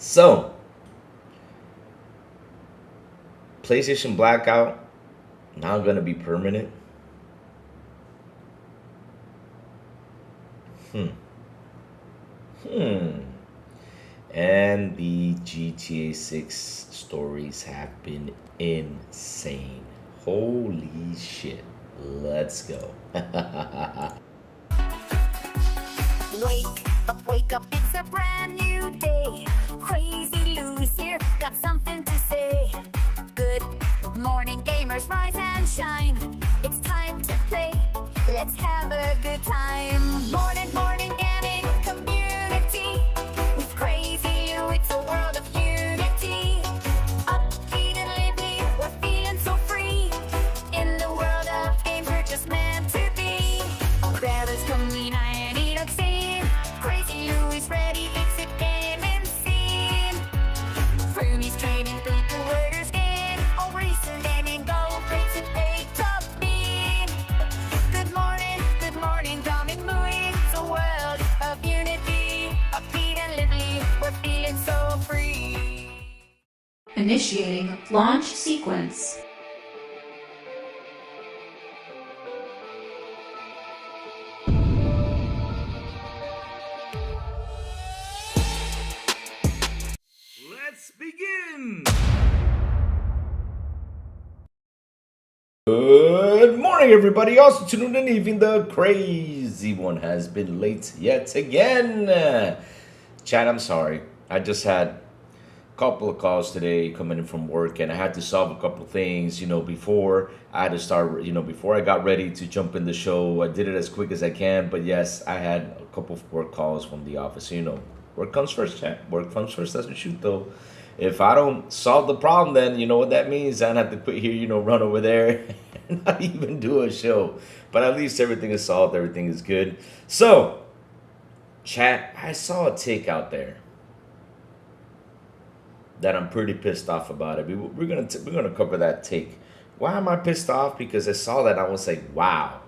So, PlayStation Blackout now going to be permanent. Hmm. Hmm. And the GTA 6 stories have been insane. Holy shit. Let's go. Wake up, it's a brand new day. Crazy Lou's here, got something to say. Good morning, gamers, rise and shine. It's time to play, let's have a good time. Morning, gaming community. With Crazy Lou, it's a world of unity. Upbeat and lively, we're feeling so free. In the world of games, we're just meant to be. Grab us coming, I need a scene. Crazy Lou is ready, it's a gaming scene. Fermie's trading people, worders in. All recent gaming, go, race and pay top mean. Good morning, coming, moving. It's a world of unity. Upbeat and lively, we're feeling so free. Initiating launch sequence. Let's begin. Good morning, everybody. Also tuned in, even the crazy one has been late yet again. Chat, I'm sorry. I just had a couple of calls today coming in from work, and I had to solve a couple of things, before I had to start, before I got ready to jump in the show. I did it as quick as I can, but yes, I had a couple of work calls from the office. Work comes first, chat. Work comes first, doesn't shoot, though. If I don't solve the problem, then you know what that means. I don't have to quit here, run over there and not even do a show. But at least everything is solved. Everything is good. So, chat, I saw a take out there that I'm pretty pissed off about it. We're gonna cover that take. Why am I pissed off? Because I saw that, I was like, wow,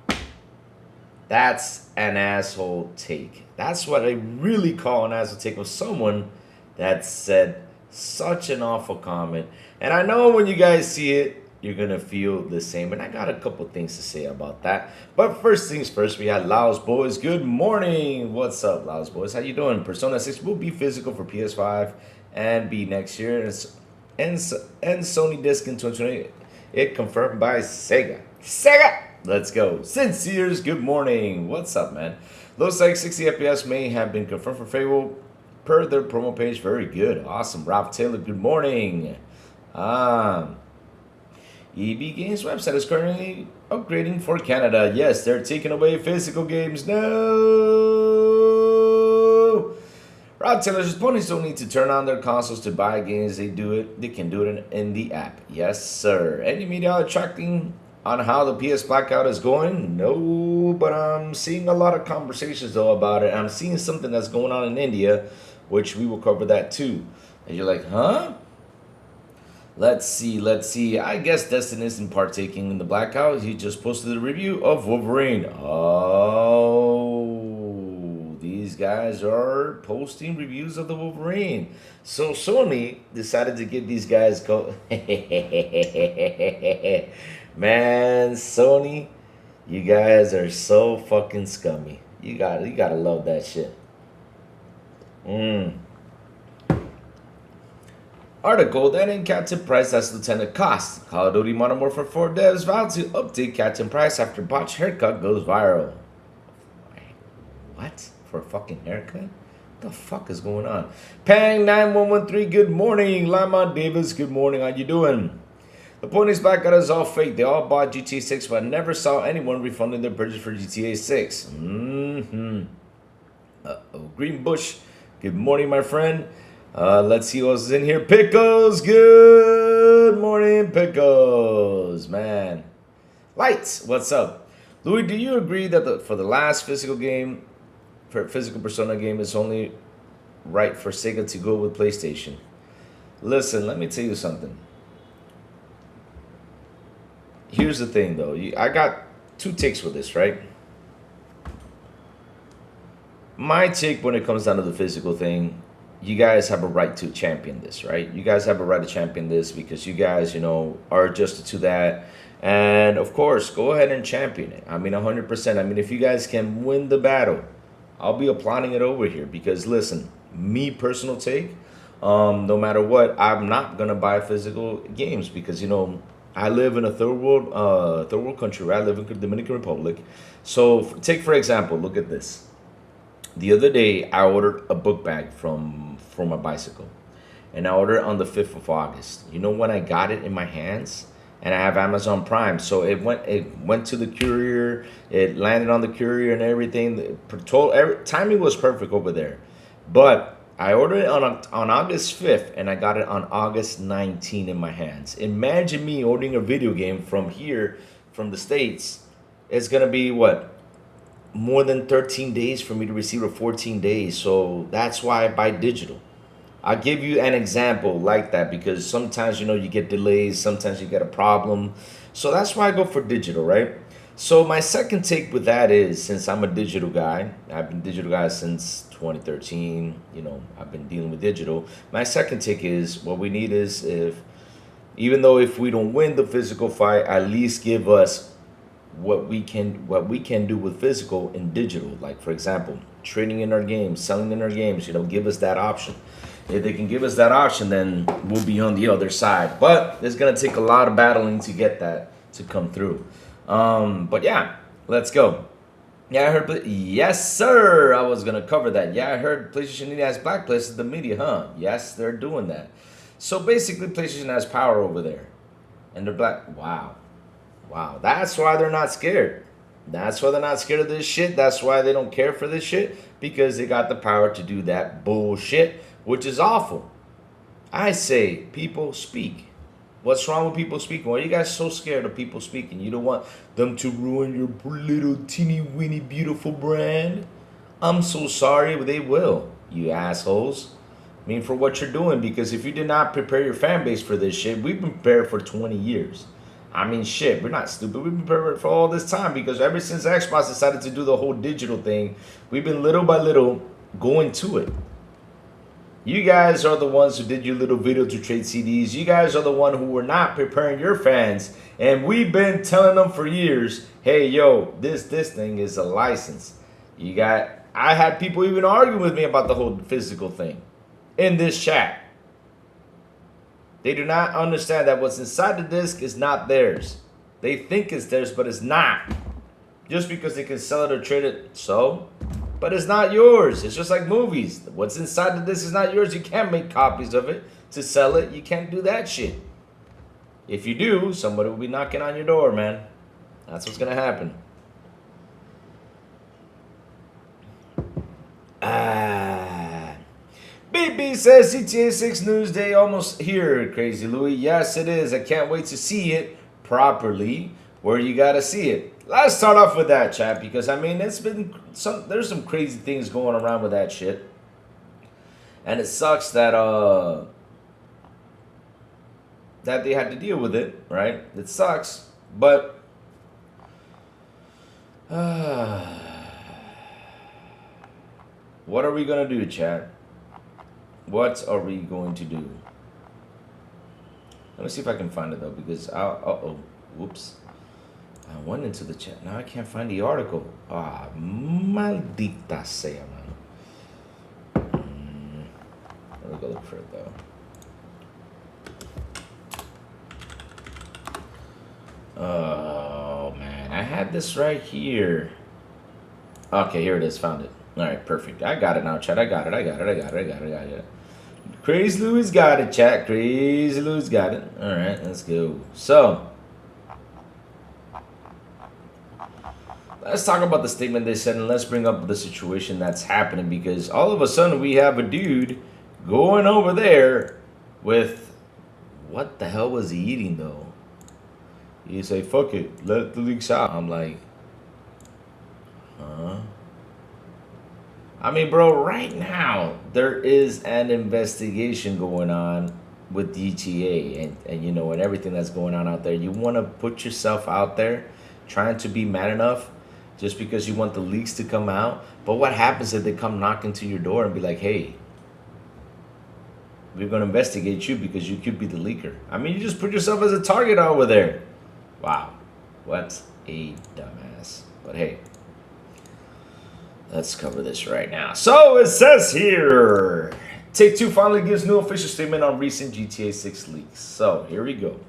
that's an asshole take. That's what I really call an asshole take, of someone that said such an awful comment. And I know when you guys see it, you're gonna feel the same. And I got a couple things to say about that. But first things first, we had Laos Boys. Good morning. What's up, Laos Boys? How you doing? Persona 6 will be physical for PS5 and be next year. And Sony disc in 2020. It confirmed by Sega. Let's go. Sincere's, good morning. What's up, man? Looks like 60 FPS may have been confirmed for Fable per their promo page. Very good. Awesome. Ralph Taylor, good morning. EB Games website is currently upgrading for Canada. Yes, they're taking away physical games. No. Ralph Taylor's opponents don't need to turn on their consoles to buy games. They can do it in the app. Yes, sir. Any media attracting on how the PS Blackout is going? No, but I'm seeing a lot of conversations though about it. I'm seeing something that's going on in India, which we will cover that too. And you're like, huh? Let's see. I guess Destin isn't partaking in the Blackout. He just posted a review of Wolverine. Oh, these guys are posting reviews of the Wolverine. So Sony decided to give these guys go. Man, Sony, you guys are so fucking scummy. You gotta love that shit. Article that in Captain Price as Lieutenant Cost. Call of Duty Modern Warfare 4 devs vow to update Captain Price after botched haircut goes viral. What? For a fucking haircut? What the fuck is going on? Pang9113, good morning. Lama Davis, good morning. How you doing? The point is, Blackout is all fake. They all bought GTA 6, but I never saw anyone refunding their purchase for GTA 6. Green Bush, good morning, my friend. Let's see what's in here. Pickles, good morning, Pickles, man. Lights, what's up? Louis, do you agree that for the last physical Persona game, it's only right for Sega to go with PlayStation? Listen, let me tell you something. Here's the thing, though. I got two takes with this, right? My take when it comes down to the physical thing, you guys have a right to champion this, right? You guys have a right to champion this because you guys, you know, are adjusted to that. And of course, go ahead and champion it. I mean, 100%. I mean, if you guys can win the battle, I'll be applauding it over here because listen, me personal take, no matter what, I'm not gonna buy physical games because, you know, I live in a third world country, right? I live in the Dominican Republic. So take for example, look at this. The other day, I ordered a book bag from my bicycle, and I ordered it on the 5th of August. You know when I got it in my hands, and I have Amazon Prime, so it went to the courier, it landed on the courier and everything. Timing was perfect over there, but I ordered it on August 5th, and I got it on August 19th in my hands. Imagine me ordering a video game from here, from the States. It's gonna be what? More than 13 days for me to receive, or 14 days. So that's why I buy digital. I'll give you an example like that because sometimes, you know, you get delays, sometimes you get a problem. So that's why I go for digital, right? So my second take with that is, since I'm a digital guy, I've been a digital guy since 2013, you know, I've been dealing with digital. My second take is, what we need is, even though if we don't win the physical fight, at least give us what we can do with physical in digital. Like for example, trading in our games, selling in our games, you know, give us that option. If they can give us that option, then we'll be on the other side. But it's gonna take a lot of battling to get that to come through. But yeah, let's go. Yeah, I heard. Yes, sir. I was gonna cover that. Yeah, I heard PlayStation Media has blacklisted the media, huh? Yes, they're doing that. So basically, PlayStation has power over there, and they're black. Wow. Wow, that's why they're not scared. That's why they're not scared of this shit. That's why they don't care for this shit, because they got the power to do that bullshit, which is awful. I say, people speak. What's wrong with people speaking? Why are you guys so scared of people speaking? You don't want them to ruin your little teeny weeny beautiful brand? I'm so sorry, but they will, you assholes. I mean, for what you're doing, because if you did not prepare your fan base for this shit, we've been prepared for 20 years. I mean, shit, we're not stupid. We've been prepared for all this time because ever since Xbox decided to do the whole digital thing, we've been little by little going to it. You guys are the ones who did your little video to trade CDs. You guys are the one who were not preparing your fans. And we've been telling them for years, hey, yo, this thing is a license. I had people even arguing with me about the whole physical thing in this chat. They do not understand that what's inside the disc is not theirs. They think it's theirs, but it's not. Just because they can sell it or trade it, so? But it's not yours. It's just like movies. What's inside the disc is not yours. You can't make copies of it to sell it. You can't do that shit. If you do, somebody will be knocking on your door, man. That's what's gonna happen. BB says GTA 6 news day almost here, Crazy Louie. Yes, it is. I can't wait to see it properly where you gotta see it. Let's start off with that, chat, because I mean there's some crazy things going around with that shit. And it sucks that that they had to deal with it, right? It sucks, but what are we gonna do, chat? What are we going to do? Let me see if I can find it though, because whoops. I went into the chat. Now I can't find the article. Ah, maldita sea, man. Let me go look for it though. Oh man, I had this right here. Okay, here it is. Found it. All right, perfect. I got it now, chat. I got it. Crazy Louis got it, chat. Crazy Louis got it. All right, let's go. So, let's talk about the statement they said, and let's bring up the situation that's happening, because all of a sudden we have a dude going over there with, what the hell was he eating though? He say, fuck it, let the leaks out. I'm like, huh? I mean, bro, right now, there is an investigation going on with GTA and you know, and everything that's going on out there. You want to put yourself out there trying to be mad enough just because you want the leaks to come out. But what happens if they come knocking to your door and be like, hey, we're gonna investigate you because you could be the leaker. I mean, you just put yourself as a target over there. Wow, what a dumbass. But hey, let's cover this right now. So it says here, Take-Two finally gives new official statement on recent GTA 6 leaks. So here we go.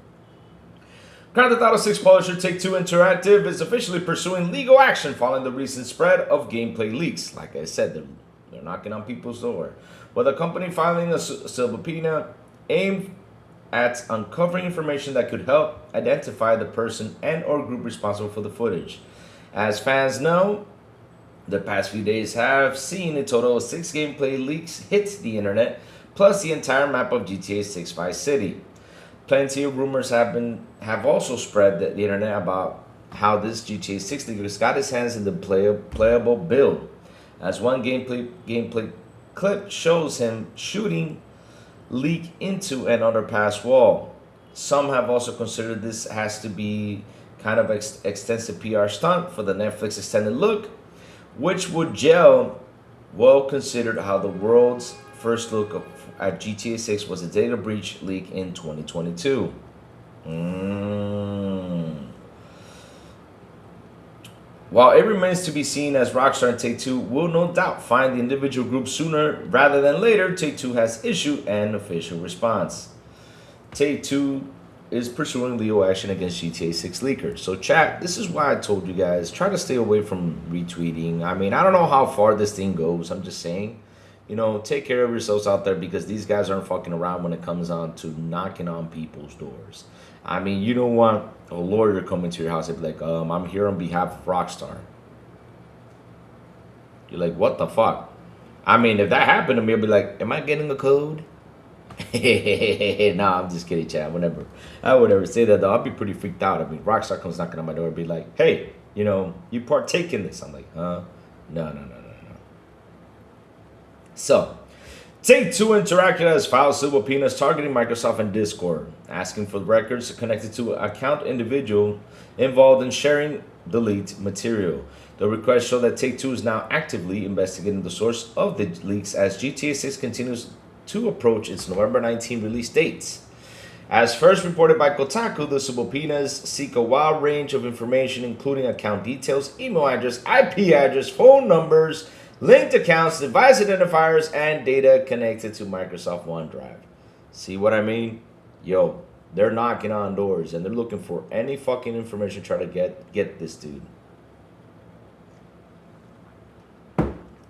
Grand Theft Auto 6 publisher Take-Two Interactive is officially pursuing legal action following the recent spread of gameplay leaks. Like I said, they're knocking on people's door. With the company filing a subpoena aimed at uncovering information that could help identify the person and or group responsible for the footage. As fans know, the past few days have seen a total of 6 gameplay leaks hit the internet, plus the entire map of GTA 6 Vice City. Plenty of rumors have also spread the internet about how this GTA 6 leaker got his hands in the playable build, as one gameplay clip shows him shooting leak into an underpass wall. Some have also considered this has to be kind of extensive PR stunt for the Netflix extended look, which would gel well considered how the world's first look at GTA 6 was a data breach leak in 2022. While it remains to be seen as Rockstar and Take-Two will no doubt find the individual group sooner rather than later, Take-Two has issued an official response. Take-Two is pursuing legal action against GTA 6 leakers. So chat, this is why I told you guys, try to stay away from retweeting. I mean, I don't know how far this thing goes. I'm just saying, you know, take care of yourselves out there because these guys aren't fucking around when it comes on to knocking on people's doors. I mean, you don't want a lawyer coming to your house and be like, I'm here on behalf of Rockstar. You're like, what the fuck? I mean, if that happened to me, I'd be like, am I getting a code? Nah, I'm just kidding, Chad. I would never say that, though. I'd be pretty freaked out. I mean, Rockstar comes knocking on my door and be like, hey, you know, you partake in this. I'm like, huh? No. So, Take-Two Interactive has filed subpoenas targeting Microsoft and Discord, asking for records connected to an account individual involved in sharing the leaked material. The request shows that Take-Two is now actively investigating the source of the leaks as GTA 6 continues to approach its November 19 release dates. As first reported by Kotaku, the subpoenas seek a wide range of information including account details, email address, IP address, phone numbers, linked accounts, device identifiers, and data connected to Microsoft OneDrive. See what I mean? Yo, they're knocking on doors and they're looking for any fucking information to try to get this dude.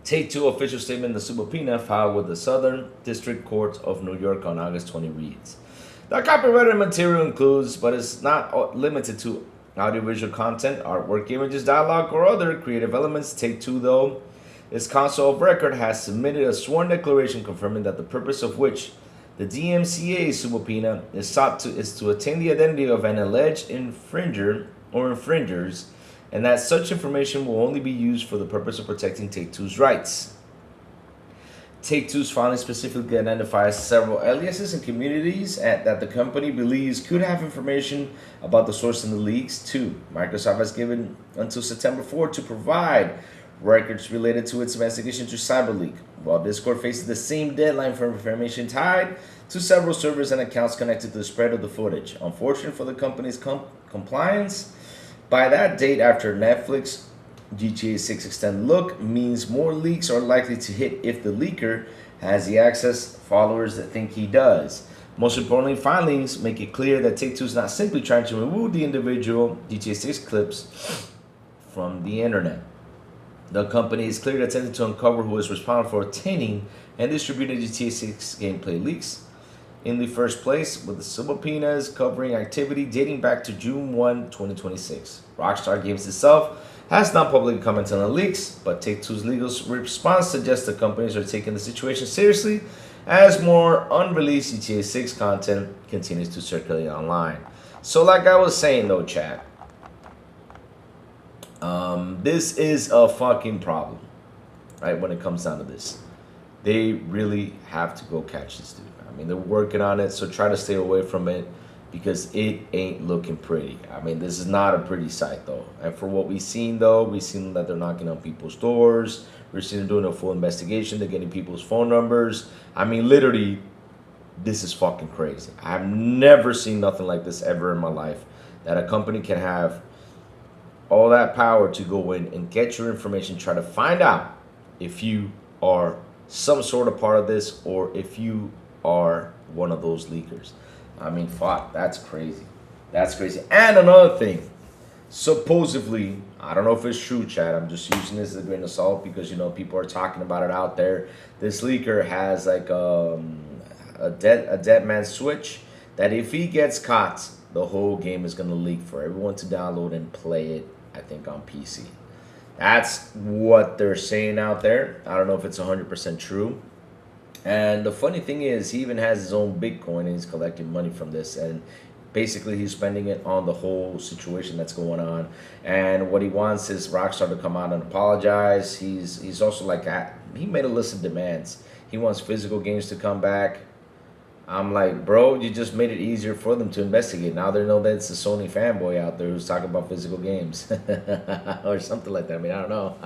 Take-Two official statement, the subpoena filed with the Southern District Court of New York on August 20 reads, the copyrighted material includes, but is not limited to, audiovisual content, artwork, images, dialogue, or other creative elements. Take-Two, though, its counsel of record has submitted a sworn declaration confirming that the purpose of which the DMCA subpoena is to attain the identity of an alleged infringer or infringers, and that such information will only be used for the purpose of protecting Take-Two's rights. Take-Two's filing specifically identifies several aliases and communities that the company believes could have information about the source in the leaks. 2. Microsoft has given until September 4 to provide records related to its investigation to CyberLeak, while Discord faces the same deadline for information tied to several servers and accounts connected to the spread of the footage. Unfortunate for the company's compliance, by that date after Netflix, GTA 6 Extended Look means more leaks are likely to hit if the leaker has the access followers that think he does. Most importantly, filings make it clear that Take-Two is not simply trying to remove the individual GTA 6 clips from the internet. The company is clearly attempting to uncover who is responsible for obtaining and distributing GTA 6 gameplay leaks in the first place, with the subpoenas covering activity dating back to June 1, 2026. Rockstar Games itself has not publicly commented on the leaks, but Take-Two's legal response suggests the companies are taking the situation seriously as more unreleased GTA 6 content continues to circulate online. So like I was saying though, chat, this is a fucking problem, right? When it comes down to this, they really have to go catch this dude. I mean, they're working on it, so try to stay away from it because it ain't looking pretty. I mean, this is not a pretty sight though. And for what we've seen though, we've seen that they're knocking on people's doors. We're seeing them doing a full investigation. They're getting people's phone numbers. I mean, literally, this is fucking crazy. I've never seen nothing like this ever in my life. That a company can have all that power to go in and get your information, try to find out if you are some sort of part of this or if you are one of those leakers. I mean, fuck, that's crazy. That's crazy. And another thing, supposedly, I don't know if it's true, Chad. I'm just using this as a grain of salt because, you know, people are talking about it out there. This leaker has like a dead man switch that if he gets caught, the whole game is going to leak for everyone to download and play it, I think, on PC. That's what they're saying out there. I don't know if it's 100% true. And the funny thing is, he even has his own Bitcoin and he's collecting money from this. And basically, he's spending it on the whole situation that's going on. And what he wants is Rockstar to come out and apologize. He's also like, he made a list of demands. He wants physical games to come back. I'm like, bro, you just made it easier for them to investigate. Now they know that it's a Sony fanboy out there who's talking about physical games. Or something like that. I mean, I don't know.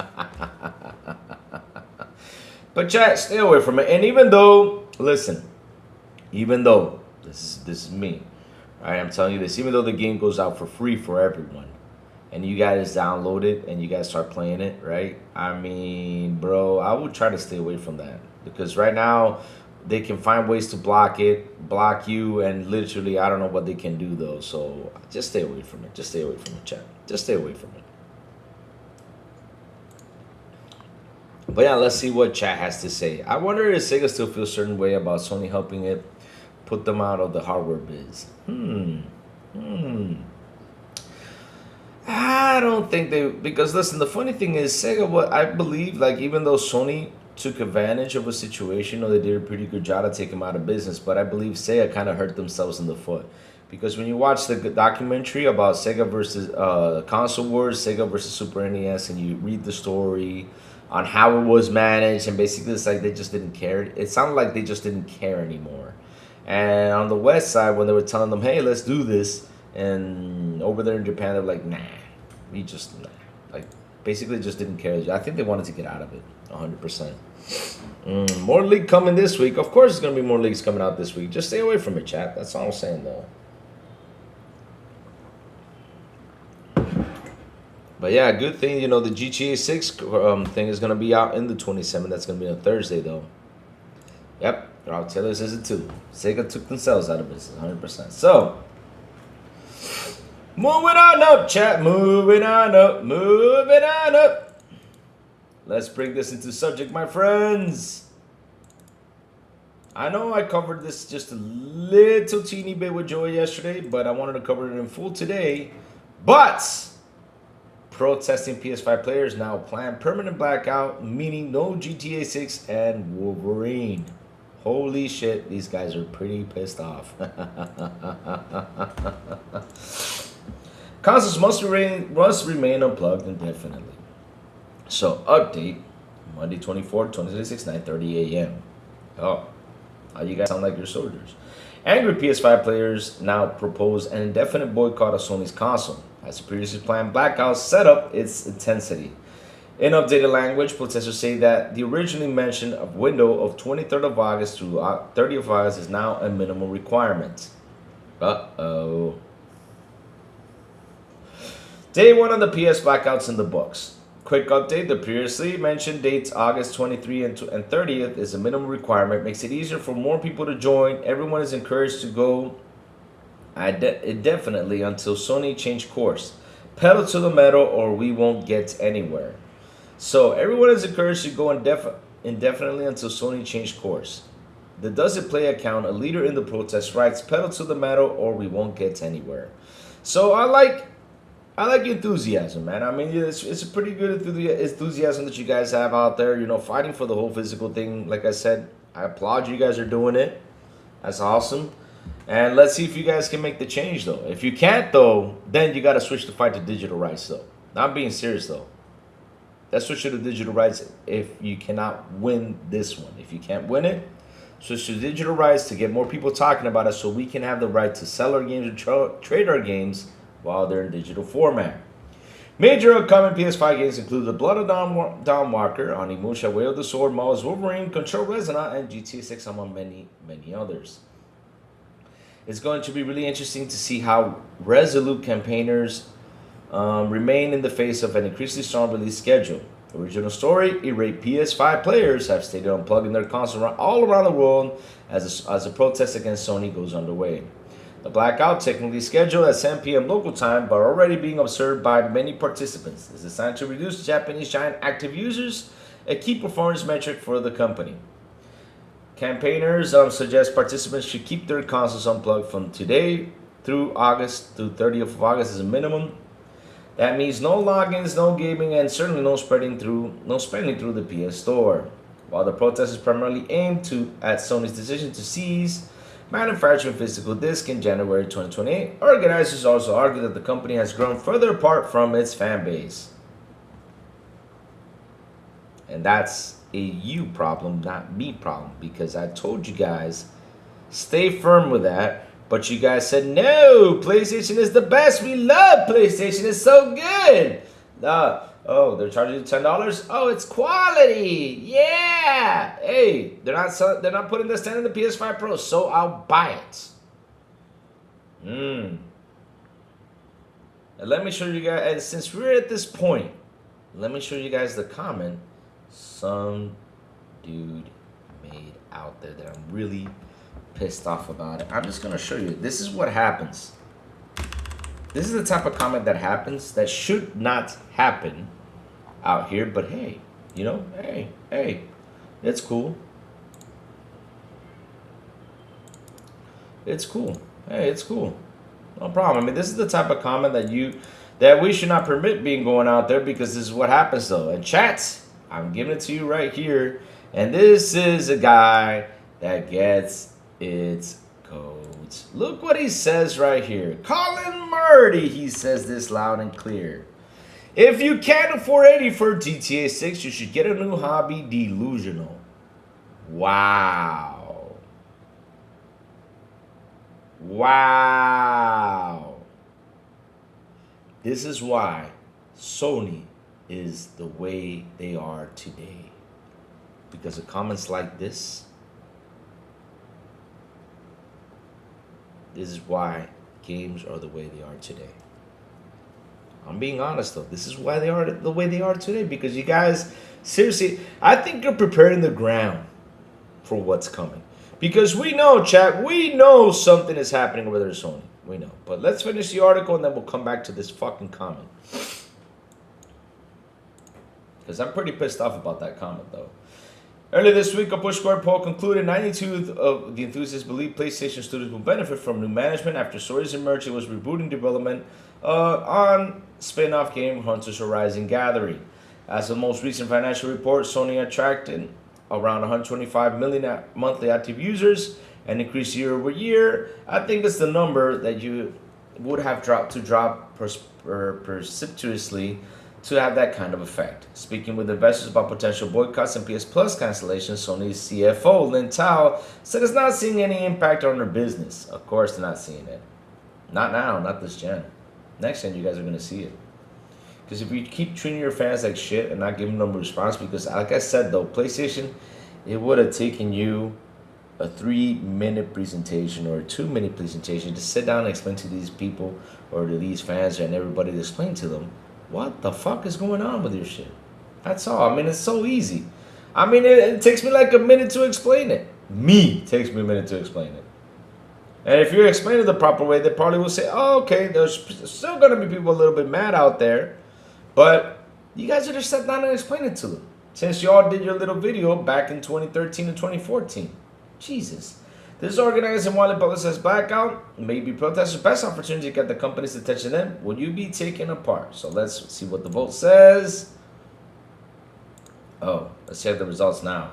But chat, stay away from it. And even though, listen, even though, this is me. Alright, I'm telling you this. Even though the game goes out for free for everyone. And you guys download it and you guys start playing it, right? I mean, bro, I would try to stay away from that. Because right now, they can find ways to block it, block you, and literally, I don't know what they can do, though. So, just stay away from it. Just stay away from it, chat. Just stay away from it. But yeah, let's see what chat has to say. I wonder if Sega still feels a certain way about Sony helping it put them out of the hardware biz. I don't think they... Because, listen, the funny thing is, Sega, what I believe, like, even though Sony took advantage of a situation, or they did a pretty good job to take them out of business, but I believe Sega kind of hurt themselves in the foot. Because when you watch the documentary about Sega versus Console Wars, Sega versus Super NES, and you read the story on how it was managed, and basically it's like they just didn't care. It sounded like they just didn't care anymore. And on the West side, when they were telling them, hey, let's do this, and over there in Japan, they're like, nah, we just, nah. Like, basically just didn't care. I think they wanted to get out of it, 100%. More leak coming this week. Of course, there's going to be more leaks coming out this week. Just stay away from it, chat. That's all I'm saying, though. But yeah, good thing, you know, the GTA 6 thing is going to be out in the 27th. That's going to be on Thursday, though. Yep, Rob Taylor says it too. Sega took themselves out of business, 100%. So, moving on up, chat. Moving on up. Moving on up. Let's bring this into subject, my friends. I know I covered this just a little teeny bit with Joey yesterday, but I wanted to cover it in full today. But protesting PS5 players now plan permanent blackout, meaning no GTA 6 and Wolverine. Holy shit, these guys are pretty pissed off. Consoles must remain unplugged indefinitely. So, update, Monday 24, 2026, 9:30 a.m. Oh, how you guys sound like your soldiers. Angry PS5 players now propose an indefinite boycott of Sony's console, as the previously planned blackout set up its intensity. In updated language, protesters say that the originally mentioned window of 23rd of August through 30th of August is now a minimum requirement. Uh-oh. Day one of the PS blackouts in the books. Quick update, the previously mentioned dates August 23 and 30th is a minimum requirement. Makes it easier for more people to join. Everyone is encouraged to go indefinitely until Sony change course. Pedal to the metal or we won't get anywhere. So everyone is encouraged to go indefinitely until Sony change course. The Does It Play account, a leader in the protest, writes, pedal to the metal or we won't get anywhere. So I like enthusiasm, man. I mean, it's a pretty good enthusiasm that you guys have out there, you know, fighting for the whole physical thing. Like I said, I applaud you guys are doing it. That's awesome. And let's see if you guys can make the change, though. If you can't, though, then you got to switch the fight to digital rights, though. Not being serious, though. Let's switch to the digital rights if you cannot win this one. If you can't win it, switch to digital rights to get more people talking about it so we can have the right to sell our games and trade our games while they're in digital format. Major upcoming PS5 games include The Blood of Dawnwalker, Onimusha, Way of the Sword, Mall's Wolverine, Control Resonant, and GTA 6, among many, many others. It's going to be really interesting to see how resolute campaigners remain in the face of an increasingly strong release schedule. The original story, irate PS5 players have stayed unplugging their console all around the world as a protest against Sony goes underway. The Blackout, technically scheduled at 7 p.m. local time, but already being observed by many participants, is designed to reduce Japanese giant active users, a key performance metric for the company. Campaigners suggest participants should keep their consoles unplugged from today through 30th of August as a minimum. That means no logins, no gaming, and certainly no spending through the PS Store. While the protest is primarily aimed at Sony's decision to cease manufacturing physical discs in January 2028, organizers also argue that the company has grown further apart from its fan base. And that's a you problem, not me problem, because I told you guys, stay firm with that. But you guys said, no, PlayStation is the best. We love PlayStation. It's so good. Oh, they're charging you $10? Oh, it's quality. Yeah. Hey, they're not putting the stand in the PS5 Pro, so I'll buy it. And let me show you guys, and since we're at this point, let me show you guys the comment some dude made out there that I'm really pissed off about it. I'm just gonna show you. This is what happens. This is the type of comment that happens that should not happen out here, but hey, you know, hey, it's cool. It's cool. Hey, it's cool. No problem. I mean, this is the type of comment that we should not permit being going out there, because this is what happens though. And chats, I'm giving it to you right here. And this is a guy that gets its codes. Look what he says right here. Colin Murdy, he says this loud and clear. If you can't afford 80 for GTA 6, you should get a new hobby, delusional. Wow. Wow. This is why Sony is the way they are today. Because of comments like this, this is why games are the way they are today. I'm being honest though. This is why they are the way they are today. Because you guys, seriously, I think you're preparing the ground for what's coming. Because we know, chat, we know something is happening over there at Sony. We know. But let's finish the article and then we'll come back to this fucking comment. Because I'm pretty pissed off about that comment though. Earlier this week, a Push Square poll concluded 92 of the enthusiasts believe PlayStation studios will benefit from new management after stories emerged it was rebooting development on spin-off game Hunters Horizon Gathering. As of the most recent financial report, Sony attracted around 125 million monthly active users, an increase year over year. I think it's the number that you would have drop precipitously to have that kind of effect. Speaking with investors about potential boycotts and PS Plus cancellations, Sony's CFO, Lin Tao, said it's not seeing any impact on their business. Of course they're not seeing it. Not now, not this gen. Next gen, you guys are going to see it. Because if you keep treating your fans like shit and not giving them a response, because like I said though, PlayStation, it would have taken you a 3-minute presentation or a 2-minute presentation to sit down and explain to these people or to these fans and everybody to explain to them what the fuck is going on with your shit. That's all. I mean, it's so easy. I mean, it takes me like a minute to explain it. It takes me a minute to explain it. And if you explain it the proper way, they probably will say, oh, okay, there's still going to be people a little bit mad out there, but you guys should have sat down and explained it to them. Since y'all did your little video back in 2013 and 2014. Jesus. This organized and widely publicized Blackout may be protesters' best opportunity to get the company's attention in. Will you be taken apart? So let's see what the vote says. Oh, let's check the results now.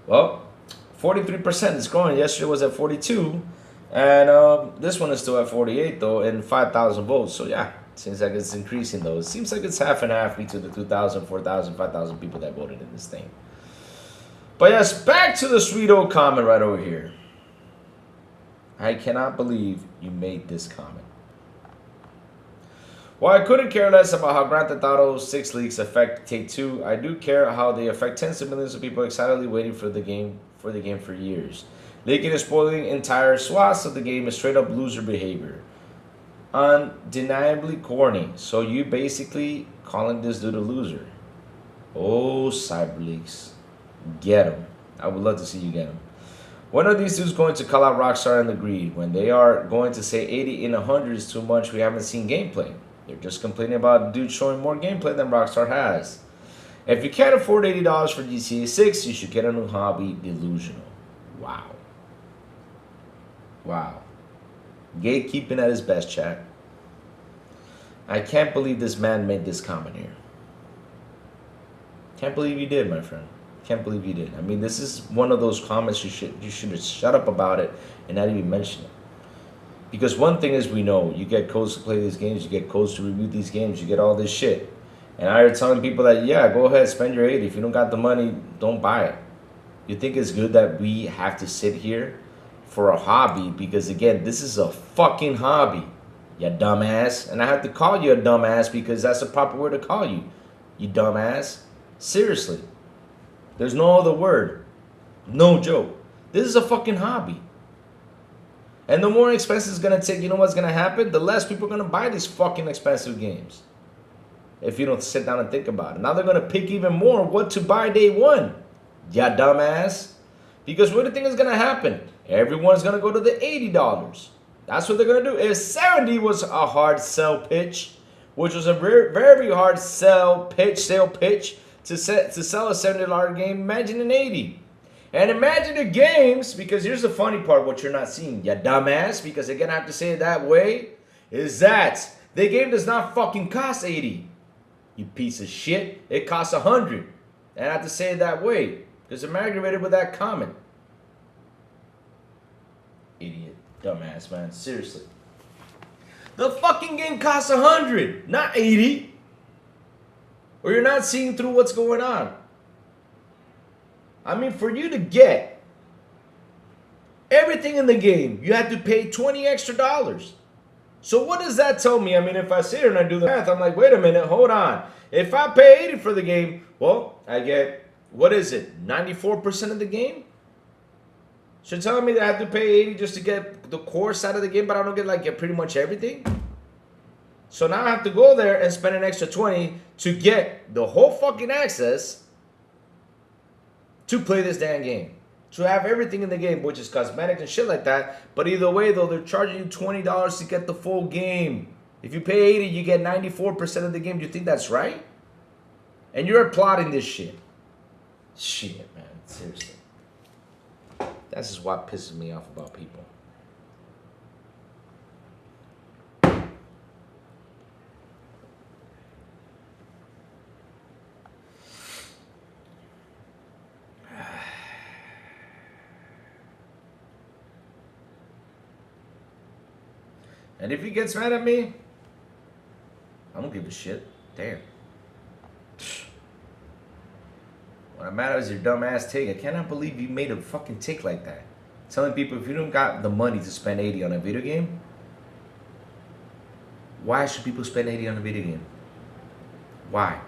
Well, 43% is growing. Yesterday was at 42. And this one is still at 48 though, and 5,000 votes. So yeah, seems like it's increasing though. It seems like it's half and half between the 2,000, 4,000, 5,000 people that voted in this thing. But yes, back to the sweet old comment right over here. I cannot believe you made this comment. While I couldn't care less about how Grand Theft Auto 6 leaks affect Take-Two, I do care how they affect tens of millions of people excitedly waiting for the game for years. Leaking and spoiling entire swaths of the game is straight up loser behavior. Undeniably corny. So you basically calling this dude a loser. Oh, CyberLeaks. Get him. I would love to see you get him. When are these dudes going to call out Rockstar and the greed? When they are going to say 80 in 100 is too much, we haven't seen gameplay. They're just complaining about dudes showing more gameplay than Rockstar has. If you can't afford $80 for GTA 6, you should get a new hobby, Delusional. Wow. Wow. Gatekeeping at his best, chat. I can't believe this man made this comment here. Can't believe you did, my friend. Can't believe you did. I mean, this is one of those comments you should have shut up about it and not even mention it. Because one thing is we know, you get codes to play these games, you get codes to review these games, you get all this shit. And I are telling people that, yeah, go ahead, spend your 80. If you don't got the money, don't buy it. You think it's good that we have to sit here for a hobby? Because again, this is a fucking hobby, you dumbass. And I have to call you a dumbass because that's the proper word to call you, you dumbass. Seriously. There's no other word. No joke. This is a fucking hobby. And the more expensive it's going to take, you know what's going to happen? The less people are going to buy these fucking expensive games. If you don't sit down and think about it. Now they're going to pick even more what to buy day one. Ya dumbass. Because what do you think is going to happen? Everyone's going to go to the $80. That's what they're going to do. If 70 was a hard sell pitch, which was a very, very hard sale pitch to sell a $70 game, imagine an 80. And imagine the games, because here's the funny part, what you're not seeing, ya dumbass, because again I have to say it that way, is that the game does not fucking cost 80. You piece of shit. It costs 100. And I have to say it that way, because I'm aggravated with that comment. Idiot, dumbass, man, seriously. The fucking game costs 100, not 80. Or you're not seeing through what's going on. I mean, for you to get everything in the game, you have to pay $20 extra. So what does that tell me? I mean, if I sit here and I do the math, I'm like, wait a minute, hold on. If I pay 80 for the game, well, I get, what is it, 94% of the game? So you're telling me that I have to pay 80 just to get the core side of the game, but I don't get pretty much everything? So now I have to go there and spend an extra 20 to get the whole fucking access to play this damn game. To have everything in the game, which is cosmetics and shit like that. But either way, though, they're charging you $20 to get the full game. If you pay 80, you get 94% of the game. Do you think that's right? And you're applauding this shit. Shit, man. Seriously. That's just what pisses me off about people. And if he gets mad at me, I don't give a shit. Damn. What I'm mad at is your dumb ass take. I cannot believe you made a fucking take like that. Telling people if you don't got the money to spend 80 on a video game, why should people spend 80 on a video game? Why?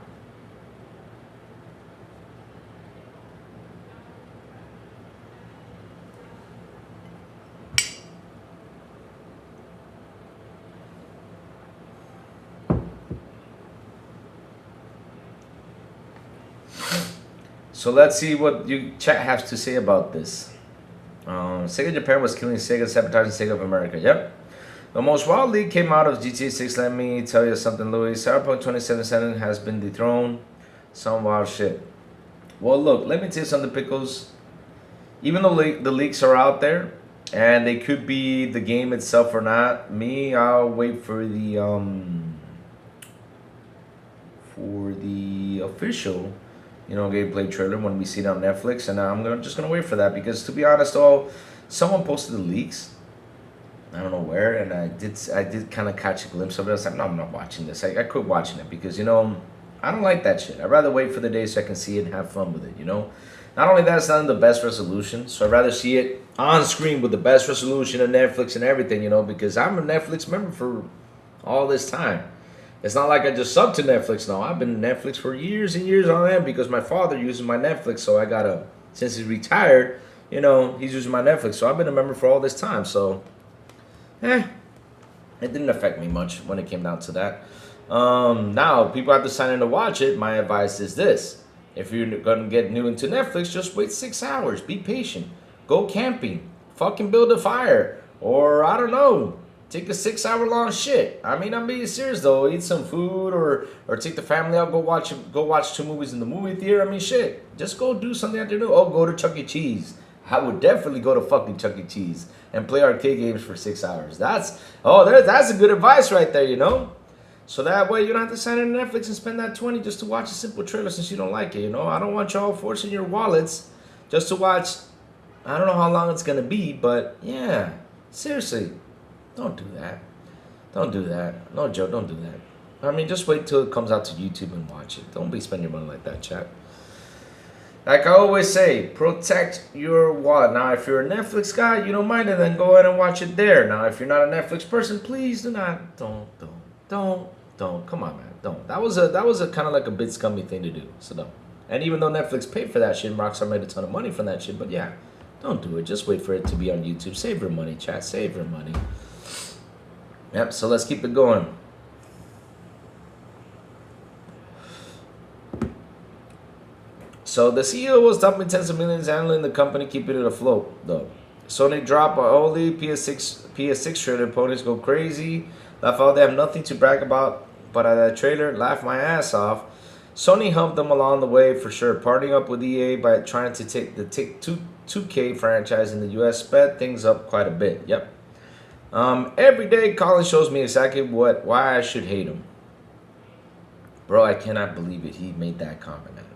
So let's see what you chat has to say about this. Sega Japan was killing Sega, sabotaging Sega of America. Yep. The most wild leak came out of GTA 6. Let me tell you something, Louis. Cyberpunk 2077 has been dethroned. Some wild shit. Well, look, let me tell you something, Pickles. Even though the leaks are out there, and they could be the game itself or not, I'll wait for the official, gameplay trailer when we see it on Netflix, and I'm just gonna wait for that, because to be honest, someone posted the leaks. I don't know where, and I did kind of catch a glimpse of it. I was like, no, I'm not watching this. I quit watching it because I don't like that shit. I'd rather wait for the day so I can see it and have fun with it. Not only that, it's not in the best resolution, so I'd rather see it on screen with the best resolution of Netflix and everything. Because I'm a Netflix member for all this time. It's not like I just subbed to Netflix. No, I've been to Netflix for years and years on end because my father uses my Netflix. So since he's retired, you know, he's using my Netflix. So I've been a member for all this time. So, it didn't affect me much when it came down to that. Now, people have to sign in to watch it. My advice is this. If you're going to get new into Netflix, just wait 6 hours. Be patient. Go camping. Fucking build a fire. Or, I don't know, take a 6 hour long shit. I mean, I'm being serious though. Eat some food or take the family out. Go watch 2 movies in the movie theater. I mean, shit. Just go do something after new. Oh, go to Chuck E. Cheese. I would definitely go to fucking Chuck E. Cheese and play arcade games for 6 hours. That's a good advice right there, you know? So that way you don't have to sign in to Netflix and spend that 20 just to watch a simple trailer since you don't like it, you know? I don't want y'all forcing your wallets just to watch, I don't know how long it's going to be, but yeah, seriously, don't do that. Don't do that. No joke, don't do that. I mean, just wait till it comes out to YouTube and watch it. Don't be spending your money like that, chat. Like I always say, protect your wallet. Now, if you're a Netflix guy, you don't mind it, then go ahead and watch it there. Now, if you're not a Netflix person, please do not, don't. Come on, man, don't. That was a kind of like a bit scummy thing to do, so don't. And even though Netflix paid for that shit, Rockstar made a ton of money from that shit, but yeah, don't do it. Just wait for it to be on YouTube. Save your money, chat. Save your money. Yep, so let's keep it going. So the CEO was dumping tens of millions, handling the company, keeping it afloat, though. Sony dropped all the PS6 trailer. Ponies go crazy. Laugh out, they have nothing to brag about, but at that trailer, laugh my ass off. Sony helped them along the way for sure, partnering up with EA by trying to take the 2K franchise in the US, sped things up quite a bit. Yep. Every day, Colin shows me exactly why I should hate him. Bro, I cannot believe it. He made that comment, man.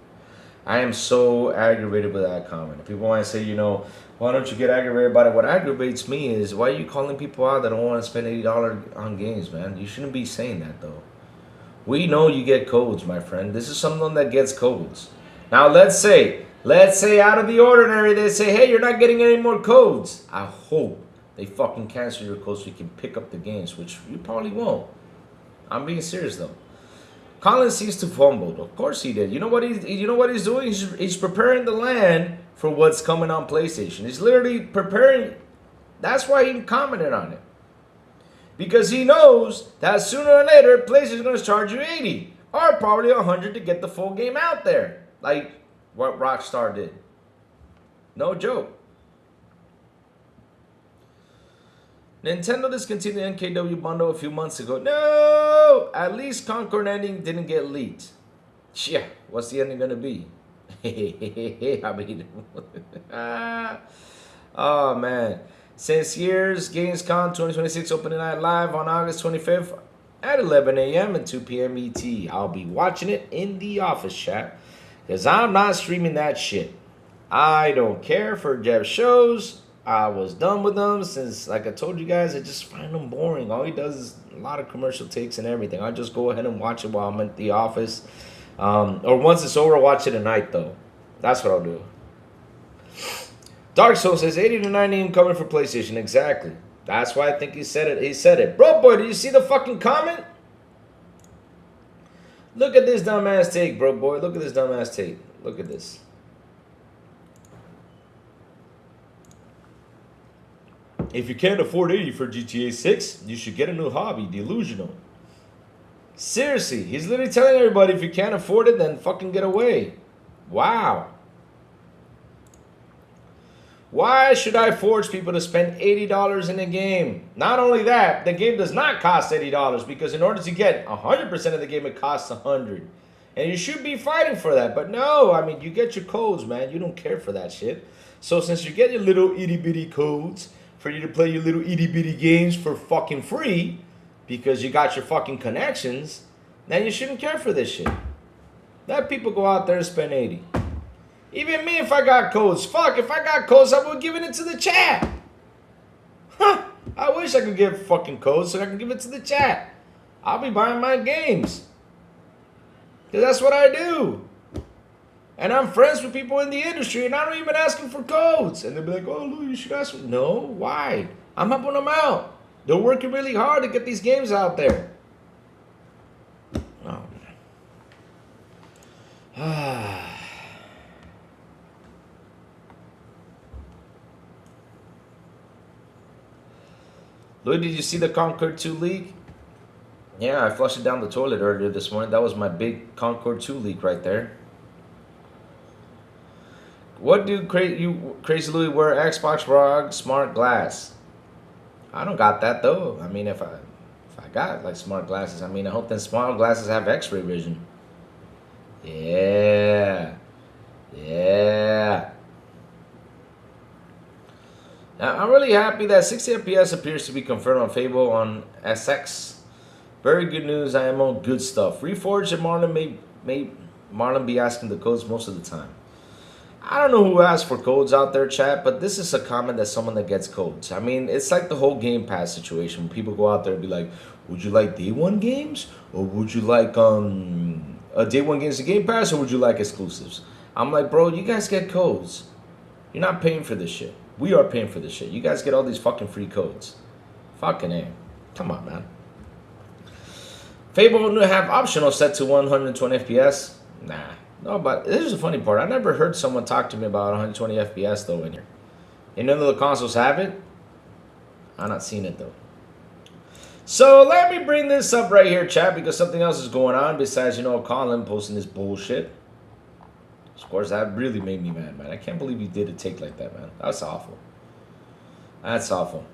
I am so aggravated with that comment. If people want to say, you know, why don't you get aggravated about it? What aggravates me is, why are you calling people out that don't want to spend $80 on games, man? You shouldn't be saying that, though. We know you get codes, my friend. This is someone that gets codes. Now, let's say out of the ordinary, they say, hey, you're not getting any more codes. I hope they fucking cancel your codes so you can pick up the games, which you probably won't. I'm being serious, though. Colin seems to fumbled. Of course he did. You know what he's doing? He's preparing the land for what's coming on PlayStation. He's literally preparing. That's why he commented on it. Because he knows that sooner or later, PlayStation's going to charge you $80 or probably $100 to get the full game out there, like what Rockstar did. No joke. Nintendo discontinued the NKW bundle a few months ago. No! At least Concord ending didn't get leaked. Yeah, what's the ending gonna be? I mean, oh man. Since years, Gamescom 2026 opening night live on August 25th at 11 a.m. and 2 p.m. ET. I'll be watching it in the office, chat, because I'm not streaming that shit. I don't care for Jeff shows. I was done with them since, like I told you guys, I just find them boring. All he does is a lot of commercial takes and everything. I just go ahead and watch it while I'm at the office. Or once it's over, watch it at night, though. That's what I'll do. Dark Soul says 80 to 90 incoming for PlayStation. Exactly. That's why I think he said it. He said it. Bro, boy, did you see the fucking comment? Look at this dumbass take, bro, boy. Look at this dumbass take. Look at this. If you can't afford 80 for GTA 6, you should get a new hobby, delusional. Seriously, he's literally telling everybody if you can't afford it, then fucking get away. Wow. Why should I force people to spend $80 in a game? Not only that, the game does not cost $80 because in order to get 100% of the game, it costs $100. And you should be fighting for that. But no, I mean, you get your codes, man. You don't care for that shit. So since you get your little itty-bitty codes for you to play your little itty-bitty games for fucking free because you got your fucking connections, then you shouldn't care for this shit. Let people go out there and spend 80. Even me, if I got codes. Fuck, if I got codes, I would give it to the chat. Huh. I wish I could give fucking codes so I can give it to the chat. I'll be buying my games. Because that's what I do. And I'm friends with people in the industry, and I don't even ask them for codes. And they'll be like, oh, Lou, you should ask them. No, why? I'm helping them out. They're working really hard to get these games out there. Oh, man. Louis, did you see the Concord 2 leak? Yeah, I flushed it down the toilet earlier this morning. That was my big Concord 2 leak right there. What do Crazy Louis wear? Xbox ROG Smart Glass. I don't got that though. I mean, if I got like smart glasses, I mean, I hope then smart glasses have X-ray vision. Yeah. Yeah. Now, I'm really happy that 60 FPS appears to be confirmed on Fable on SX. Very good news, IMO, good stuff. Reforged and Marlon may Marlon be asking the codes most of the time. I don't know who asked for codes out there, chat, but this is a comment that someone that gets codes. I mean, it's like the whole Game Pass situation. When people go out there and be like, would you like day one games? Or would you like day one games to Game Pass? Or would you like exclusives? I'm like, bro, you guys get codes. You're not paying for this shit. We are paying for this shit. You guys get all these fucking free codes. Fucking A. Come on, man. Fable will have optional set to 120 FPS. Nah. No, but this is the funny part. I never heard someone talk to me about 120 FPS though in here. And none of the consoles have it. I'm not seeing it though. So let me bring this up right here, chat, because something else is going on besides, you know, Colin posting this bullshit. Of course, that really made me mad, man. I can't believe he did a take like that, man. That's awful. That's awful.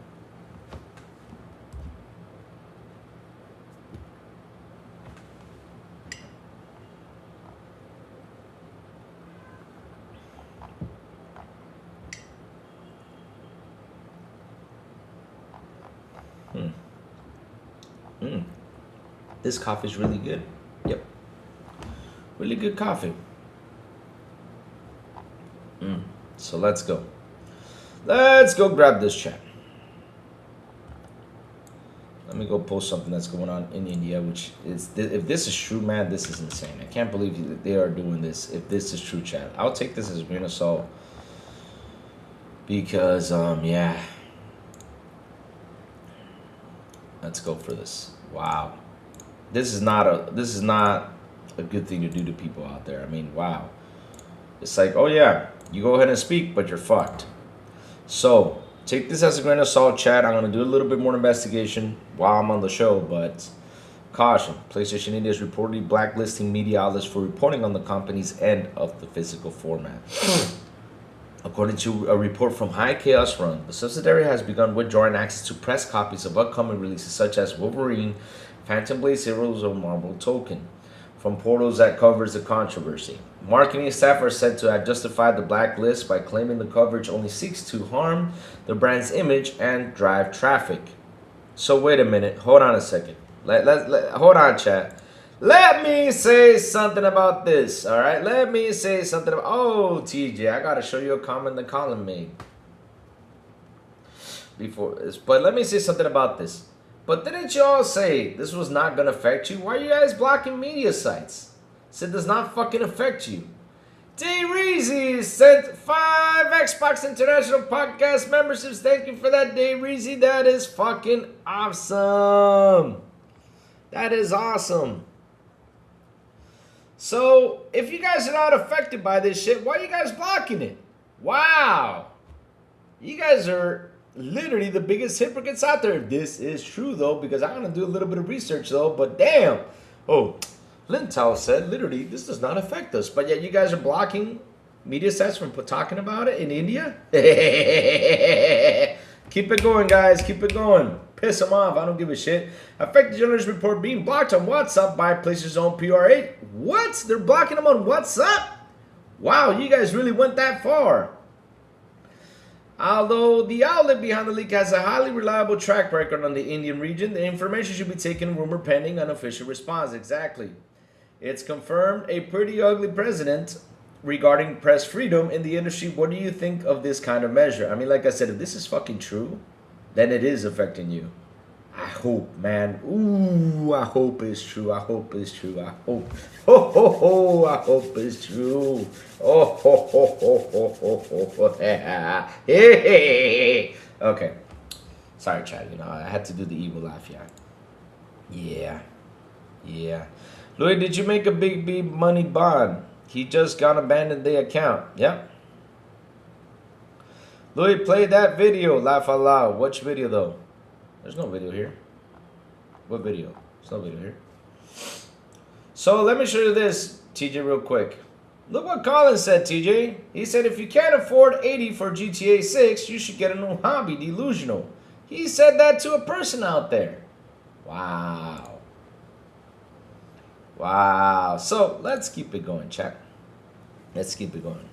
This coffee is really good. Yep. Really good coffee. So let's go. Let's go grab this chat. Let me go post something that's going on in India, which is, if this is true, man, this is insane. I can't believe that they are doing this. If this is true, chat, I'll take this as a grain of salt. Because, yeah. Let's go for this. Wow. This is not a good thing to do to people out there. I mean, wow. It's like, oh yeah, you go ahead and speak, but you're fucked. So take this as a grain of salt, chat. I'm gonna do a little bit more investigation while I'm on the show, but caution: PlayStation India is reportedly blacklisting media outlets for reporting on the company's end of the physical format. According to a report from High Chaos Run, the subsidiary has begun withdrawing access to press copies of upcoming releases such as Wolverine, Phantom Blade Zeroes, or Marvel Token from portals that covers the controversy. Marketing staff are said to have justified the blacklist by claiming the coverage only seeks to harm the brand's image and drive traffic. So wait a minute, hold on a second. Hold on, chat. Let me say something about this, all right? Let me say something about... Oh, TJ, I got to show you a comment that Colin made before this. But let me say something about this. But didn't you all say this was not going to affect you? Why are you guys blocking media sites? Said does not fucking affect you. D. Reezy sent 5 Xbox International Podcast memberships. Thank you for that, D. Reezy. That is fucking awesome. That is awesome. So, if you guys are not affected by this shit, why are you guys blocking it? Wow. You guys are literally the biggest hypocrites out there. This is true, though, because I'm going to do a little bit of research, though. But damn. Oh, Lintel said, literally, this does not affect us. But yet you guys are blocking media sites from talking about it in India? Keep it going, guys. Keep it going. Piss them off. I don't give a shit. Affected journalist report being blocked on WhatsApp by PlayStation's own PR8. What? They're blocking them on WhatsApp? Wow, you guys really went that far. Although the outlet behind the leak has a highly reliable track record on the Indian region, the information should be taken rumor pending an official response. Exactly. It's confirmed a pretty ugly precedent regarding press freedom in the industry. What do you think of this kind of measure? I mean, like I said, if this is fucking true, then it is affecting you. I hope, man. Ooh, I hope it's true. I hope it's true. I hope. Ho, ho, ho. I hope it's true. Oh, ho, ho, ho, ho, ho, ho. Hey, hey. Okay. Sorry, Chad. You know, I had to do the evil laugh, yeah. Yeah. Yeah. Louis, did you make a Big B money bond? He just got abandoned the account. Yep. Louis, play that video. Laugh out loud. Which video, though? There's no video here. What video? There's no video here. So let me show you this, TJ, real quick. Look what Colin said, TJ. He said if you can't afford 80 for GTA 6, you should get a new hobby, Delusional. He said that to a person out there. Wow. Wow. So let's keep it going, chat. Let's keep it going.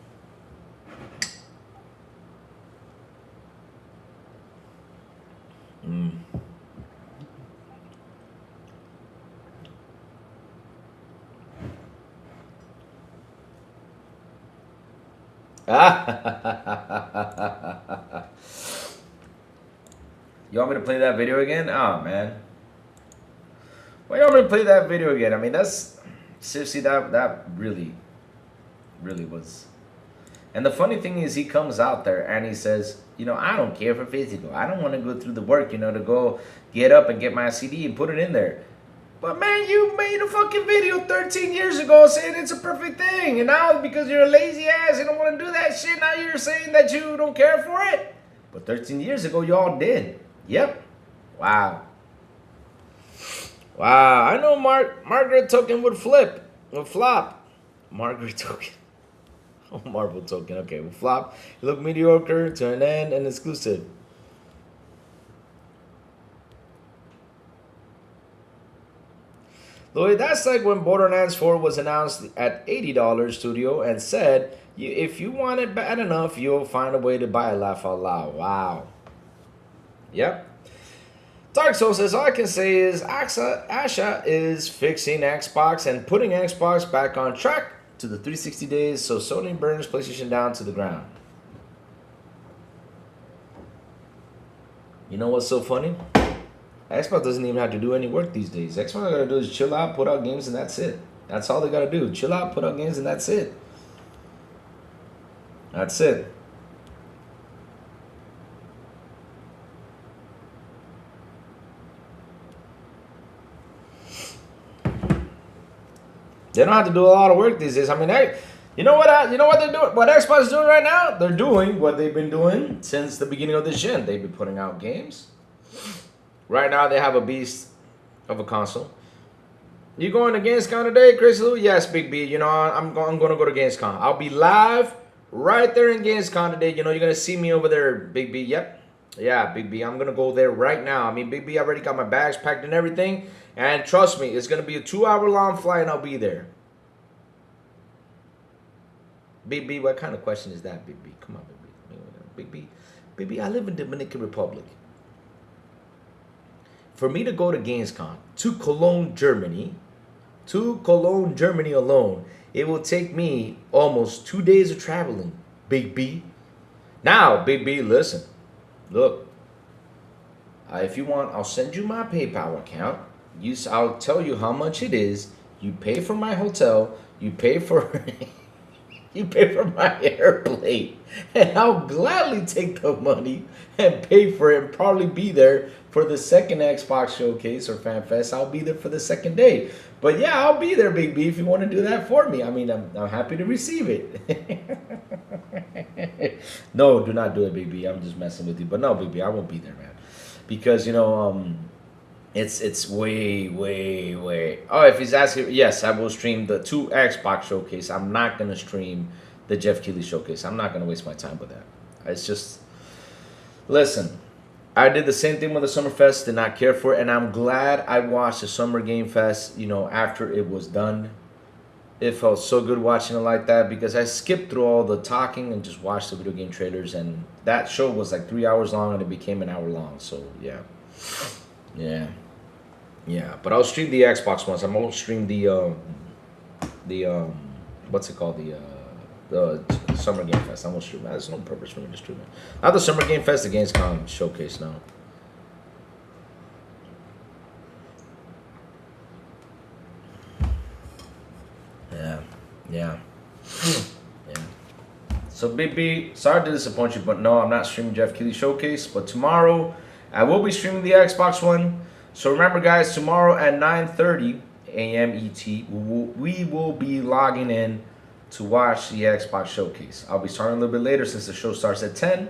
You want me to play that video again? Oh, man. Why you want me to play that video again? I mean, that's... Seriously, that really was... And the funny thing is, he comes out there and he says, you know, I don't care for physical. I don't want to go through the work, you know, to go get up and get my CD and put it in there. But, man, you made a fucking video 13 years ago saying it's a perfect thing. And now, because you're a lazy ass, you don't want to do that shit, now you're saying that you don't care for it? But 13 years ago, y'all did. Yep. Wow. Wow. I know Margaret Token would flop. Margaret Token. Oh, Marvel Token. Okay, would flop. Look mediocre to an end and exclusive. Louis, that's like when Borderlands 4 was announced at $80 studio and said, if you want it bad enough, you'll find a way to buy it. Laugh out loud. Wow. Yep. Dark Soul says, all I can say is Asha is fixing Xbox and putting Xbox back on track to the 360 days, so Sony burns PlayStation down to the ground. You know what's so funny? Xbox doesn't even have to do any work these days. Xbox all gotta do is chill out, put out games, and that's it. That's all they gotta do. Chill out, put out games, and that's it. That's it. They don't have to do a lot of work these days. I mean, you know what they're doing? What Xbox is doing right now? They're doing what they've been doing since the beginning of this gen. They've been putting out games. Right now, they have a beast of a console. You going to Gamescom today, Chris Lou? Yes, Big B. You know, I'm going to go to Gamescom. I'll be live right there in Gamescom today. You know, you're going to see me over there, Big B. Yep. Yeah, Big B. I'm going to go there right now. I mean, Big B, I already got my bags packed and everything. And trust me, it's going to be a 2-hour-long flight and I'll be there. Big B, what kind of question is that, Big B? Come on, Big B. Big B, I live in Dominican Republic. For me to go to Gamescom, to Cologne, Germany alone, it will take me almost 2 days of traveling, Big B. Now, Big B, listen. Look, if you want, I'll send you my PayPal account. I'll tell you how much it is. You pay for my hotel. You pay for you pay for my airplane. And I'll gladly take the money and pay for it and probably be there for the second Xbox Showcase or Fan Fest. I'll be there for the second day. But yeah, I'll be there, Big B, if you want to do that for me. I mean, I'm happy to receive it. No, do not do it, Big B. I'm just messing with you. But no, Big B, I won't be there, man. Because, you know, it's way. Oh, if he's asking, yes, I will stream the 2 Xbox Showcase. I'm not going to stream the Jeff Keighley Showcase. I'm not going to waste my time with that. It's just, listen, I did the same thing with the Summer Fest, did not care for it, and I'm glad I watched the Summer Game Fest, you know, after it was done. It felt so good watching it like that because I skipped through all the talking and just watched the video game trailers, and that show was like 3 hours long and it became an hour long, so yeah. But I'll stream the Xbox ones. I'm gonna stream the what's it called, the Summer Game Fest. I'm gonna stream that. There's no purpose for me to stream it. Not the Summer Game Fest, the Gamescom Showcase now. Yeah. So Big B, sorry to disappoint you, but no, I'm not streaming Jeff Keighley Showcase. But tomorrow, I will be streaming the Xbox one. So remember, guys, tomorrow at 9:30 a.m. ET, we will be logging in to watch the Xbox Showcase. I'll be starting a little bit later since the show starts at 10.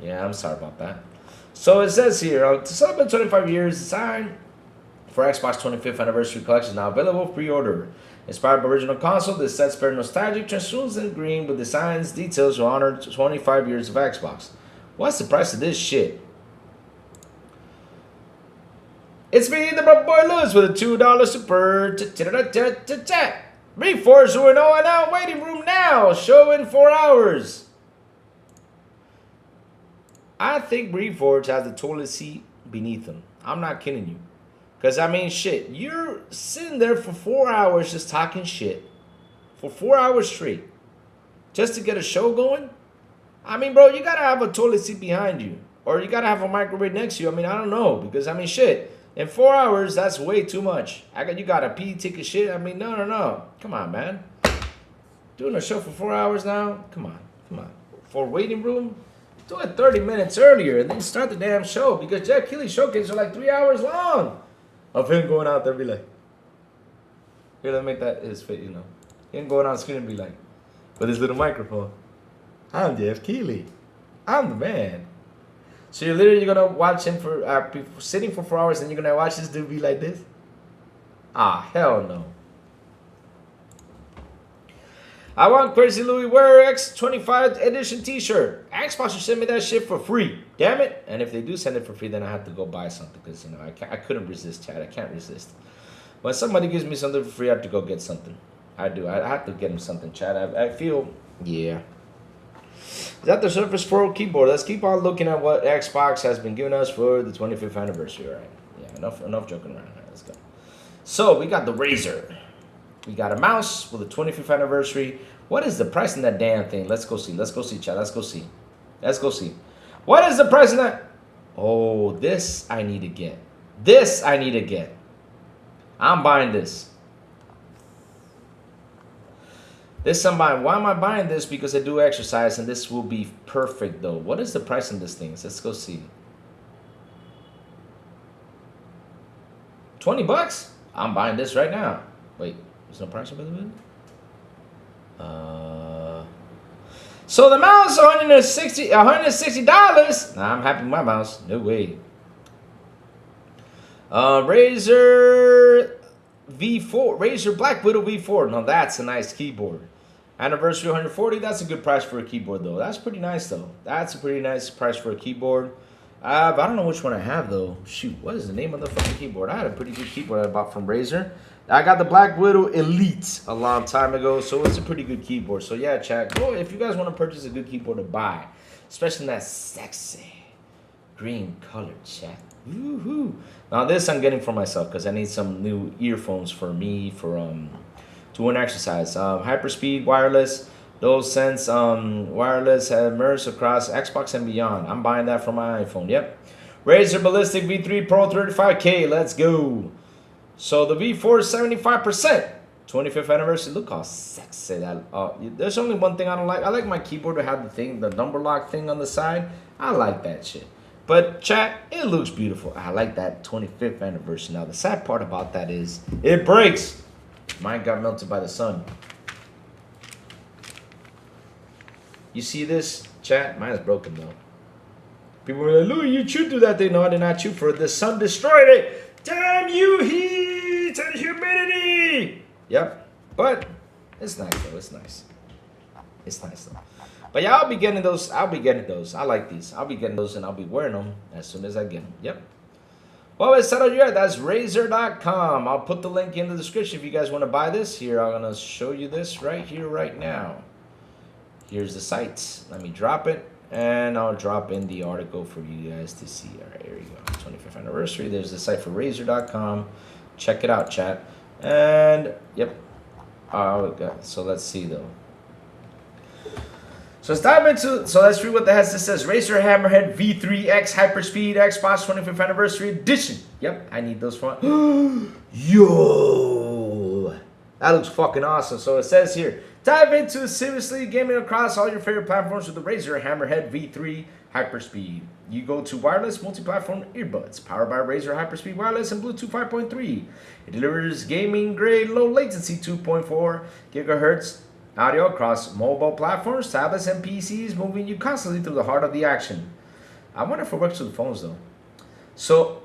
Yeah, I'm sorry about that. So it says here, to celebrate 25 years, design for Xbox 25th Anniversary Collection now available pre-order. Inspired by original console, this set spared nostalgic, translucent green with designs, details to honor 25 years of Xbox. What's the price of this shit? It's me, the boy Lewis, with a $2 super chat. Reforce who are and out waiting room now. Show in 4 hours. I think Reforge has the toilet seat beneath him. I'm not kidding you. Because, I mean, shit. You're sitting there for 4 hours just talking shit. For 4 hours straight. Just to get a show going? I mean, bro, you got to have a toilet seat behind you. Or you got to have a microwave next to you. I mean, I don't know. Because, I mean, shit. In 4 hours, that's way too much. You got to pee, take a shit. I mean, no. Come on, man. Doing a show for 4 hours now? Come on. For waiting room? Do it 30 minutes earlier and then start the damn show. Because Jeff Keighley's showcases are like 3 hours long. Of him going out there and be like, here, let me make that his face, you know. Him going on screen and be like, with his little microphone, I'm Jeff Keighley. I'm the man. So you're literally going to watch him for sitting for 4 hours and you're going to watch this dude be like this? Ah, hell no. I want Crazy Louis Wear X25 edition t-shirt. Xbox should send me that shit for free. Damn it. And if they do send it for free, then I have to go buy something. Because, you know, I couldn't resist, Chad. I can't resist. When somebody gives me something for free, I have to go get something. I do. I have to get him something, Chad. I feel, yeah. Is that the Surface Pro keyboard? Let's keep on looking at what Xbox has been giving us for the 25th anniversary. All right. Yeah, enough joking around. All right, let's go. So, we got the Razer. We got a mouse for the 25th anniversary. What is the price in that damn thing? Let's go see, Chad. Let's go see. What is the price in that? Oh, this I need to get. I'm buying this. I'm buying. Why am I buying this? Because I do exercise, and this will be perfect, though. What is the price on this thing? Let's go see. $20? I'm buying this right now. Wait. There's no price available? So the mouse $160. Nah, I'm happy with my mouse. No way. Razer V4. Razer Black Widow V4. Now that's a nice keyboard. Anniversary 140. That's a good price for a keyboard, though. That's pretty nice, though. That's a pretty nice price for a keyboard. But I don't know which one I have, though. Shoot, what is the name of the fucking keyboard? I had a pretty good keyboard I bought from Razer. I got the Black Widow Elite a long time ago, so it's a pretty good keyboard. So yeah, chat, go if you guys want to purchase a good keyboard to buy, especially in that sexy green color, chat. Woohoo! Now this I'm getting for myself because I need some new earphones for me for doing exercise. Hyperspeed wireless, DualSense wireless immerse across Xbox and beyond. I'm buying that for my iPhone. Yep. Razer Ballistic V3 Pro 35K. Let's go. So the V4 is 75%. 25th anniversary. Look how sexy that. There's only one thing I don't like. I like my keyboard to have the number lock thing on the side. I like that shit. But chat, it looks beautiful. I like that 25th anniversary. Now the sad part about that is it breaks. Mine got melted by the sun. You see this, chat? Mine is broken though. People were like, Louis, you chewed through that thing. No, I did not chew for it. The sun destroyed it. Damn you, heat and humidity. Yep. But it's nice though. It's nice. It's nice though. But yeah, I'll be getting those. I like these. I'll be getting those and I'll be wearing them as soon as I get them. Yep. Well, it's set on your that's Razer.com. I'll put the link in the description if you guys want to buy this. Here, I'm going to show you this right here, right now. Here's the site. Let me drop it. And I'll drop in the article for you guys to see. All right, here we go. 25th anniversary. There's the site for Razer.com. Check it out, chat. And, yep. So let's see, though. So let's dive into, so let's read what the heck this says. Razer Hammerhead V3X Hyperspeed Xbox 25th Anniversary Edition. Yep, I need those for Yo! That looks fucking awesome. So it says here, dive into seriously gaming across all your favorite platforms with the Razer Hammerhead V3 Hyperspeed. You go to wireless multi-platform earbuds powered by Razer Hyperspeed Wireless and Bluetooth 5.3. It delivers gaming-grade low latency 2.4 gigahertz audio across mobile platforms, tablets, and PCs, moving you constantly through the heart of the action. I wonder if it works with the phones though. So,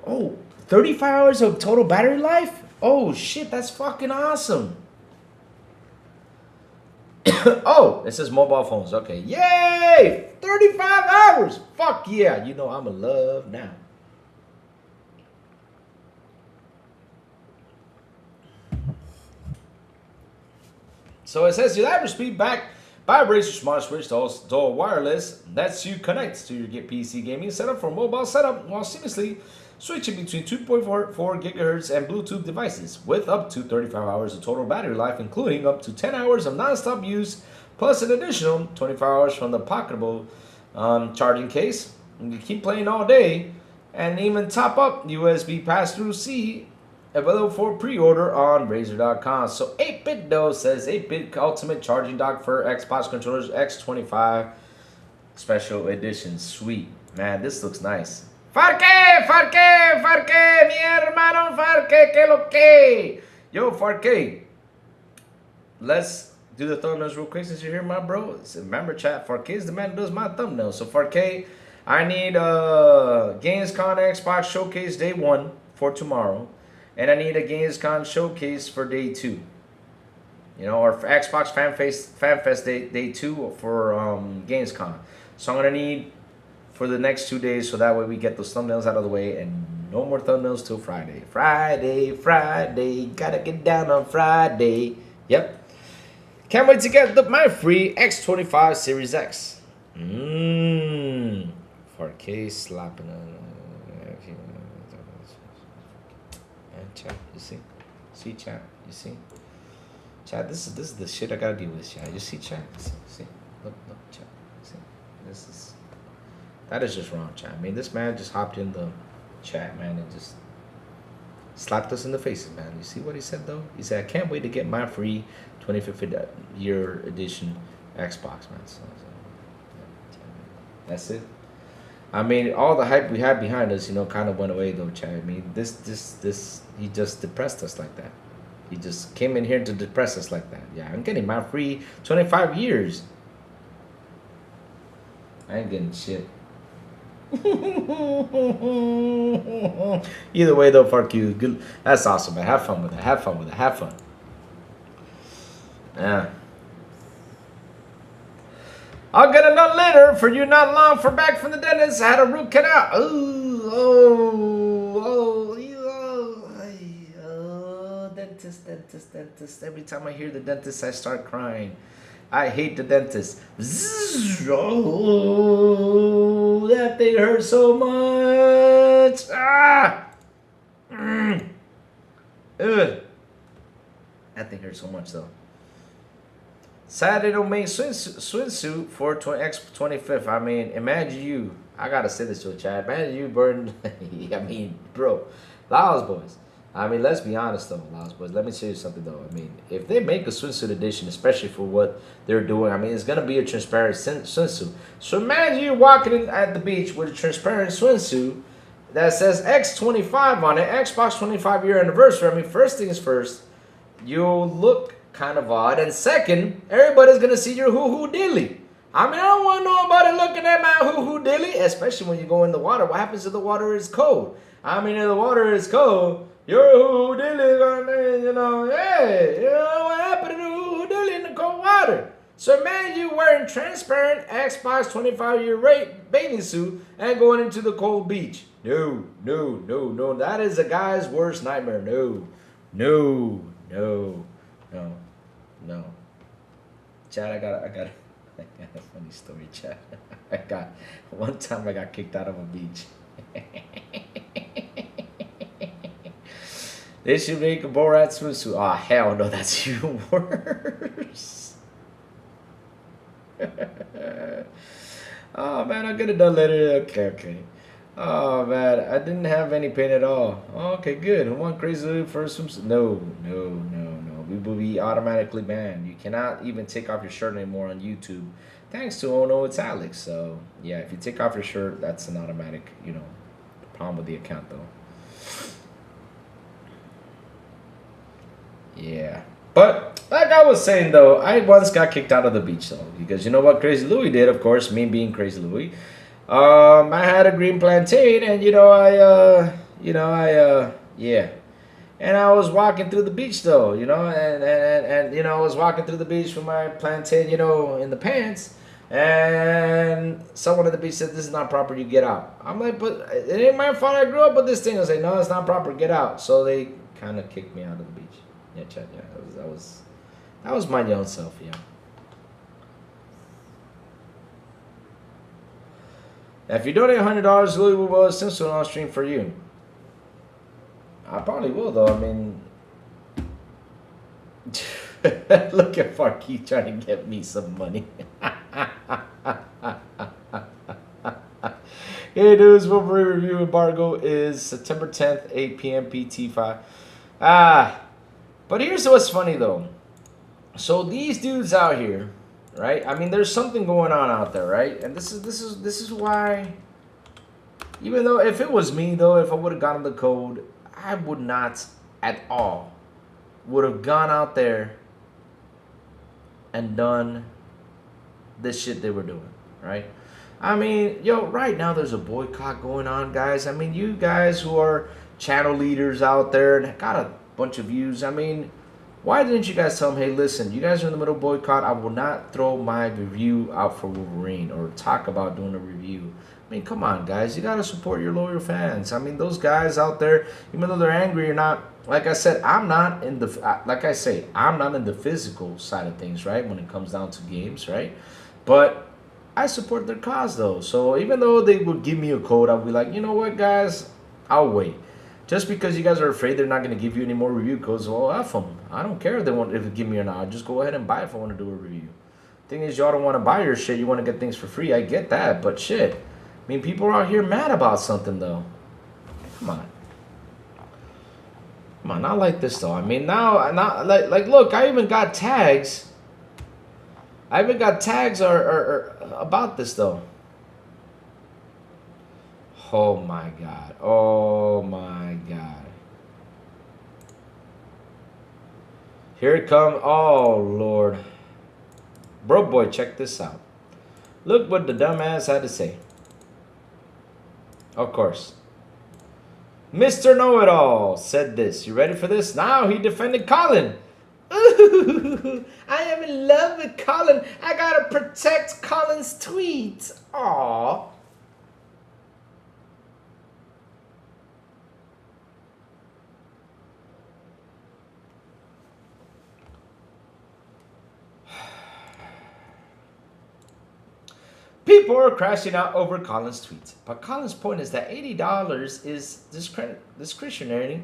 35 hours of total battery life? Oh shit, that's fucking awesome. Oh, it says mobile phones. Okay, yay! 35 hours. Fuck yeah. You know I'm in love now. So it says your average speed back vibrates your smart switch to all wireless. Lets you connect to your PC gaming setup for mobile setup while seamlessly switching between 2.4 gigahertz and Bluetooth devices with up to 35 hours of total battery life, including up to 10 hours of non-stop use, plus an additional 25 hours from the pocketable charging case. You can keep playing all day and even top up USB pass-through C available for pre-order on Razer.com. So 8-Bit though says 8-Bit Ultimate Charging Dock for Xbox Controllers X25 Special Edition. Sweet. Man, this looks nice. Farque, mi hermano Farque, que lo que? Yo, Farque, let's do the thumbnails real quick since you're here, my bro. Remember, chat, Farque is the man who does my thumbnails. So, Farque, I need Gamescom Xbox Showcase Day 1 for tomorrow. And I need a Gamescom Showcase for Day 2. You know, or for Xbox Fan Fest Day 2 for Gamescom. So, I'm going to need for the next 2 days, so that way we get those thumbnails out of the way and no more thumbnails till Friday. Friday, gotta get down on Friday. Yep. Can't wait to get my free X25 Series X. For case slapping on. Chat, you see, chat, you see, chat. This is the shit I gotta deal with, chat. You see, chat, see, look, chat, see, this is. That is just wrong, chat. I mean, this man just hopped in the chat, man, and just slapped us in the faces, man. You see what he said, though? He said, I can't wait to get my free 25th year edition Xbox, man. So, yeah, that's it. I mean, all the hype we had behind us, you know, kind of went away, though, chat. I mean, this, he just depressed us like that. He just came in here to depress us like that. Yeah, I'm getting my free 25 years. I ain't getting shit. Either way though, fuck you. Good. That's awesome, man. Have fun with it. Have fun. Yeah. I'll get another later for you not long for back from the dentist. I had a root canal. Dentist. Every time I hear the dentist, I start crying. I hate the dentist. Oh, that thing hurts so much. Ugh. That thing hurts so much though. Saturday don't make swimsuit for X25th. I mean, imagine you. I gotta say this to a chat. Imagine you burn. I mean, bro, Laos boys. I mean, let's be honest though, Laos boys. Let me tell you something though. I mean, if they make a swimsuit edition, especially for what they're doing, I mean, it's gonna be a transparent swimsuit. So imagine you walking in at the beach with a transparent swimsuit that says X25 on it, Xbox 25-year anniversary. I mean, first things first, you'll look kind of odd, and second, everybody's gonna see your hoo-hoo dilly. I mean, I don't want nobody looking at my hoo-hoo dilly, especially when you go in the water. What happens if the water is cold? I mean, if the water is cold, your hoo-hoo dilly gonna, you know, hey, you know what happened to the hoo-hoo dilly in the cold water? So imagine you wearing transparent Xbox 25-year bathing suit and going into the cold beach. No. That is a guy's worst nightmare. No. Chad, I got a funny story, Chad. One time I got kicked out of a beach. They should make a Borat swimsuit. Oh, hell no, that's even worse. Oh, man, I'm gonna done later. Okay. Oh, man, I didn't have any pain at all. Okay, good. Who want crazy for a swimsuit? No. We will be automatically banned. You cannot even take off your shirt anymore on YouTube. Thanks to Oh No, it's Alex. So, yeah, if you take off your shirt, that's an automatic, you know, problem with the account, though. Yeah. But, like I was saying, though, I once got kicked out of the beach, though. Because you know what Crazy Louie did, of course, me being Crazy Louie. I had a green plantain, and yeah. And I was walking through the beach though, and I was walking through the beach with my plantain, in the pants. And someone at the beach said, "This is not proper. You get out." I'm like, "But it ain't my fault. I grew up with this thing." I was like, "No, it's not proper. Get out." So they kind of kicked me out of the beach. Yeah, Chad. Yeah, that was my young self. Yeah. Now, if you donate $100, Louis will Simpson on stream for you. I probably will though. I mean, look at Farkey trying to get me some money. Hey dudes, Wolverine review embargo is September 10th, 8 p.m. PT5. But here's what's funny though. So these dudes out here, right? I mean, there's something going on out there, right? And this is why. Even though if it was me though, if I would have gotten the code, I would not at all would have gone out there and done this shit they were doing, right? I mean, right now there's a boycott going on, guys. I mean, you guys who are channel leaders out there and got a bunch of views, I mean, why didn't you guys tell them, hey, listen, you guys are in the middle of boycott. I will not throw my review out for Wolverine or talk about doing a review. I mean, come on, guys. You got to support your loyal fans. I mean, those guys out there, even though they're angry or not, like I said, I'm not in the physical side of things, right, when it comes down to games, right? But I support their cause, though. So even though they would give me a code, I'll be like, you know what, guys? I'll wait. Just because you guys are afraid they're not going to give you any more review codes, well, F them. I don't care if they give me or not. I'll just go ahead and buy it if I want to do a review. Thing is, y'all don't want to buy your shit. You want to get things for free. I get that, but shit. I mean, people are out here mad about something, though. Come on. Come on, not like this, though. I mean, now, not like look, I even got tags. I even got tags about this, though. Oh, my God. Oh, my God. Here it comes. Oh, Lord. Bro, boy, check this out. Look what the dumbass had to say. Of course. Mr. Know-It-All said this. You ready for this? Now he defended Colin. Ooh, I am in love with Colin. I gotta protect Colin's tweets. Aww. People are crashing out over Colin's tweets. But Colin's point is that $80 is discretionary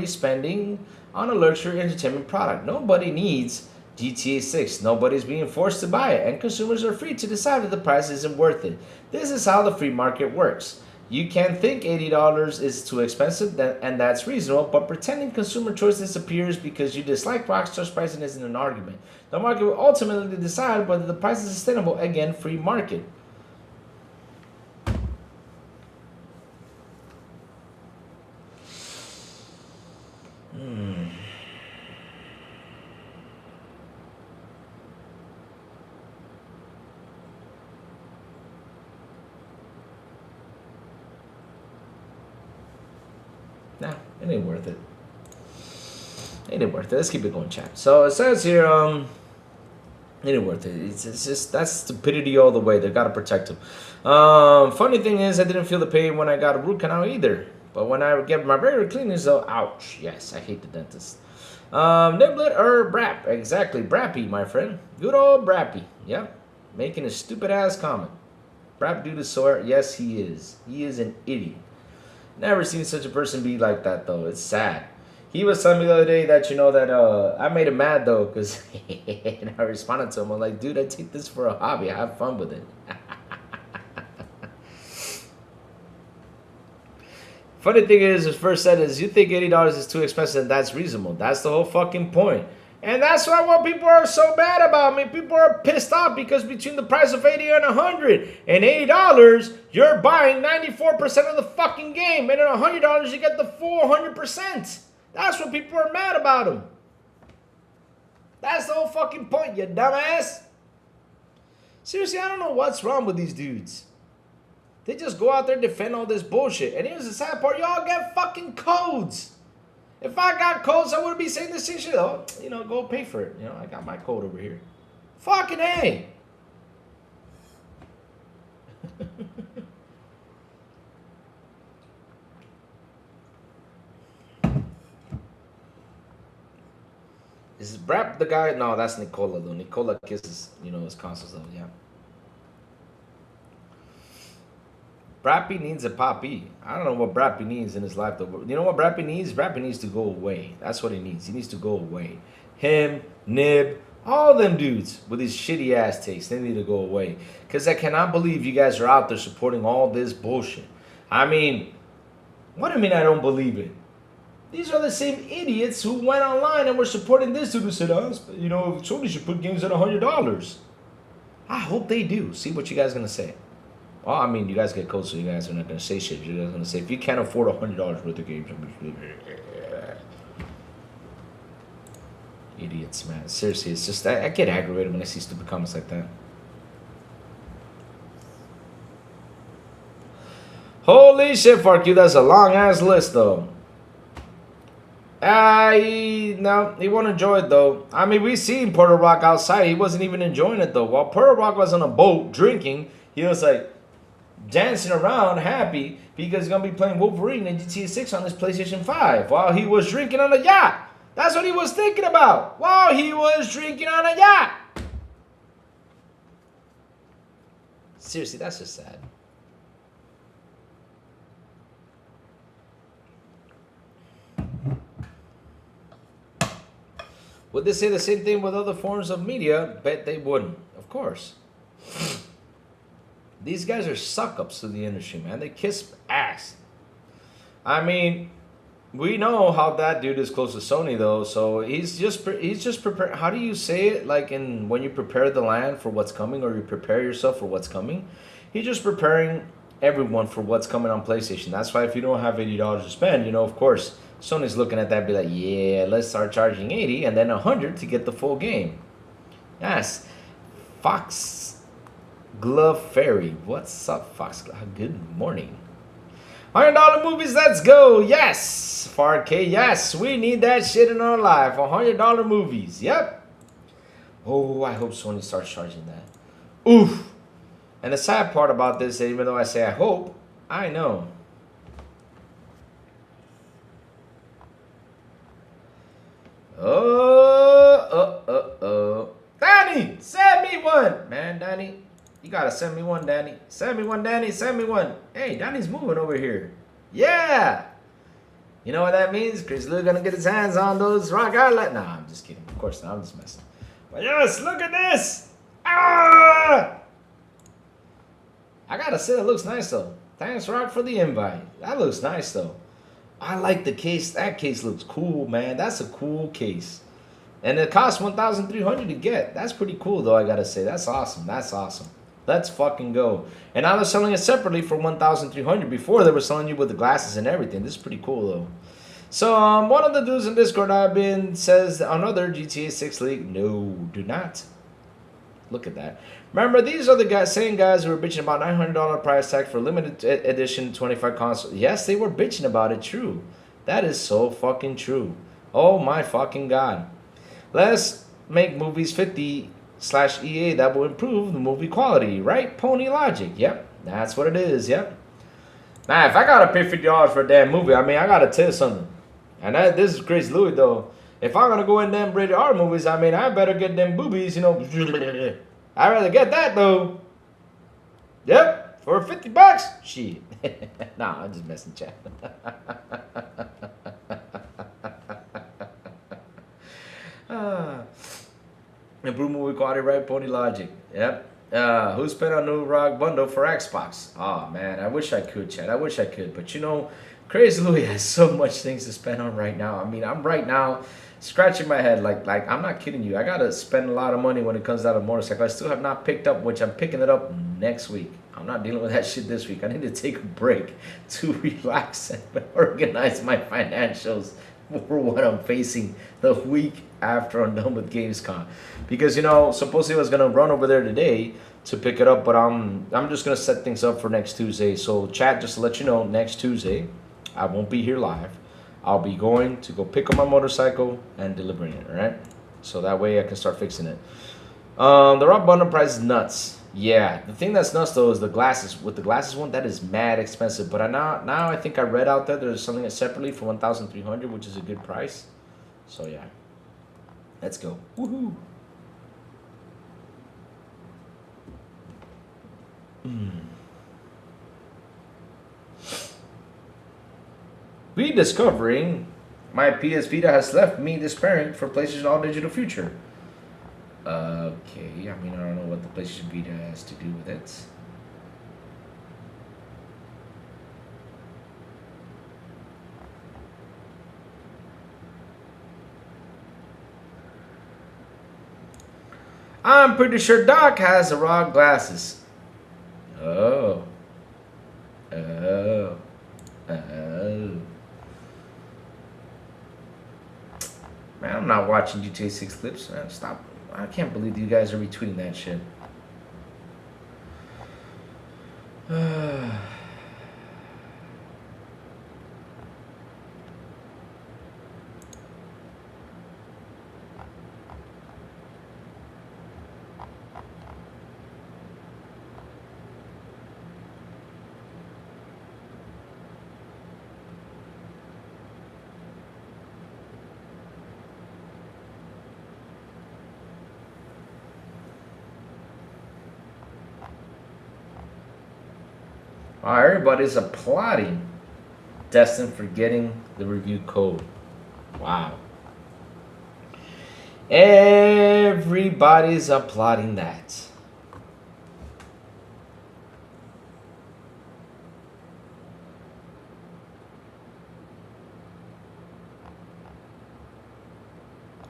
spending on a luxury entertainment product. Nobody needs GTA 6. Nobody's being forced to buy it, and consumers are free to decide if the price isn't worth it. This is how the free market works. You can think $80 is too expensive, and that's reasonable, but pretending consumer choice disappears because you dislike Rockstar's pricing isn't an argument. The market will ultimately decide whether the price is sustainable. Again, free market. Nah, it ain't worth it. It ain't worth it. Let's keep it going, chat. So it says here, it ain't worth it. It's just, that's stupidity all the way. They gotta protect him. Funny thing is, I didn't feel the pain when I got a root canal either. But when I get my regular cleanings, though, ouch. Yes, I hate the dentist. Niblet or Brap? Exactly, Brappy, my friend. Good old Brappy. Yep, making a stupid ass comment. Brap dude is sore. Yes, he is. He is an idiot. Never seen such a person be like that, though. It's sad. He was telling me the other day that, that I made him mad, though, because I responded to him. I'm like, dude, I take this for a hobby. I have fun with it. Funny thing is, his first sentence, you think $80 is too expensive, and that's reasonable. That's the whole fucking point. And that's why what people are so bad about me. People are pissed off because between the price of 80 and 100 and $80, you're buying 94% of the fucking game. And at $100, you get the full 100%. That's what people are mad about him. That's the whole fucking point, you dumbass. Seriously, I don't know what's wrong with these dudes. They just go out there and defend all this bullshit. And here's the sad part, y'all get fucking codes. If I got codes, I wouldn't be saying this same shit. Oh, you know, go pay for it. You know, I got my code over here. Fucking A. Is Brap the guy? No, that's Nicola though. Nicola kisses, you know, his consoles though, yeah. Brappy needs a poppy. I don't know what Brappy needs in his life though. You know what Brappy needs? Brappy needs to go away. That's what he needs. He needs to go away. Him, Nib, all them dudes with these shitty ass takes, they need to go away. Because I cannot believe you guys are out there supporting all this bullshit. I mean, what do you mean I don't believe it? These are the same idiots who went online and were supporting this dude who said, you know, Sony should put games at $100. I hope they do. See what you guys are going to say. Well, I mean, you guys get codes, so you guys are not going to say shit. You guys are going to say, if you can't afford $100 worth of games, idiots, man. Seriously, it's just, I get aggravated when I see stupid comments like that. Holy shit, fuck you. That's a long ass list, though. No, he won't enjoy it, though. I mean, we seen Puerto Rock outside. He wasn't even enjoying it, though. While Puerto Rock was on a boat drinking, he was like dancing around happy because he's going to be playing Wolverine and GTA 6 on his PlayStation 5 while he was drinking on a yacht. That's what he was thinking about while he was drinking on a yacht. Seriously, that's just sad. Would they say the same thing with other forms of media? Bet they wouldn't. Of course. These guys are suck-ups to the industry, man. They kiss ass. I mean, we know how that dude is close to Sony, though. So he's just prepared. How do you say it? Like in when you prepare the land for what's coming, or you prepare yourself for what's coming. He's just preparing everyone for what's coming on PlayStation. That's why if you don't have $80 to spend, you know, of course, Sony's looking at that and be like, yeah, let's start charging 80 and then 100 to get the full game. Yes. Fox Glove Fairy. What's up, Fox Glove? Good morning. $100 movies, let's go. Yes. 4K, yes. We need that shit in our life. $100 movies. Yep. Oh, I hope Sony starts charging that. Oof. And the sad part about this, even though I say I hope, I know. Oh. Danny, send me one. Man, Danny, you gotta send me one, Danny. Send me one, Danny, send me one. Hey, Danny's moving over here. Yeah. You know what that means? Chris Lou gonna get his hands on those rock outlet. Nah, I'm just kidding. Of course not, I'm just messing. But yes, look at this. Ah! I gotta say, it looks nice though. Thanks, Rock, for the invite. That looks nice though. I like the case. That case looks cool, man. That's a cool case. And it costs $1,300 to get. That's pretty cool, though, I gotta say. That's awesome. That's awesome. Let's fucking go. And now they're selling it separately for $1,300. Before, they were selling you with the glasses and everything. This is pretty cool, though. So, one of the dudes in Discord I've been says another GTA 6 leak. No, do not. Look at that. Remember, these are the same guys who were bitching about $900 price tag for limited edition 25 console. Yes, they were bitching about it. True. That is so fucking true. Oh my fucking god. Let's make movies 50/EA. That will improve the movie quality, right? Pony logic. Yep, that's what it is. Yep. Now, if I gotta pay $50 for a damn movie, I mean, I gotta tell you something. And this is Chris Louis though. If I'm gonna go in them rated R movies, I mean, I better get them boobies, you know. I'd rather get that though. Yep, for $50. Shit. Nah, I'm just messing, chat. Improve movie quality, right? Pony logic. Yep. Who spent on new rock bundle for Xbox? Oh man, I wish I could, chat. I wish I could, but you know, Crazy Louis has so much things to spend on right now. I mean, I'm right now scratching my head like I'm not kidding you. I gotta spend a lot of money when it comes down to motorcycle. I still have not picked up, which I'm picking it up next week. I'm not dealing with that shit this week. I need to take a break to relax and organize my financials for what I'm facing the week after I'm done with Gamescom. Because, you know, supposedly I was gonna run over there today, to pick it up, but I'm just gonna set things up for next Tuesday. So chat, just to let you know, next Tuesday, I won't be here live. I'll be going to go pick up my motorcycle and delivering it. All right, so that way I can start fixing it. The raw bundle price is nuts. Yeah, the thing that's nuts though is the glasses. With the glasses one, that is mad expensive. But now I think I read out there there's something that's separately for 1,300, which is a good price. So yeah, let's go. Woohoo! Rediscovering my PS Vita has left me despairing for PlayStation All Digital Future. Okay, I mean, I don't know what the PlayStation Vita has to do with it. I'm pretty sure Doc has the raw glasses. Oh. Man, I'm not watching GTA 6 clips. Man, stop. I can't believe you guys are retweeting that shit. Everybody's applauding Destin for getting the review code. Wow. Everybody's applauding that.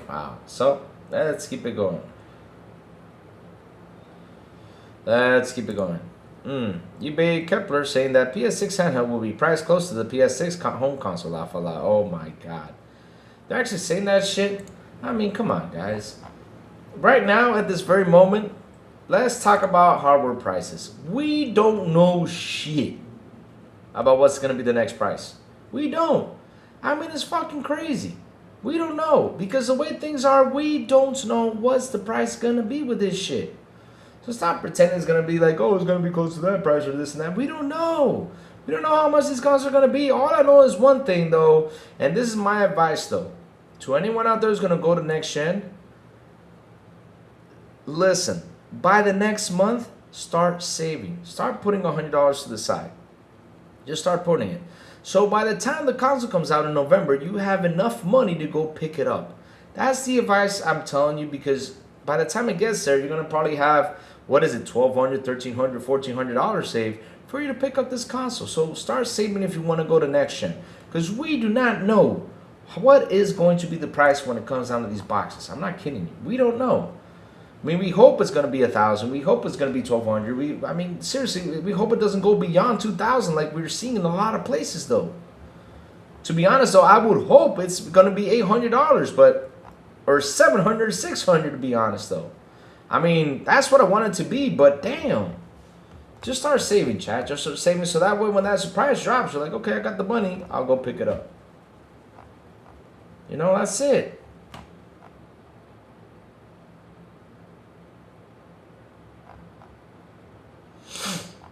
Wow. So, let's keep it going. Let's keep it going. eBay Kepler saying that PS6 handheld will be priced close to the PS6 home console. Laugh a lot. Oh my god. They're actually saying that shit? I mean, come on, guys. Right now, at this very moment, let's talk about hardware prices. We don't know shit about what's going to be the next price. We don't. I mean, it's fucking crazy. We don't know. Because the way things are, we don't know what's the price going to be with this shit. So stop pretending it's going to be like, oh, it's going to be close to that price or this and that. We don't know. We don't know how much these consoles are going to be. All I know is one thing, though, and this is my advice, though. To anyone out there who's going to go to next gen, listen, by the next month, start saving. Start putting $100 to the side. Just start putting it. So by the time the console comes out in November, you have enough money to go pick it up. That's the advice I'm telling you, because by the time it gets there, you're going to probably have, what is it, $1,200, $1,300, $1,400 saved for you to pick up this console. So start saving if you want to go to next gen, because we do not know what is going to be the price when it comes down to these boxes. I'm not kidding you. We don't know. I mean, we hope it's going to be $1,000. We hope it's going to be $1,200. I mean, seriously, we hope it doesn't go beyond $2,000 like we're seeing in a lot of places, though. To be honest, though, I would hope it's going to be $800, but or $700, $600, to be honest, though. I mean, that's what I want it to be, but damn. Just start saving, chat. Just start saving, so that way when that surprise drops, you're like, okay, I got the money. I'll go pick it up. You know, that's it.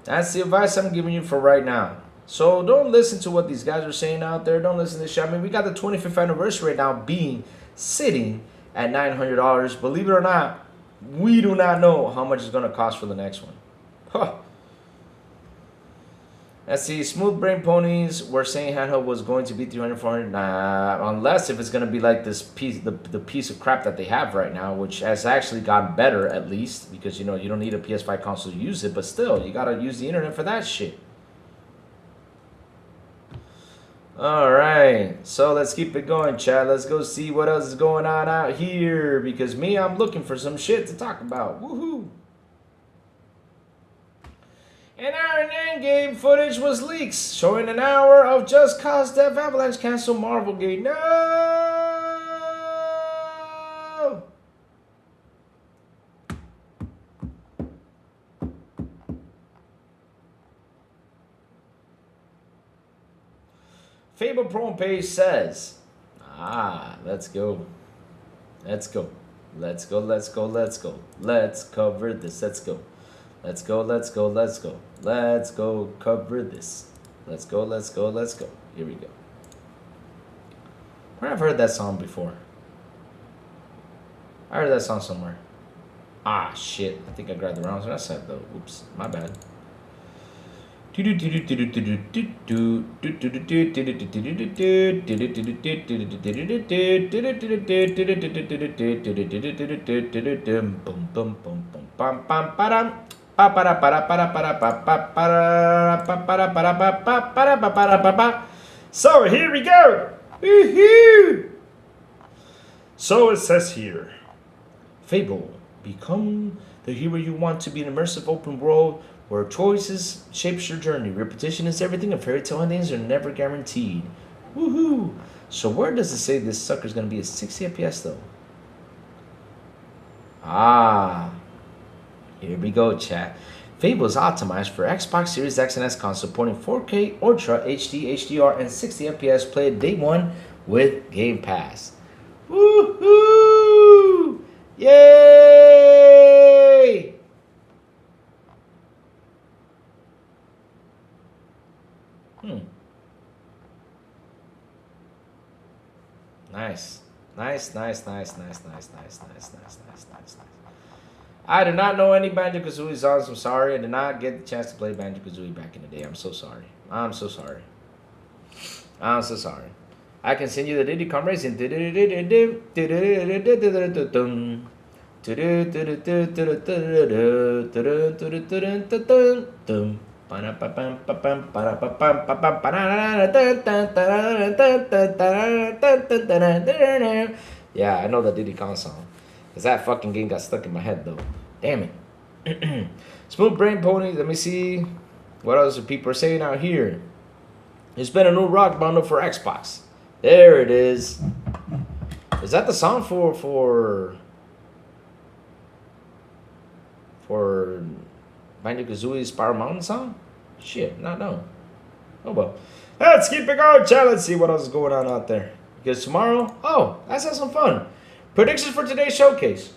That's the advice I'm giving you for right now. So don't listen to what these guys are saying out there. Don't listen to this shit. I mean, we got the 25th anniversary right now sitting at $900. Believe it or not, we do not know how much it's going to cost for the next one. Huh. Let's see. Smooth Brain Ponies were saying handheld was going to be $300, $400. Nah, unless if it's going to be like this piece, the piece of crap that they have right now, which has actually gotten better at least, because you know you don't need a PS5 console to use it, but still you got to use the internet for that shit. All right, so let's keep it going, chat. Let's go see what else is going on out here, because I'm looking for some shit to talk about. Woohoo! And our in-game footage was leaks, showing an hour of Just Cause Dev Avalanche cancel Marvel game. No! Fable Pro page says, let's go. Let's go. Let's go, let's go, let's go. Let's cover this. Let's go. Let's go, let's go, let's go. Let's go cover this. Let's go, let's go, let's go. Here we go. Where I've heard that song before. I heard that song somewhere. Ah, shit. I think I grabbed the wrong one. That's it, though. Oops. My bad. So here we go. Woohoo! So it says here, Fable, become the hero you want to be in an immersive open world where choices shapes your journey. Repetition is everything, and fairy tale endings are never guaranteed. Woohoo! So where does it say this sucker's gonna be at 60 FPS though? Here we go, chat. Fable is optimized for Xbox Series X and S console, supporting 4K, Ultra, HD, HDR, and 60 FPS. Play it day one with Game Pass. Woohoo! Yay! Nice. Nice. I do not know any Banjo-Kazooie songs. I'm sorry. I did not get the chance to play Banjo-Kazooie back in the day. I'm so sorry. I'm so sorry. I can send you the Diddy Kong Racing. Yeah, I know the Diddy Kong song. Because that fucking game got stuck in my head, though. Damn it. Smooth Brain Pony. Let me see what else people are saying out here. There's been a new rock bundle for Xbox. There it is. Is that the song for Banjo-Kazooie's Spiral Mountain song? Shit, not know. Oh well. Let's keep it going, chat. Let's see what else is going on out there. Because tomorrow, let's have some fun. Predictions for today's showcase.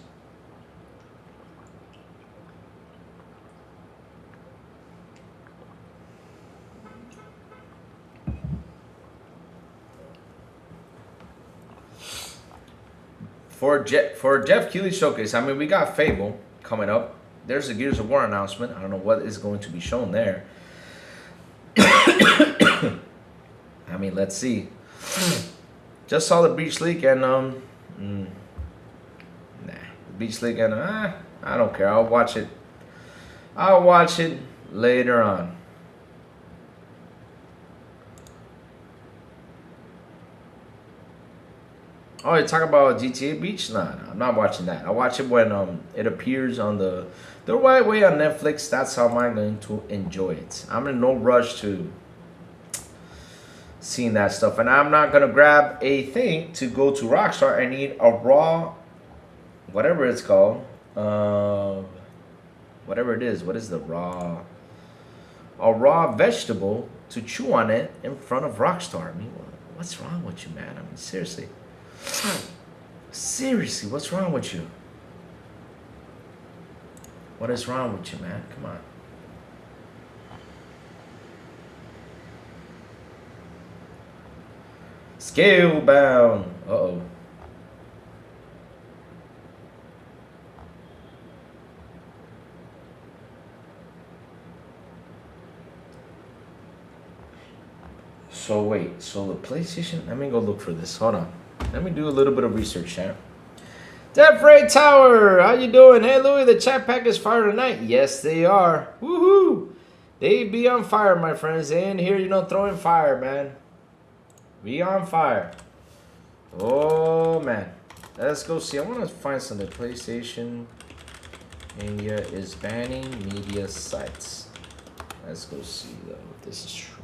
For Jeff Keighley's showcase, I mean, we got Fable coming up. There's a Gears of War announcement. I don't know what is going to be shown there. I mean, let's see. Just saw the Beach League and the Beach League and I don't care. I'll watch it. I'll watch it later on. Oh, you talk about GTA Beach? Nah, I'm not watching that. I'll watch it when it appears on the right way on Netflix. That's how I'm going to enjoy it. I'm in no rush to seeing that stuff, and I'm not gonna grab a thing to go to Rockstar. I need a raw, whatever it's called, whatever it is. What is the raw? A raw vegetable to chew on it in front of Rockstar. I mean, what's wrong with you, man? I mean, seriously. Seriously, what's wrong with you? What is wrong with you, man? Come on. Scalebound. Uh-oh. So wait, so the PlayStation, let me go look for this. Hold on. Let me do a little bit of research, chat. Death Ray Tower, how you doing? Hey Louis, the chat pack is fire tonight. Yes, they are. Woohoo! They be on fire, my friends. They in here, throwing fire, man. Be on fire. Oh man. Let's go see. I want to find something. PlayStation India is banning media sites. Let's go see though if this is true.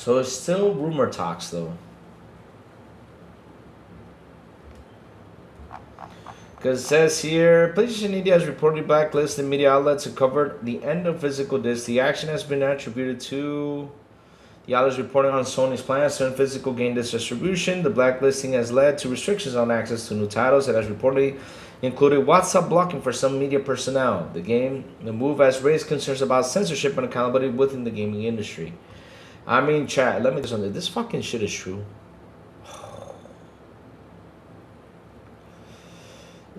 So it's still rumor talks, though. Because it says here, PlayStation India has reportedly blacklisted media outlets who covered the end of physical discs. The action has been attributed to the outlets reporting on Sony's plans to end physical game disc distribution. The blacklisting has led to restrictions on access to new titles. It has reportedly included WhatsApp blocking for some media personnel. The move has raised concerns about censorship and accountability within the gaming industry. I mean, chat, let me do something. This fucking shit is true.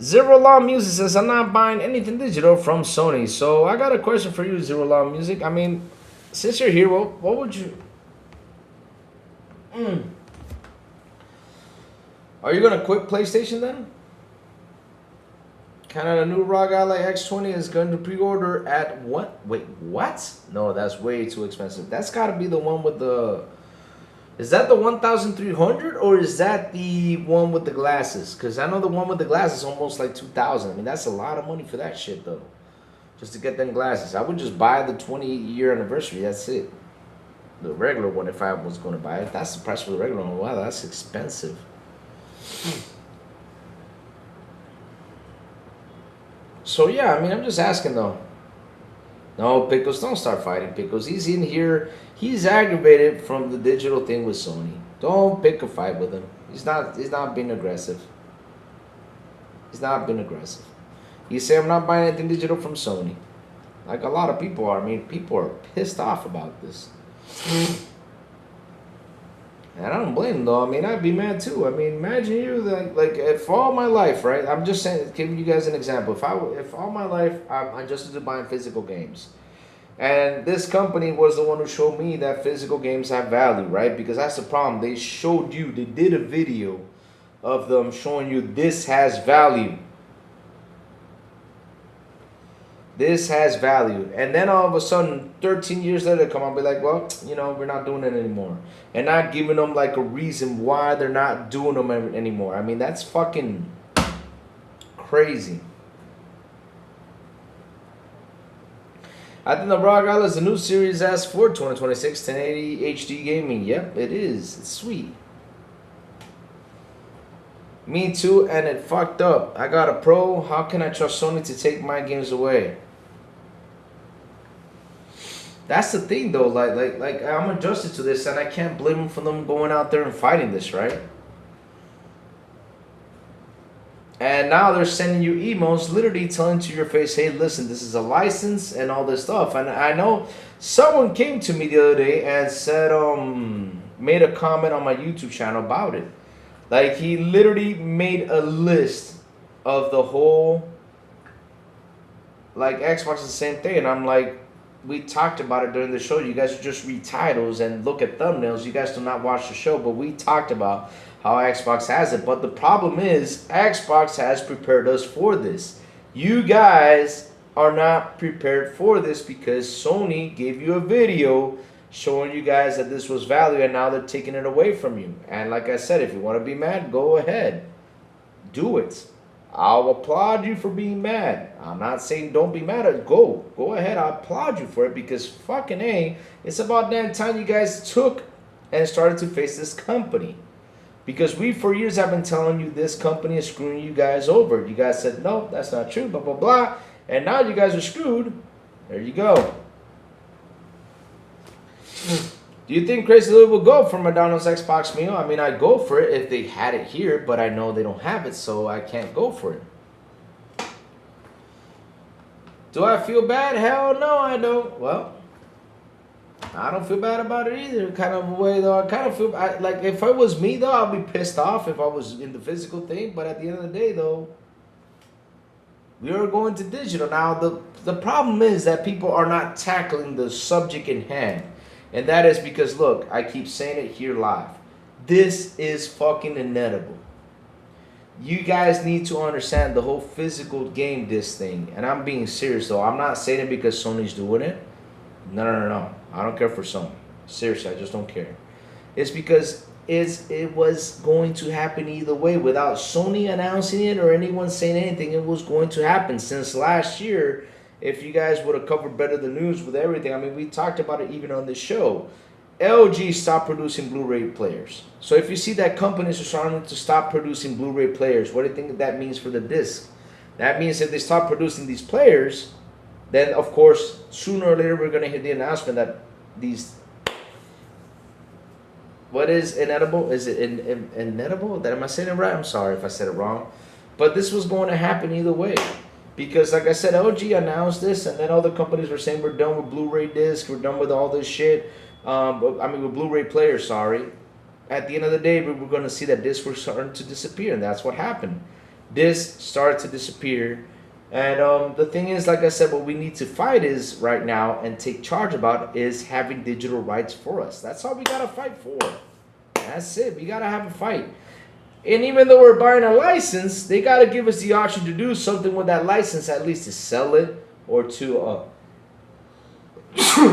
Zero Law Music says, I'm not buying anything digital from Sony. So I got a question for you, Zero Law Music. I mean, since you're here, what would you... Are you going to quit PlayStation then? Kind of the new ROG Ally X20 is going to pre-order at what? Wait, what? No, that's way too expensive. That's got to be the one with the... Is that the 1,300 or is that the one with the glasses? Because I know the one with the glasses is almost like 2,000. I mean, that's a lot of money for that shit, though. Just to get them glasses. I would just buy the 20-year anniversary. That's it. The regular one, if I was going to buy it. That's the price for the regular one. Wow, that's expensive. So, yeah, I mean, I'm just asking, though. No, Pickles, don't start fighting Pickles. He's in here. He's aggravated from the digital thing with Sony. Don't pick a fight with him. He's not being aggressive. He's not being aggressive. He said, I'm not buying anything digital from Sony. Like a lot of people are. I mean, people are pissed off about this. And I don't blame them, though. I mean, I'd be mad, too. I mean, imagine you, like for all my life, right? I'm just saying, giving you guys an example. If all my life, I'm adjusted to buying physical games. And this company was the one who showed me that physical games have value, right? Because that's the problem. They showed you, they did a video of them showing you this has value. This has value. And then all of a sudden, 13 years later, come on and be like, well, you know, we're not doing it anymore. And not giving them like a reason why they're not doing them anymore. I mean, that's fucking crazy. I think the ROG Ally is the new Series S for 2026 1080 HD gaming. Yep, it is. It's sweet. Me too, and it fucked up. I got a Pro. How can I trust Sony to take my games away? That's the thing, though. Like I'm adjusted to this, and I can't blame them for them going out there and fighting this, right? And now they're sending you emails literally telling to your face, hey, listen, this is a license and all this stuff. And I know someone came to me the other day and said, made a comment on my YouTube channel about it. Like, he literally made a list of the whole, like, Xbox is the same thing. And I'm like, we talked about it during the show. You guys just read titles and look at thumbnails. You guys do not watch the show, but we talked about how Xbox has it. But the problem is, Xbox has prepared us for this. You guys are not prepared for this because Sony gave you a video showing you guys that this was value, and now they're taking it away from you. And like I said, if you want to be mad, go ahead. Do it. I'll applaud you for being mad. I'm not saying don't be mad. Go ahead. I applaud you for it because fucking A, it's about damn time you guys took and started to face this company. Because we, for years, have been telling you this company is screwing you guys over. You guys said, no, that's not true, blah, blah, blah. And now you guys are screwed. There you go. Do you think Crazy Louie will go for McDonald's Xbox meal? I mean, I'd go for it if they had it here, but I know they don't have it, so I can't go for it. Do I feel bad? Hell no, I don't. Well, I don't feel bad about it either, kind of a way, though. I kind of feel, like, if it was me, though, I'd be pissed off if I was in the physical thing, but at the end of the day, though, we are going to digital. Now, the problem is that people are not tackling the subject in hand. And that is because, look, I keep saying it here live. This is fucking inedible. You guys need to understand the whole physical game disc thing. And I'm being serious, though. I'm not saying it because Sony's doing it. No. I don't care for Sony. Seriously, I just don't care. It's because it was going to happen either way. Without Sony announcing it or anyone saying anything, it was going to happen. Since last year, if you guys would have covered better the news with everything, I mean, we talked about it even on this show. LG stopped producing Blu-ray players. So if you see that companies are starting to stop producing Blu-ray players, what do you think that means for the disc? That means if they stop producing these players, then of course sooner or later we're gonna hear the announcement that these. What is inedible? Is it inedible? That am I saying it right? I'm sorry if I said it wrong, but this was going to happen either way, because like I said, LG announced this, and then other companies were saying we're done with Blu-ray discs, we're done with all this shit. With Blu-ray players. Sorry. At the end of the day, we're going to see that discs were starting to disappear, and that's what happened. Discs started to disappear, and the thing is, like I said, what we need to fight is right now and take charge about is having digital rights for us. That's all we gotta fight for. That's it. We gotta have a fight. And even though we're buying a license, they gotta give us the option to do something with that license, at least to sell it or to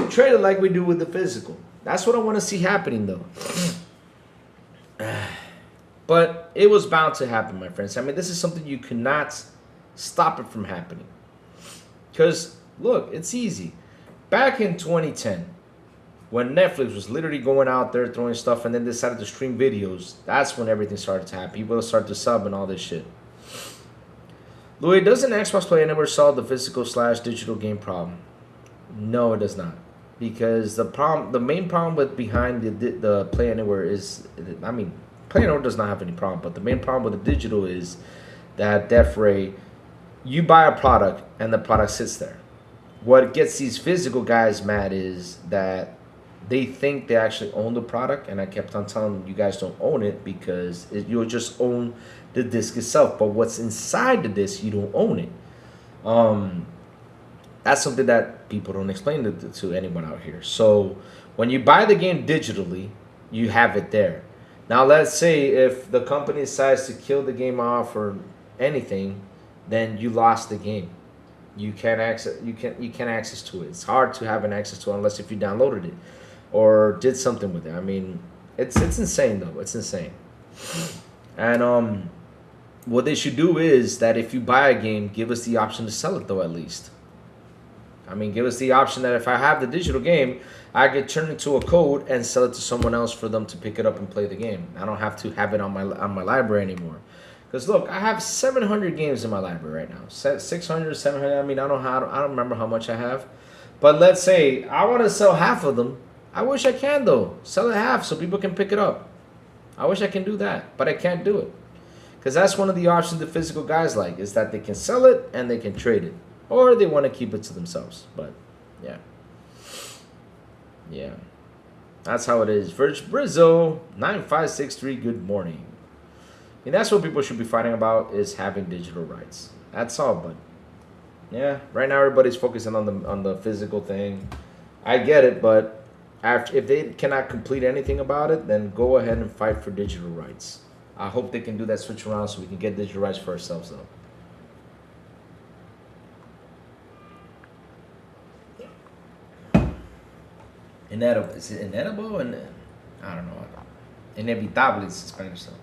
trade it like we do with the physical. That's what I want to see happening, though. But it was bound to happen, my friends. I mean, this is something you cannot stop it from happening. Because, look, it's easy. Back in 2010, when Netflix was literally going out there throwing stuff and then decided to stream videos, that's when everything started to happen. People started to sub and all this shit. Louis, doesn't Xbox Play Anywhere solve the physical/digital game problem? No, it does not. Because the main problem behind the Play Anywhere is, I mean, Play Anywhere does not have any problem, but the main problem with the digital is that Def Ray, you buy a product and the product sits there. What gets these physical guys mad is that they think they actually own the product, and I kept on telling them, you guys don't own it, because you'll just own the disc itself, but what's inside the disc, you don't own it. That's something that people don't explain to anyone out here. So when you buy the game digitally, you have it there. Now let's say if the company decides to kill the game off or anything, then you lost the game. You can't access to it. It's hard to have an access to it unless if you downloaded it or did something with it. I mean, it's insane though. It's insane. And what they should do is that if you buy a game, give us the option to sell it though, at least. I mean, give us the option that if I have the digital game, I could turn it to a code and sell it to someone else for them to pick it up and play the game. I don't have to have it on my library anymore. Because look, I have 700 games in my library right now. 600, 700. I mean, I don't remember how much I have. But let's say I want to sell half of them. I wish I can though. Sell it half so people can pick it up. I wish I can do that, but I can't do it. Because that's one of the options the physical guys like, is that they can sell it and they can trade it. Or they want to keep it to themselves. But, yeah. Yeah. That's how it is. Virg Brizzo, 9563, good morning. And that's what people should be fighting about, is having digital rights. That's all, but yeah, right now everybody's focusing on the physical thing. I get it, but if they cannot complete anything about it, then go ahead and fight for digital rights. I hope they can do that switch around so we can get digital rights for ourselves, though. Inedible. Is it inedible? And I don't know. Inevitable is Spanish, though.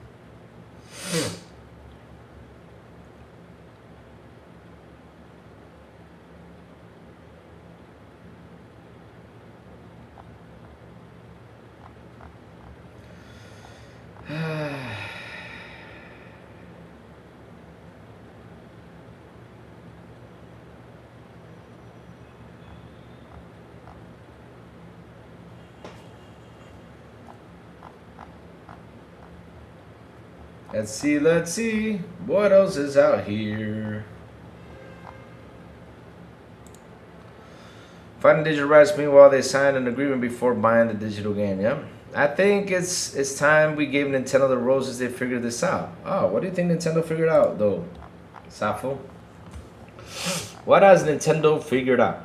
Let's see. What else is out here? Finding digital rights, meanwhile they signed an agreement before buying the digital game, yeah? I think it's time we gave Nintendo the roses, they figured this out. Oh, what do you think Nintendo figured out, though, Safo? What has Nintendo figured out?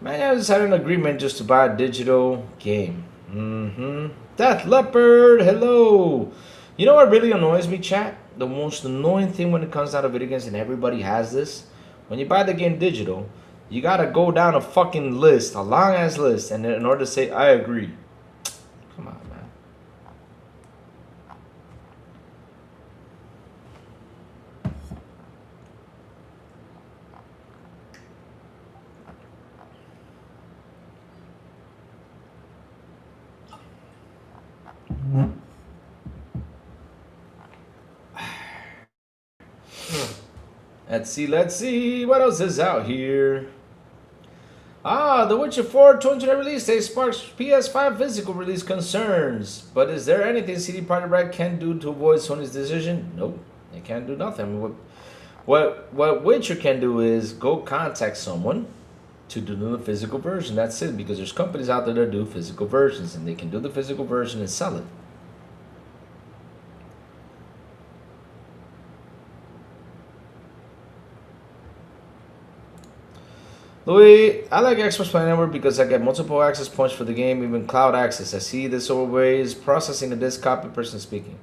Man, I just had an agreement just to buy a digital game. Death Leopard, hello. You know what really annoys me, chat? The most annoying thing when it comes down to video games, and everybody has this, when you buy the game digital, you gotta go down a fucking list, a long ass list, and in order to say I agree. Come on, man. Let's see. What else is out here? The Witcher 4 200 release date sparks PS5 physical release concerns. But is there anything CD Projekt Red can do to avoid Sony's decision? Nope. They can't do nothing. I mean, what Witcher can do is go contact someone to do the physical version. That's it. Because there's companies out there that do physical versions, and they can do the physical version and sell it. Louis, I like Xbox Play Network because I get multiple access points for the game, even cloud access. I see this always processing the disc copy, person speaking.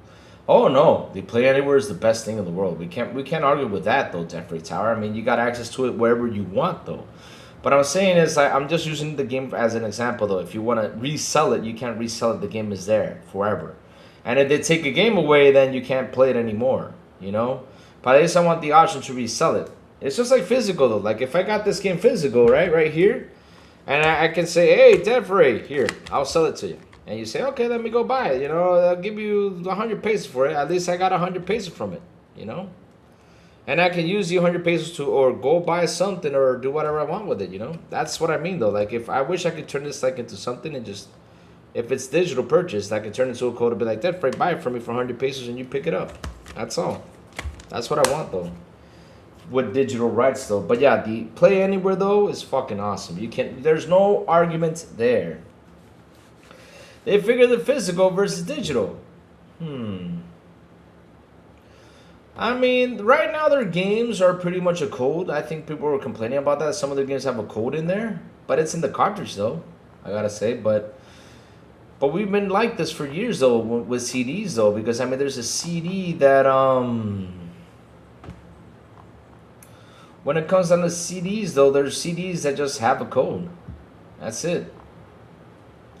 Oh no, the Play Anywhere is the best thing in the world. We can't argue with that though, Jeffrey Tower. I mean, you got access to it wherever you want though. But I'm saying is, I'm just using the game as an example though. If you want to resell it, you can't resell it. The game is there forever. And if they take a game away, then you can't play it anymore. You know. But at least I want the option to resell it. It's just like physical though. Like if I got this game physical, right here, and I can say, hey, Jeffrey, here, I'll sell it to you. And you say, okay, let me go buy it. You know, I'll give you 100 pesos for it. At least I got 100 pesos from it. You know. And I can use the 100 pesos to, or go buy something, or do whatever I want with it. You know. That's what I mean though. Like if I wish I could turn this like into something and just, if it's digital purchase, I can turn it into a code and be like, Jeffrey, buy it from me for 100 pesos and you pick it up. That's all. That's what I want though. With digital rights though. But yeah, the Play Anywhere though is fucking awesome. You can, there's no argument there. They figure the physical versus digital. I mean, right now their games are pretty much a code. I think people were complaining about that. Some of their games have a code in there, but it's in the cartridge though, I gotta say. But we've been like this for years though with CDs though, because I mean there's a CD that when it comes down to CDs, though, there's CDs that just have a code. That's it.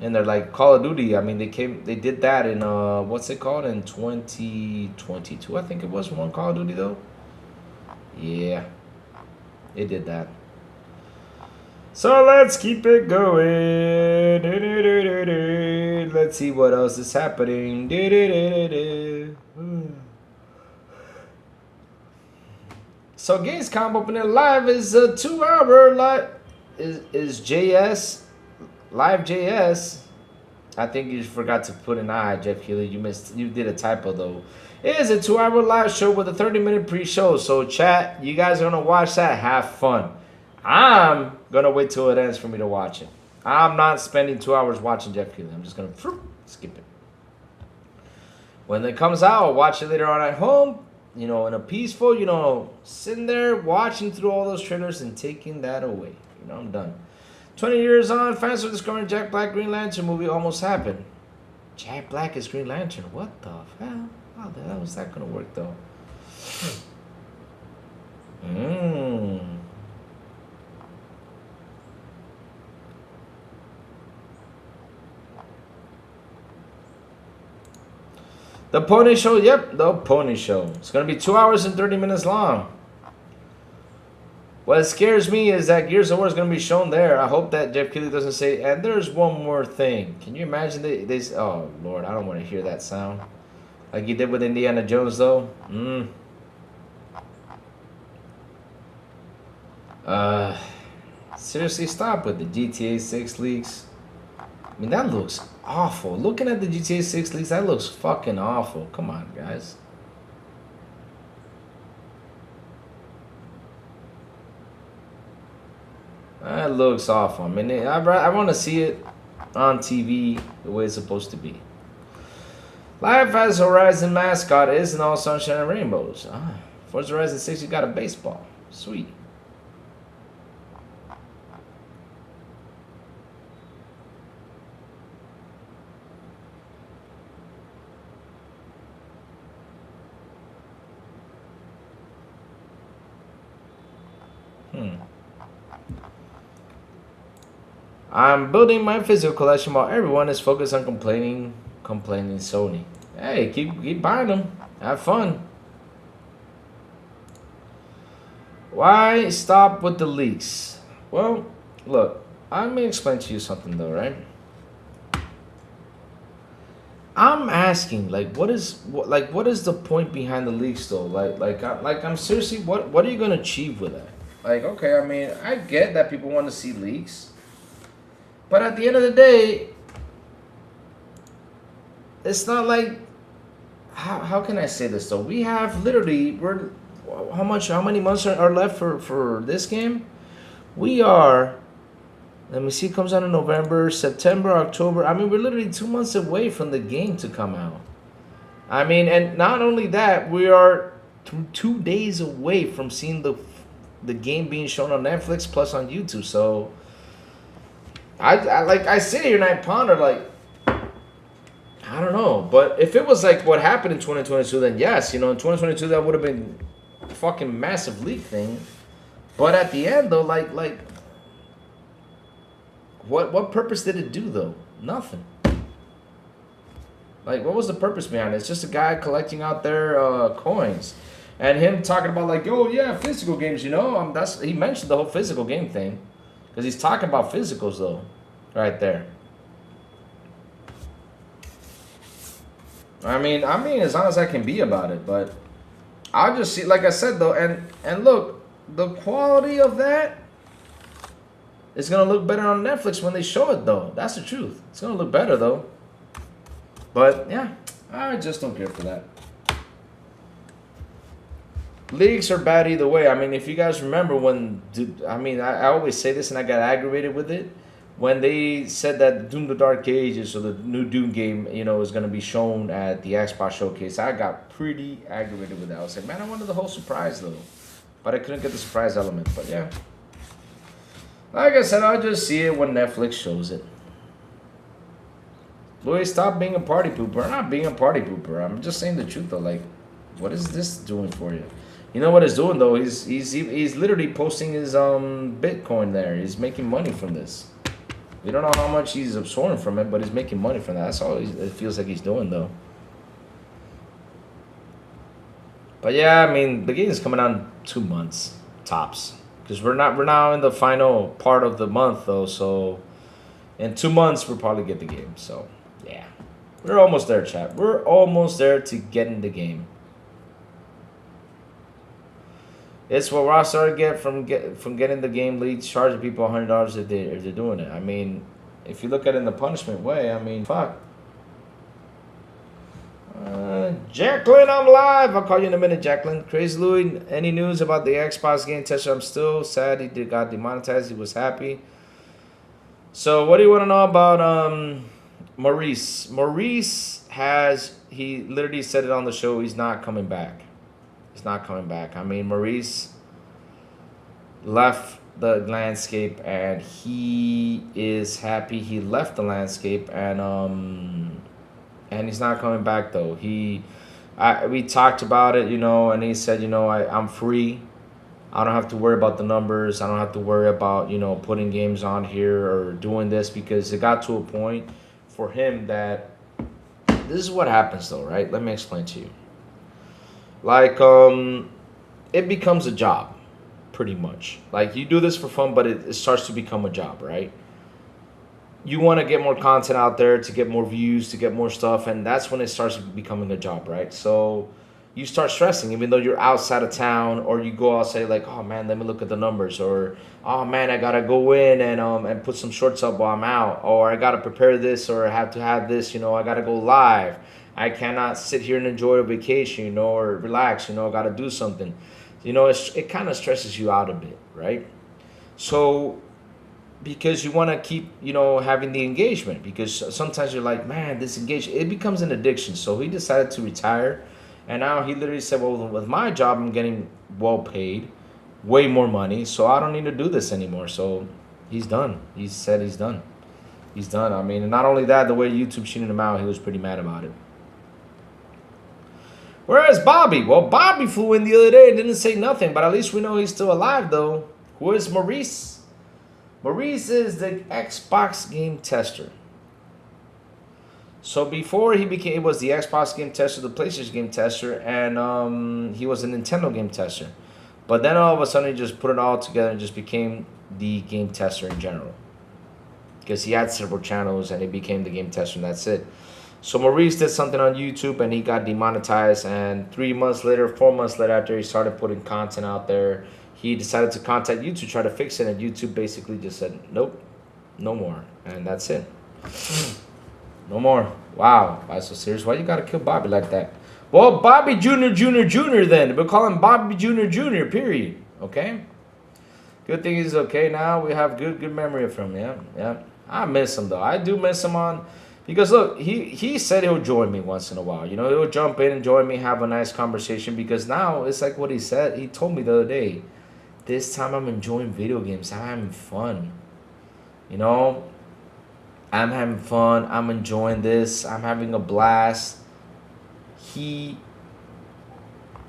And they're like Call of Duty. I mean, they did that in what's it called, in 2022? I think it was one Call of Duty though. Yeah, they did that. So let's keep it going. Let's see what else is happening. So Gamescom opening live is a 2-hour live. Is JS live JS? I think you forgot to put an I, Jeff Healy. You did a typo though. It is a 2-hour live show with a 30-minute pre-show. So chat, you guys are gonna watch that. Have fun. I'm gonna wait till it ends for me to watch it. I'm not spending 2 hours watching Jeff Healy. I'm just gonna skip it. When it comes out, I'll watch it later on at home. You know, in a peaceful, you know, sitting there watching through all those trailers and taking that away. You know, I'm done. 20 years on, fans are discovering Jack Black Green Lantern movie almost happened. Jack Black is Green Lantern. What the hell? How the hell is that going to work, though? The Pony Show, yep, the Pony Show. It's going to be 2 hours and 30 minutes long. What scares me is that Gears of War is going to be shown there. I hope that Jeff Keighley doesn't say, and there's one more thing. Can you imagine they oh, Lord, I don't want to hear that sound. Like he did with Indiana Jones, though. Seriously, stop with the GTA 6 leaks. I mean, that looks awful. Looking at the GTA 6 leaks, that looks fucking awful. Come on, guys. That looks awful. I mean, I want to see it on TV the way it's supposed to be. Life as Horizon mascot isn't all sunshine and rainbows. Forza Horizon 6, you got a baseball. Sweet. I'm building my physical collection while everyone is focused on complaining Sony. Hey, keep buying them. Have fun. Why stop with the leaks? Well, look, let me explain to you something though, right? I'm asking, like, what is the point behind the leaks though? I'm seriously, what are you gonna achieve with that? Like, okay, I mean, I get that people want to see leaks, but at the end of the day, it's not like, how can I say this though? We have literally, how many months are left for this game? We are, let me see, it comes out in November, September, October. I mean, we're literally 2 months away from the game to come out. I mean, and not only that, we are 2 days away from seeing the game being shown on Netflix plus on YouTube. So I sit here and I ponder, like, I don't know. But if it was like what happened in 2022, then yes, in 2022 that would have been a fucking massive leak thing. But at the end though, like what purpose did it do though? Nothing. Like, what was the purpose behind it? It's just a guy collecting out their coins, and him talking about like, oh yeah, physical games. He mentioned the whole physical game thing, because he's talking about physicals though, right there. I mean, as honest as I can be about it, but I'll just see, like I said though, and look, the quality of that is gonna look better on Netflix when they show it though. That's the truth. It's gonna look better though. But yeah, I just don't care for that. Leaks are bad either way. I mean, if you guys remember when, I always say this and I got aggravated with it. When they said that Doom the Dark Ages or the new Doom game, is going to be shown at the Xbox Showcase, I got pretty aggravated with that. I was like, man, I wanted the whole surprise though. But I couldn't get the surprise element. But yeah. Like I said, I'll just see it when Netflix shows it. Louis, stop being a party pooper. I'm not being a party pooper. I'm just saying the truth though. Like, what is this doing for you? You know what it's doing though? He's literally posting his Bitcoin there. He's making money from this. We don't know how much he's absorbing from it, but he's making money from that. That's all it feels like he's doing though. But yeah, I mean, the game is coming out in 2 months tops, because we're now in the final part of the month though. So in 2 months we'll probably get the game. So yeah, we're almost there, chat. We're almost there to getting the game. It's what Rockstar get from getting the game leaked, charging people $100 if they're doing it. I mean, if you look at it in the punishment way, I mean, fuck. Jacqueline, I'm live. I'll call you in a minute, Jacqueline. Crazy Louis, any news about the Xbox game tester? I'm still sad he got demonetized. He was happy. So what do you want to know about Maurice? Maurice he literally said it on the show. He's not coming back. He's not coming back. I mean, Maurice left the landscape and he is happy he left the landscape, and he's not coming back though. We talked about it, and he said, I'm free. I don't have to worry about the numbers. I don't have to worry about, putting games on here or doing this, because it got to a point for him that this is what happens though, right? Let me explain to you. Like, it becomes a job, pretty much. Like, you do this for fun, but it starts to become a job, right? You want to get more content out there to get more views, to get more stuff, and that's when it starts becoming a job, right? So you start stressing, even though you're outside of town, or you go outside like, oh man, let me look at the numbers, or oh man, I gotta go in and put some shorts up while I'm out, or I gotta prepare this, or I have to have this, I gotta go live. I cannot sit here and enjoy a vacation, or relax, I gotta do something. It kind of stresses you out a bit, right? So, because you want to keep, having the engagement, because sometimes you're like, man, this engagement, it becomes an addiction. So he decided to retire, and now he literally said, well, with my job, I'm getting well paid, way more money, so I don't need to do this anymore. So he's done. He said he's done. He's done. I mean, and not only that, the way YouTube cheated him out, he was pretty mad about it. Whereas Bobby, well, Bobby flew in the other day and didn't say nothing, but at least we know he's still alive, though. Who is Maurice? Maurice is the Xbox game tester. So before he was the Xbox game tester, the PlayStation game tester, and he was a Nintendo game tester. But then all of a sudden he just put it all together and just became the game tester in general. Because he had several channels and he became the game tester and that's it. So Maurice did something on YouTube and he got demonetized, and 3 months later, 4 months later, after he started putting content out there, he decided to contact YouTube to try to fix it, and YouTube basically just said, nope, no more, and that's it. No more. Wow, why so serious? Why you gotta kill Bobby like that? Well, Bobby Jr. then. We'll call him Bobby Jr. period. Okay? Good thing he's okay now. We have good memory of him. Yeah. I miss him though. I do miss him because look, he said he'll join me once in a while. You know, he'll jump in and join me, have a nice conversation, because now it's like what he said. He told me the other day, this time I'm enjoying video games. I'm having fun. You know? I'm having fun. I'm enjoying this. I'm having a blast. He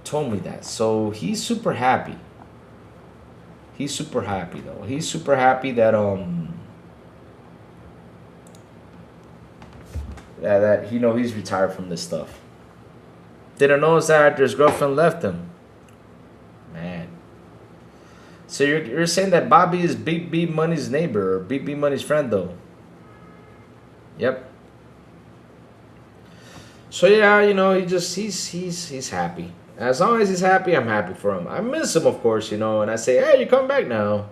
told me that. So he's super happy. He's super happy though. He's super happy that that you know he's retired from this stuff. Didn't notice that after his girlfriend left him. Man. So you're saying that Bobby is Big B Money's neighbor or Big B Money's friend though? Yep. So yeah, you know, he's happy. As long as he's happy, I'm happy for him. I miss him, of course, you know, and I say, hey, you're coming back now.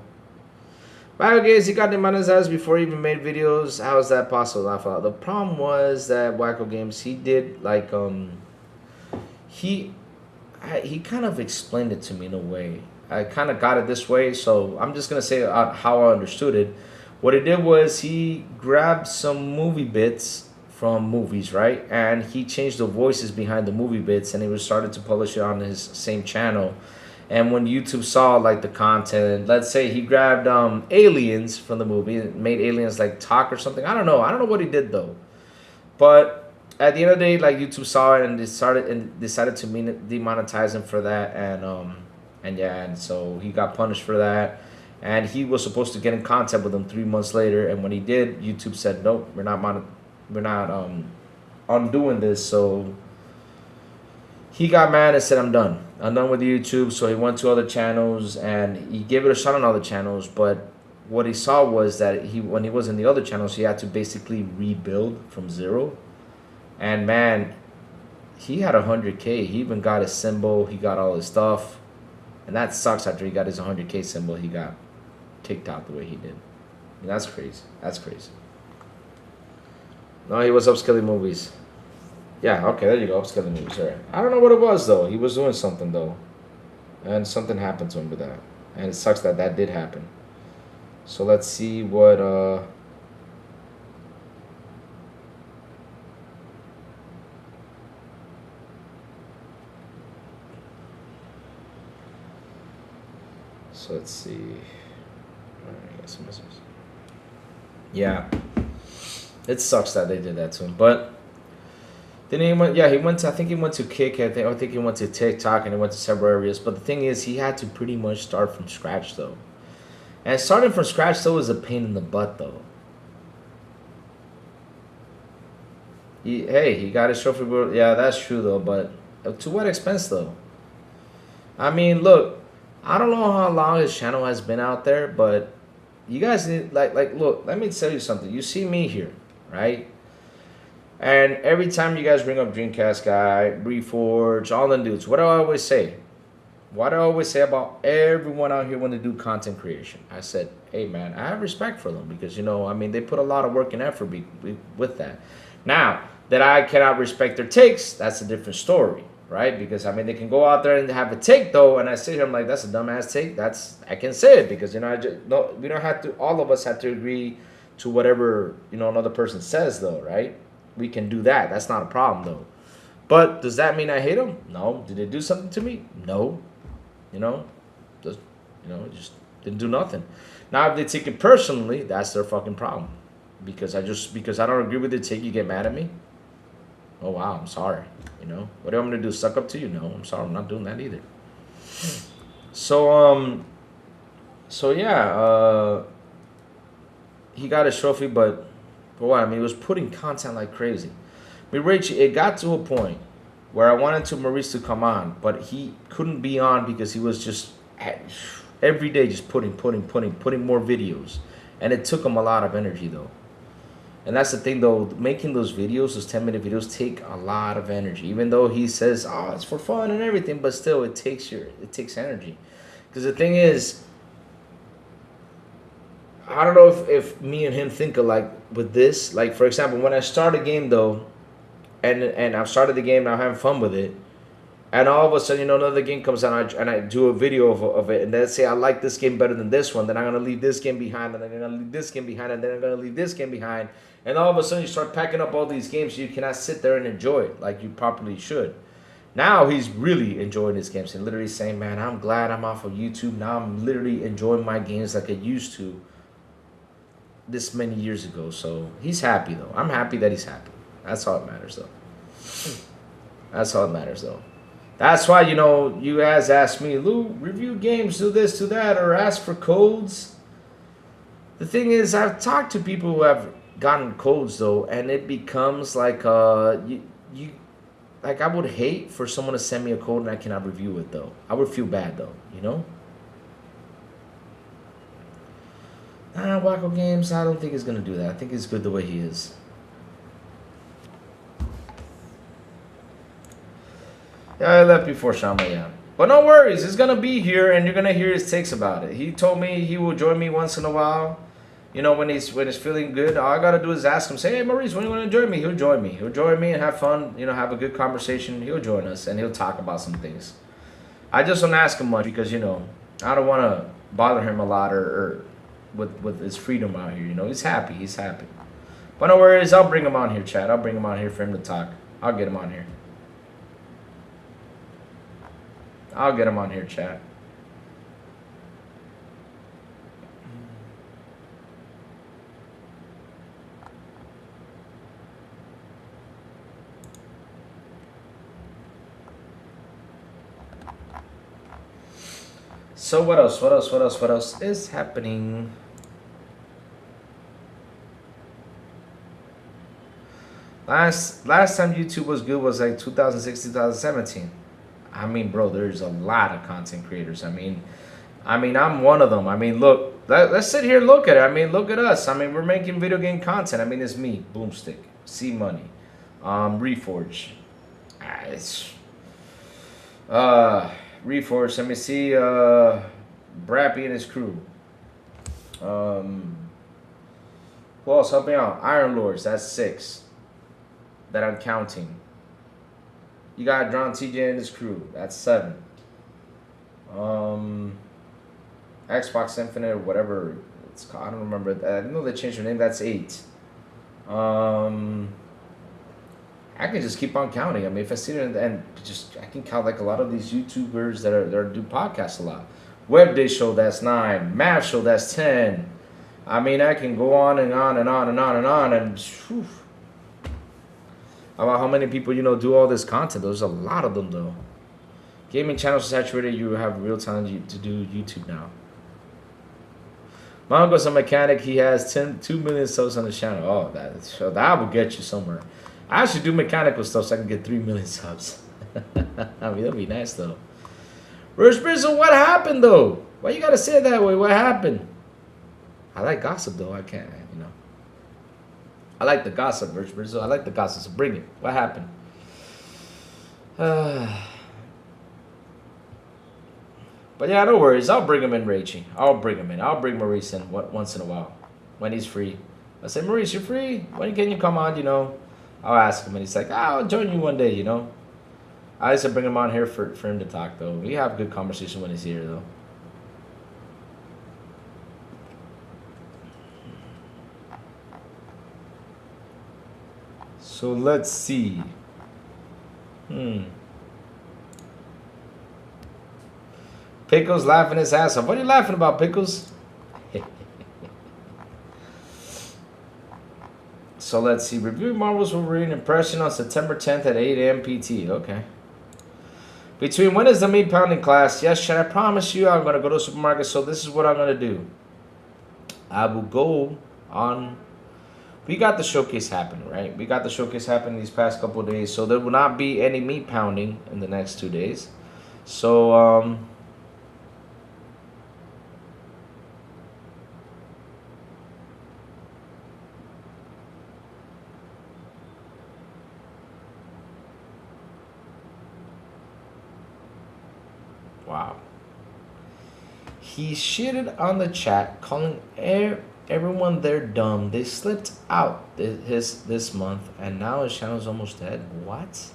But okay, he got demonetized before he even made videos. How is that possible? I thought the problem was that Wacko Games, he did like he kind of explained it to me in a way. I kind of got it this way, so I'm just gonna say how I understood it. What he did was he grabbed some movie bits from movies, right? And he changed the voices behind the movie bits, and he was started to publish it on his same channel. And when YouTube saw like the content, let's say he grabbed aliens from the movie and made aliens like talk or something. I don't know what he did though. But at the end of the day, like YouTube saw it and decided to demonetize him for that, and so he got punished for that. And he was supposed to get in contact with him 3 months later, and when he did, YouTube said, nope, we're not undoing this. So he got mad and said, I'm done with YouTube. So he went to other channels and he gave it a shot on other channels, but what he saw was that when he was in the other channels, he had to basically rebuild from zero. And man, he had 100K. He even got his symbol, he got all his stuff, and that sucks. After he got his 100K symbol, he got kicked out the way he did. I mean, that's crazy. No, he was upscaling movies. Yeah, okay, there you go, upscaling movies. All right. I don't know what it was, though. He was doing something, though. And something happened to him with that. And it sucks that did happen. So let's see what... So let's see. I got some messages. Yeah. It sucks that they did that to him, but then he went. Yeah, he went to. I think he went to Kick. I think he went to TikTok, and he went to several areas. But the thing is, he had to pretty much start from scratch, though. And starting from scratch, though, is a pain in the butt, though. He got his trophy. Yeah, that's true, though. But to what expense, though? I mean, look. I don't know how long his channel has been out there, but you guys need look. Let me tell you something. You see me here. Right? And every time you guys bring up Dreamcast Guy, Reforge, all the dudes, what do I always say? What do I always say about everyone out here when they do content creation? I said, hey man, I have respect for them because, you know, I mean, they put a lot of work and effort with that. Now, that I cannot respect their takes, that's a different story, right? Because, I mean, they can go out there and have a take, though, and I sit here, I'm like, that's a dumbass take. I can say it because, you know, we don't have to, all of us have to agree to whatever, you know, another person says, though, right? We can do that. That's not a problem, though. But does that mean I hate them? No. Did they do something to me? No. You know, just didn't do nothing. Now, if they take it personally, that's their fucking problem. Because I don't agree with the take, you get mad at me? Oh, wow, I'm sorry. You know, what do I want me to do? Suck up to you? No, I'm sorry. I'm not doing that either. So, So yeah, he got his trophy, but for what? I mean, he was putting content like crazy. I mean, Rachel, it got to a point where I wanted to Maurice to come on, but he couldn't be on because he was just every day just putting more videos, and it took him a lot of energy though. And that's the thing though, making those videos, those 10-minute videos, take a lot of energy. Even though he says, "Oh, it's for fun and everything," but still, it takes energy. Because the thing is, I don't know if me and him think alike with this. Like for example, when I start a game though, and I've started the game and I'm having fun with it, and all of a sudden, another game comes out and I do a video of it, and let's say I like this game better than this one, then I'm gonna leave this game behind, and then I'm gonna leave this game behind, and then I'm gonna leave this game behind, and all of a sudden you start packing up all these games, so you cannot sit there and enjoy it like you properly should. Now he's really enjoying his games and literally saying, "Man, I'm glad I'm off of YouTube. Now I'm literally enjoying my games like I used to this many years ago." So he's happy though. I'm happy that he's happy. That's all that matters though. That's all that matters though. That's why, you guys ask me, "Lou, review games, do this, do that," or ask for codes. The thing is, I've talked to people who have gotten codes though, and it becomes like like I would hate for someone to send me a code and I cannot review it though. I would feel bad though, Wacko Games, I don't think he's gonna do that. I think he's good the way he is. Yeah, I left before Shama, yeah. But no worries, he's gonna be here and you're gonna hear his takes about it. He told me he will join me once in a while. When he's feeling good. All I gotta do is ask him, say, "Hey Maurice, when are you gonna join me?" He'll join me. He'll join me and have fun, have a good conversation. He'll join us and he'll talk about some things. I just don't ask him much because, I don't wanna bother him a lot or with his freedom out here, he's happy. He's happy. But no worries, I'll bring him on here, Chad. I'll bring him on here for him to talk. I'll get him on here. I'll get him on here, chat. So what else? What else is happening? Last time YouTube was good was like 2016, 2017. I mean, bro, there's a lot of content creators. I mean, I'm one of them. I mean, look, let's sit here and look at it. I mean, look at us. I mean, we're making video game content. I mean, it's me, Boomstick, C Money, Reforge. It's Reforge. Let me see, Brappy and his crew. Who else? Help me out. Iron Lords. That's 6 that I'm counting. You got Drawn TJ and his crew. That's 7. Xbox Infinite or whatever it's called. I don't remember. I know they changed their name. That's 8. I can just keep on counting. I mean, if I see it and just I can count like a lot of these YouTubers that do podcasts a lot. Web Day Show, that's 9. Math Show, that's 10. I mean, I can go on and on and on and on and on and. Whew. About how many people, do all this content. There's a lot of them, though. Gaming channels are saturated. You have real time to do YouTube now. Mongo's a mechanic. He has 2 million subs on the channel. Oh, that will get you somewhere. I should do mechanical stuff so I can get 3 million subs. I mean, that'd be nice, though. Rush Brizzle, what happened, though? Why you gotta say it that way? What happened? I like gossip, though. I can't, I like the gossip, Rich Brizzo. I like the gossip, so bring it. What happened? But yeah, no worries. I'll bring him in, Rachy. I'll bring him in. I'll bring Maurice in once in a while when he's free. I say, "Maurice, you're free? When can you come on, I'll ask him, and he's like, "I'll join you one day, I used to bring him on here for him to talk, though. We have good conversation when he's here, though. So let's see. Pickles laughing his ass off. What are you laughing about, Pickles? So let's see. Review Marvel's Wolverine impression on September 10th at 8 a.m. PT. Okay. Between when is the meat pounding class? Yes, Chad, I promise you I'm going to go to the supermarket, so this is what I'm going to do. I will go on. We got the showcase happening, right? We got the showcase happening these past couple of days, so there will not be any meat pounding in the next 2 days. So, wow. He shitted on the chat, calling everyone there dumb. They slipped out this month, and now his channel's almost dead. What?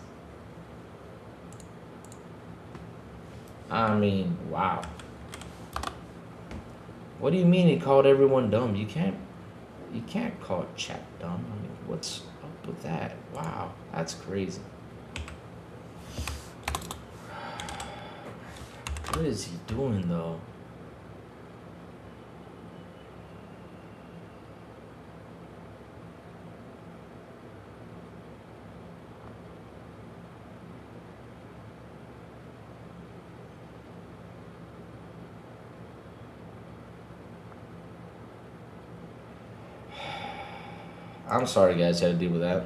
I mean, wow. What do you mean he called everyone dumb? You can't call chat dumb. I mean, what's up with that? Wow, that's crazy. What is he doing though? I'm sorry, guys, I had to deal with that.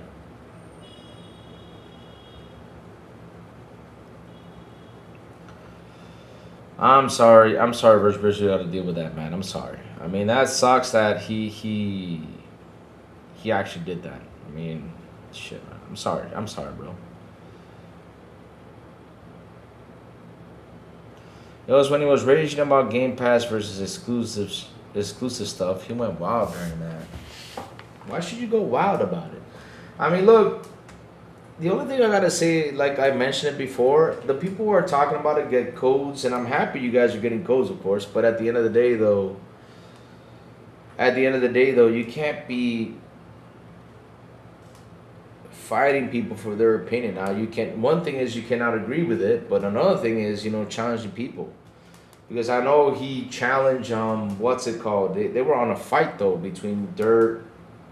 I'm sorry, Verge Bridge, you got to deal with that, man. I'm sorry. I mean, that sucks that he actually did that. I mean, shit, man. I'm sorry, bro. It was when he was raging about Game Pass versus exclusive stuff. He went wild during that. Why should you go wild about it? I mean, look, the only thing I gotta say, like I mentioned it before, the people who are talking about it get codes, and I'm happy you guys are getting codes, of course. But at the end of the day, though, you can't be fighting people for their opinion. Now, you can. One thing is you cannot agree with it, but another thing is, you know, challenging people. Because I know he challenged what's it called? They were on a fight though between Dirt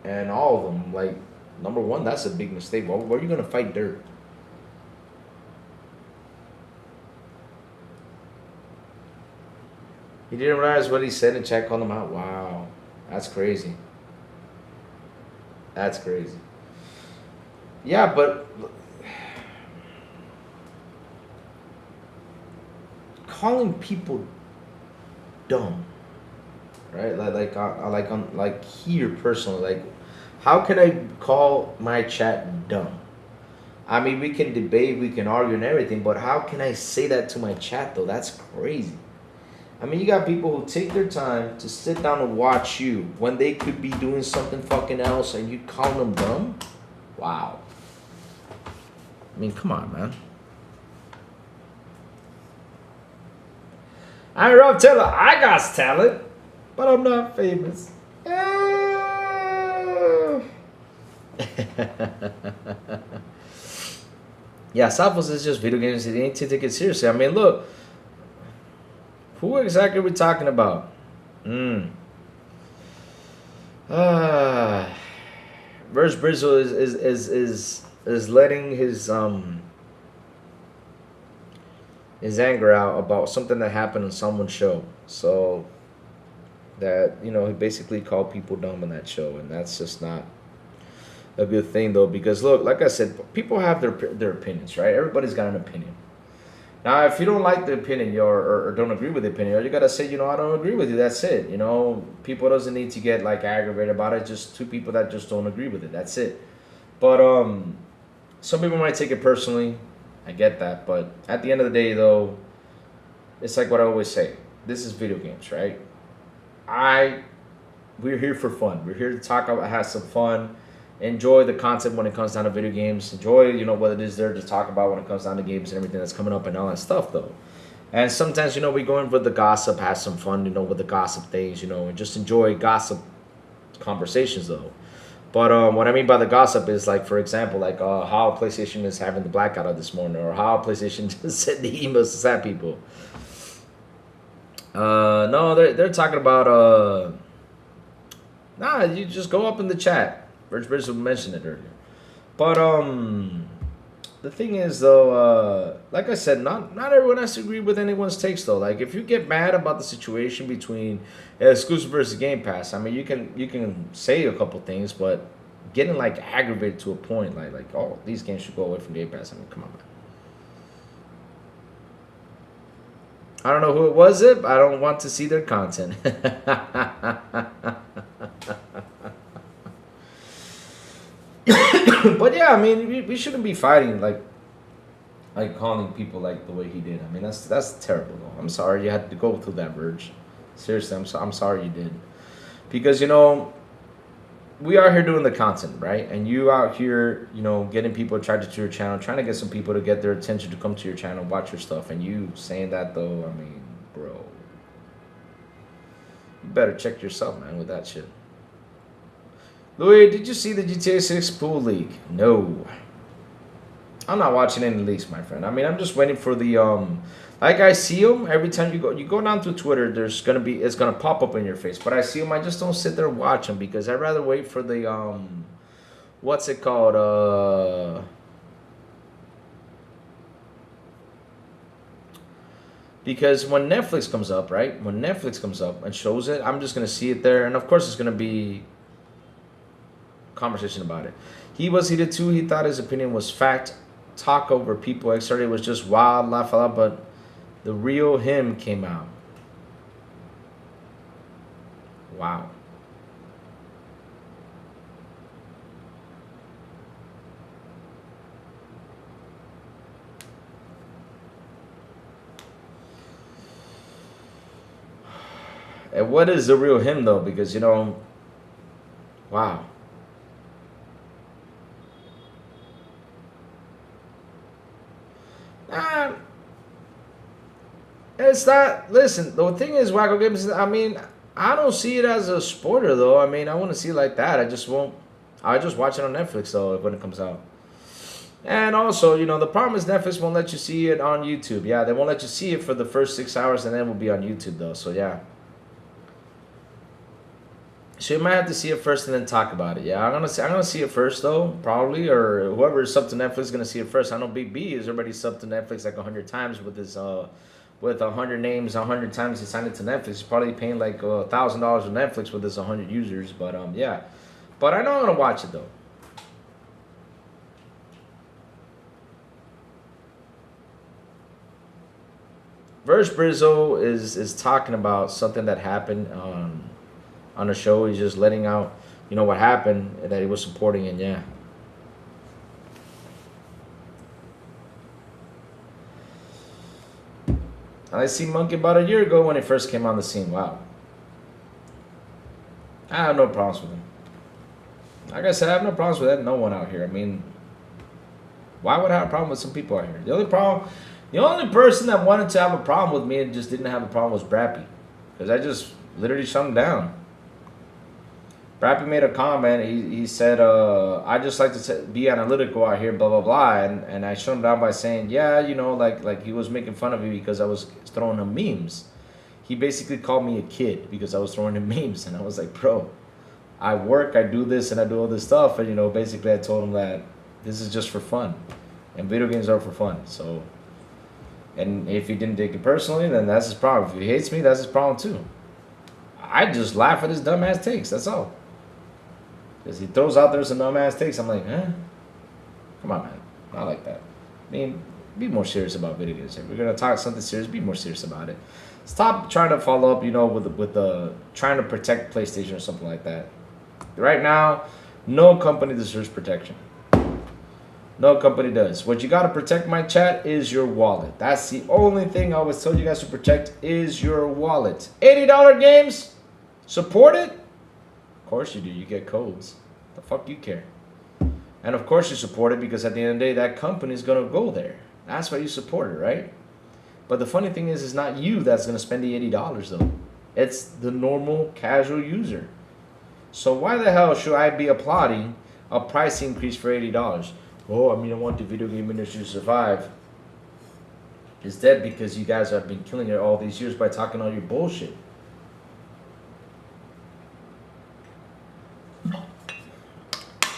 and all of them. Like, number one, that's a big mistake. Why are you gonna fight Dirt? He didn't realize what he said and chat called him out. Wow, that's crazy. That's crazy. Yeah, but calling people dumb, right? Like here personally, like, how can I call my chat dumb? I mean, we can debate, we can argue and everything, but how can I say that to my chat though? That's crazy. I mean, you got people who take their time to sit down and watch you when they could be doing something fucking else, and you call them dumb? Wow. I mean, come on, man. I'm Rob Taylor. I got talent, but I'm not famous. Yeah, Sapos is just video games. It ain't to take it seriously. I mean, look. Who exactly are we talking about? Verge Brizzle is letting his anger out about something that happened on someone's show. So that, you know, he basically called people dumb on that show, and that's just not a good thing though, because look, like I said, people have their opinions, right? Everybody's got an opinion. Now, if you don't like the opinion or don't agree with the opinion, you gotta say, you know, I don't agree with you. That's it. You know, people doesn't need to get like aggravated about it. Just two people that just don't agree with it. That's it. But some people might take it personally. I get that. But at the end of the day, though, it's like what I always say. This is video games, right? We're here for fun. We're here to talk about, have some fun. Enjoy the content when it comes down to video games. Enjoy, you know, what it is there to talk about when it comes down to games and everything that's coming up and all that stuff, though. And sometimes, you know, we go in with the gossip, have some fun, you know, with the gossip things, you know, and just enjoy gossip conversations, though. But what I mean by the gossip is, like, for example, like how PlayStation is having the blackout out this morning, or how PlayStation just sent the emails to sad people. No, they're talking about nah, you just go up in the chat. Verge Bridge mentioned it earlier. But The thing is, though, like I said, not everyone has to agree with anyone's takes, though. Like, if you get mad about the situation between exclusive versus Game Pass, I mean, you can say a couple things, but getting like aggravated to a point, like oh, these games should go away from Game Pass. I mean, come on, man. I don't know who it was. I don't want to see their content. But yeah, I mean, we shouldn't be fighting like calling people like the way he did. I mean, that's terrible. Though. I'm sorry you had to go through that, Verge. Seriously, I'm sorry you did, because we are here doing the content, right? And you out here, getting people attracted to your channel, trying to get some people to get their attention to come to your channel, watch your stuff, and you saying that though, I mean, bro, you better check yourself, man, with that shit. Louis, did you see the GTA 6 pool leak? No. I'm not watching any leaks, my friend. I mean, I'm just waiting for the like I see them every time you go down to Twitter. It's gonna pop up in your face. But I see them. I just don't sit there and watch them because I'd rather wait for the what's it called? Because when Netflix comes up, right? When Netflix comes up and shows it, I'm just gonna see it there, and of course it's gonna be conversation about it. He was heated too. He thought his opinion was fact. Talk over people. X30 was just wild, laugh out, but the real him came out. Wow. And what is the real him though? Because wow. It's not. Listen, the thing is, Wacko Games. I mean, I don't see it as a spoiler though. I mean, I want to see it like that. I just won't. I just watch it on Netflix though when it comes out. And also, the problem is Netflix won't let you see it on YouTube. Yeah, they won't let you see it for the first 6 hours, and then it will be on YouTube though. So yeah. So you might have to see it first and then talk about it. Yeah, I'm gonna see it first though, probably, or whoever is subbed to Netflix is gonna see it first. I know Big B is already subbed to Netflix like 100 times with his with 100 names, 100 times he signed it to Netflix. He's probably paying like $1,000 with Netflix with his 100 users. But yeah, but I know I'm gonna watch it though. Verge Brizzo is talking about something that happened on the show. He's just letting out, what happened that he was supporting, and yeah. I seen Monkey about a year ago when he first came on the scene. Wow. I have no problems with him. Like I said, I have no problems with no one out here. I mean, why would I have a problem with some people out here? The only person that wanted to have a problem with me and just didn't have a problem was Brappy. Because I just literally shut him down. Brappy made a comment. He said, I just like to be analytical out here, blah, blah, blah. And I shut him down by saying, yeah, like he was making fun of me because I was throwing him memes. He basically called me a kid because I was throwing him memes. And I was like, bro, I work, I do this, and I do all this stuff. And, basically I told him that this is just for fun. And video games are for fun. So, and if he didn't take it personally, then that's his problem. If he hates me, that's his problem too. I just laugh at his dumbass takes, that's all. Because he throws out there some dumbass takes. I'm like, huh? Come on, man. Not like that. I mean, be more serious about video games. If we're going to talk something serious, be more serious about it. Stop trying to follow up, with the trying to protect PlayStation or something like that. Right now, no company deserves protection. No company does. What you got to protect, my chat, is your wallet. That's the only thing I always tell you guys to protect is your wallet. $80 games? Support it? Of course you do. You get codes. The fuck do you care? And of course you support it because at the end of the day, that company is going to go there. That's why you support it, right? But the funny thing is, it's not you that's going to spend the $80 though. It's the normal casual user. So why the hell should I be applauding a price increase for $80? Oh, I mean, I want the video game industry to survive. It's dead because you guys have been killing it all these years by talking all your bullshit.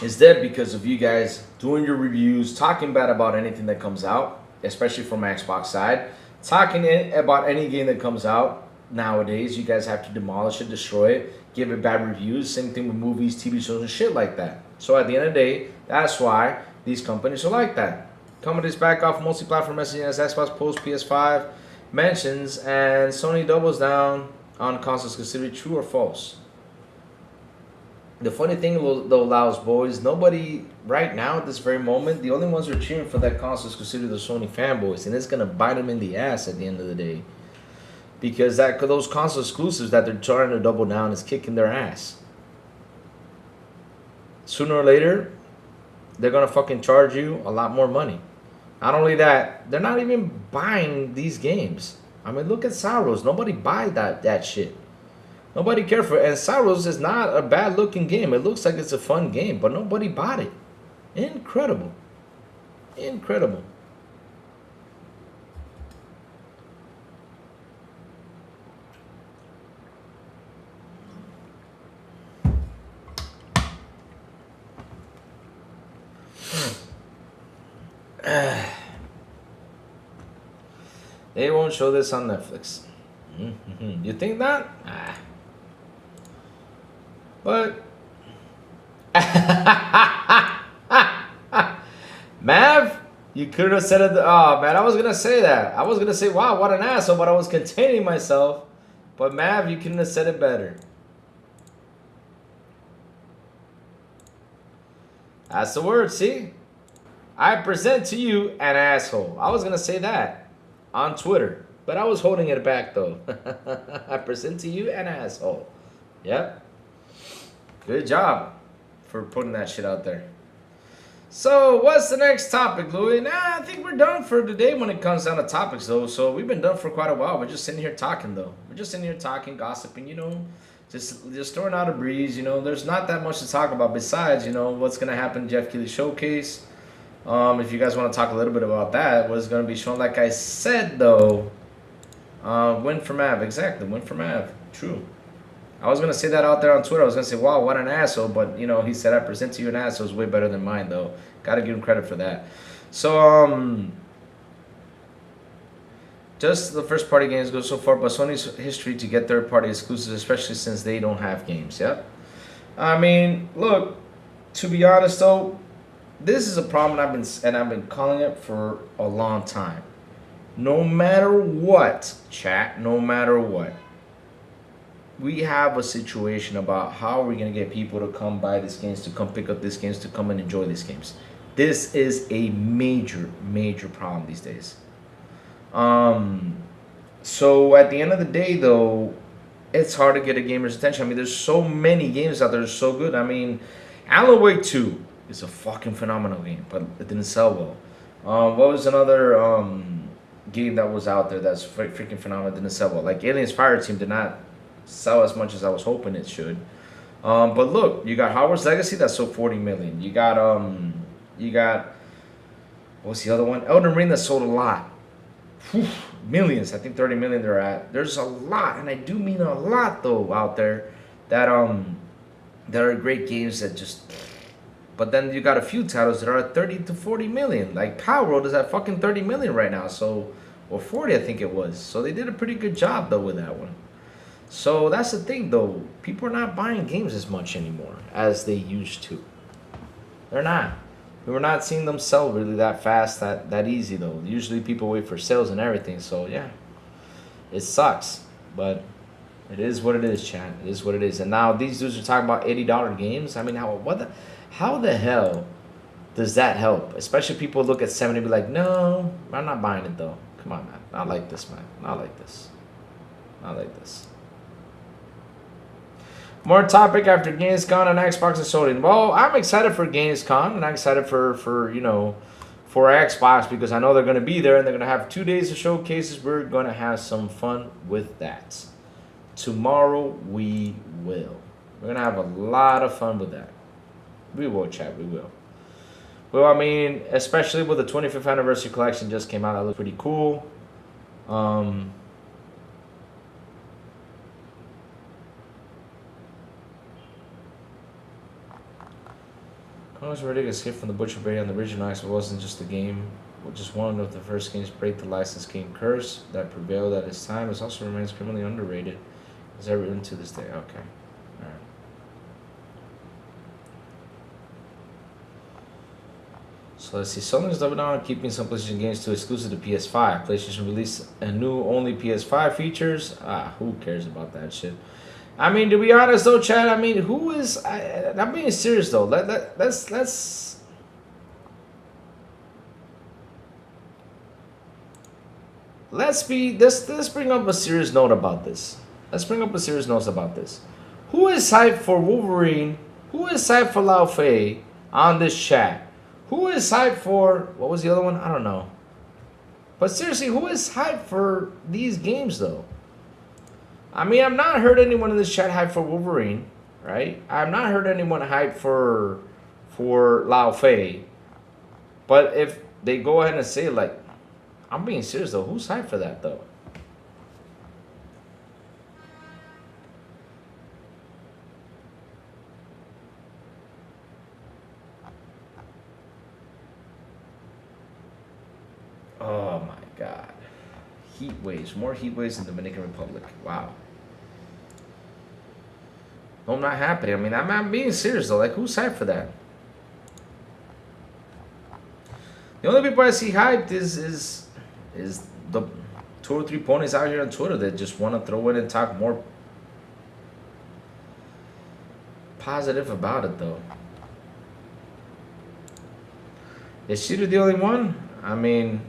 It's dead because of you guys doing your reviews, talking bad about anything that comes out, especially from Xbox side. Talking about any game that comes out nowadays, you guys have to demolish it, destroy it, give it bad reviews. Same thing with movies, TV shows, and shit like that. So at the end of the day, that's why these companies are like that. Companies back off multi-platform messaging as Xbox post PS5 mentions, and Sony doubles down on console exclusivity. True or false? The funny thing though, Laos boys, nobody right now at this very moment, the only ones who are cheering for that console exclusivity are the Sony fanboys, and it's gonna bite them in the ass at the end of the day, because those console exclusives that they're trying to double down is kicking their ass. Sooner or later, they're gonna fucking charge you a lot more money. Not only that, they're not even buying these games. I mean, look at Saros. Nobody buys that shit. Nobody cared for it. And Saros is not a bad looking game. It looks like it's a fun game, but nobody bought it. Incredible. Incredible. They won't show this on Netflix. You think that? But Mav, you could have said it. Oh man, I was gonna say that. I was gonna say, wow, what an asshole, but I was containing myself. But Mav, you couldn't have said it better. That's the word, see? I present to you an asshole. I was gonna say that on Twitter, but I was holding it back though. I present to you an asshole. Yep. Good job for putting that shit out there. So, what's the next topic, Louis? Nah, I think we're done for today when it comes down to topics, though. So, we've been done for quite a while. We're just sitting here talking, though. We're just sitting here talking, gossiping, you know, just throwing out a breeze, you know. There's not that much to talk about besides, you know, what's going to happen in Jeff Keighley Showcase. If you guys want to talk a little bit about that, what's going to be shown, like I said, though, win for Mav. Exactly, win for Mav. True. I was going to say that out there on Twitter. I was going to say, wow, what an asshole. But, you know, he said, I present to you an asshole is way better than mine, though. Got to give him credit for that. So, just the first party games go so far, but Sony's history to get third party exclusives, especially since they don't have games. Yep. I mean, look, to be honest, though, this is a problem I've been calling it for a long time. No matter what, chat, no matter what, we have a situation about how we're going to get people to come buy these games, to come pick up these games, to come and enjoy these games. This is a major, major problem these days. So at the end of the day, though, it's hard to get a gamer's attention. I mean, there's so many games out there that are so good. I mean, Alan Wake 2 is a fucking phenomenal game, but it didn't sell well. What was another game that was out there that's freaking phenomenal, didn't sell well? Like Aliens Fireteam did not sell as much as I was hoping it should. But look, you got Hogwarts Legacy that sold 40 million. You got what's the other one? Elden Ring that sold a lot. Whew, millions. I think 30 million they're at. There's a lot, and I do mean a lot though out there that are great games that just. But then you got a few titles that are at 30 to 40 million. Like Power World is at fucking 30 million right now. So, or 40 I think it was. So they did a pretty good job though with that one. So that's the thing though. People are not buying games as much anymore as they used to. They're not. We're not seeing them sell really that fast, that easy though. Usually people wait for sales and everything. So yeah, it sucks. But it is what it is, chat. It is what it is. And now these dudes are talking about $80 games. I mean, how the hell does that help? Especially people look at 70 and be like, no, I'm not buying it though. Come on, man. Not like this, man. Not like this. Not like this. More topic after Gamescom and Xbox and Sony. Well, I'm excited for Gamescom and I'm excited for you know, for Xbox because I know they're going to be there and they're going to have 2 days of showcases. We're going to have some fun with that. Tomorrow we will. We're going to have a lot of fun with that. We will, chat. We will. Well, I mean, especially with the 25th anniversary collection just came out. That looks pretty cool. How much ridiculous hit from the Butcher Bay on the original Xbox wasn't just the game, just one of the first games to break the license game curse that prevailed at its time. It also remains criminally underrated. Is ever into this day? Okay. Alright. So let's see. Sony's doubling down on keeping some PlayStation games to exclusive to PS5. PlayStation released a new only PS5 features. Who cares about that shit? I mean, to be honest though, Chad, I mean, who is... I'm being serious though. Let's bring up a serious note about this. Let's bring up a serious note about this. Who is hyped for Wolverine? Who is hyped for Lao Fei on this chat? Who is hyped for... What was the other one? I don't know. But seriously, who is hyped for these games though? I mean, I've not heard anyone in this chat hype for Wolverine, right? I've not heard anyone hype for Lao Fei. But if they go ahead and say, like, I'm being serious though, who's hyped for that though? Oh my God. Heat waves, more heat waves in the Dominican Republic. Wow. No, I'm not happy. I mean, I'm being serious though. Like, who's hyped for that? The only people I see hyped is the 2 or 3 ponies out here on Twitter that just want to throw in and talk more positive about it though. Is Cheetah the only one? I mean,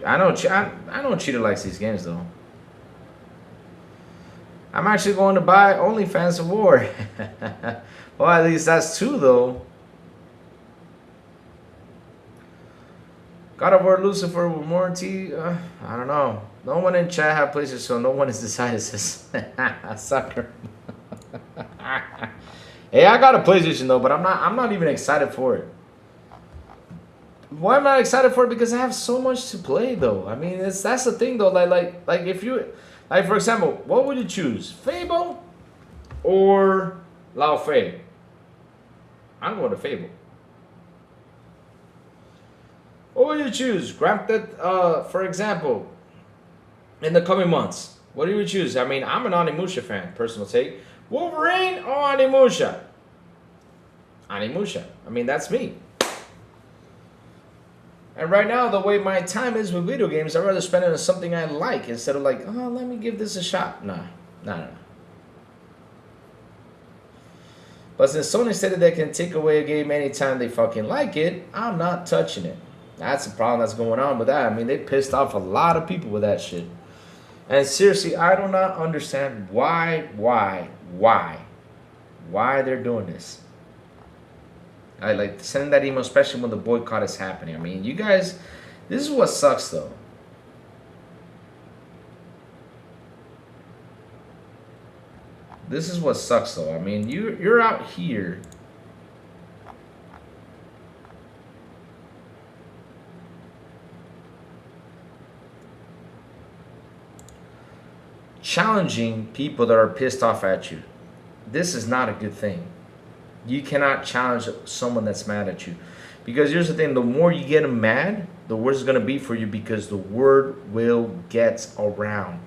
I know Cheetah likes these games though. I'm actually going to buy OnlyFans of War. Well, at least that's 2 though. God of War Lucifer with warranty. I don't know. No one in chat have PlayStation, so no one has decided this. Sucker. Hey, I got a PlayStation though, but I'm not even excited for it. Why am I excited for it? Because I have so much to play though. I mean, that's the thing though. Like if you, like for example, what would you choose? Fable or Lao Fei? I'm going to Fable. What would you choose? Granted, for example, in the coming months, what do you choose? I mean, I'm an Onimusha fan, personal take. Wolverine or Onimusha? Onimusha. I mean, that's me. And right now, the way my time is with video games, I'd rather spend it on something I like instead of like, oh, let me give this a shot. Nah. But since Sony stated they can take away a game anytime they fucking like it, I'm not touching it. That's the problem that's going on with that. I mean, they pissed off a lot of people with that shit. And seriously, I do not understand why they're doing this. I like sending that email, especially when the boycott is happening. I mean, you guys, this is what sucks though. This is what sucks though. I mean, you're out here challenging people that are pissed off at you. This is not a good thing. You cannot challenge someone that's mad at you. Because here's the thing, the more you get them mad, the worse it's going to be for you because the word will get around.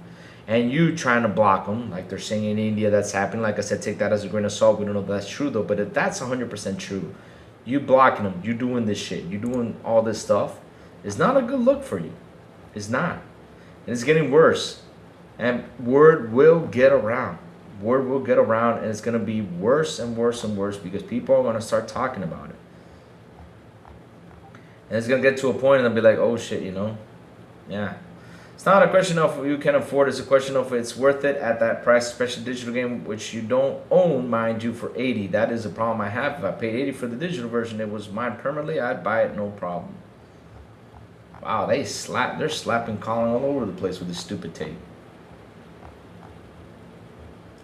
And you trying to block them, like they're saying in India that's happening. Like I said, take that as a grain of salt. We don't know if that's true though. But if that's 100% true, you blocking them, you doing this shit, you doing all this stuff, it's not a good look for you. It's not. And it's getting worse. And word will get around. Word will get around, and it's going to be worse and worse and worse because people are going to start talking about it. And it's going to get to a point and they'll be like, oh shit, you know? Yeah. It's not a question of you can afford, it's a question of it's worth it at that price, especially digital game, which you don't own, mind you, for 80. That is a problem I have. If I paid 80 for the digital version, it was mine permanently, I'd buy it, no problem. Wow, they're slapping Colin all over the place with this stupid tape.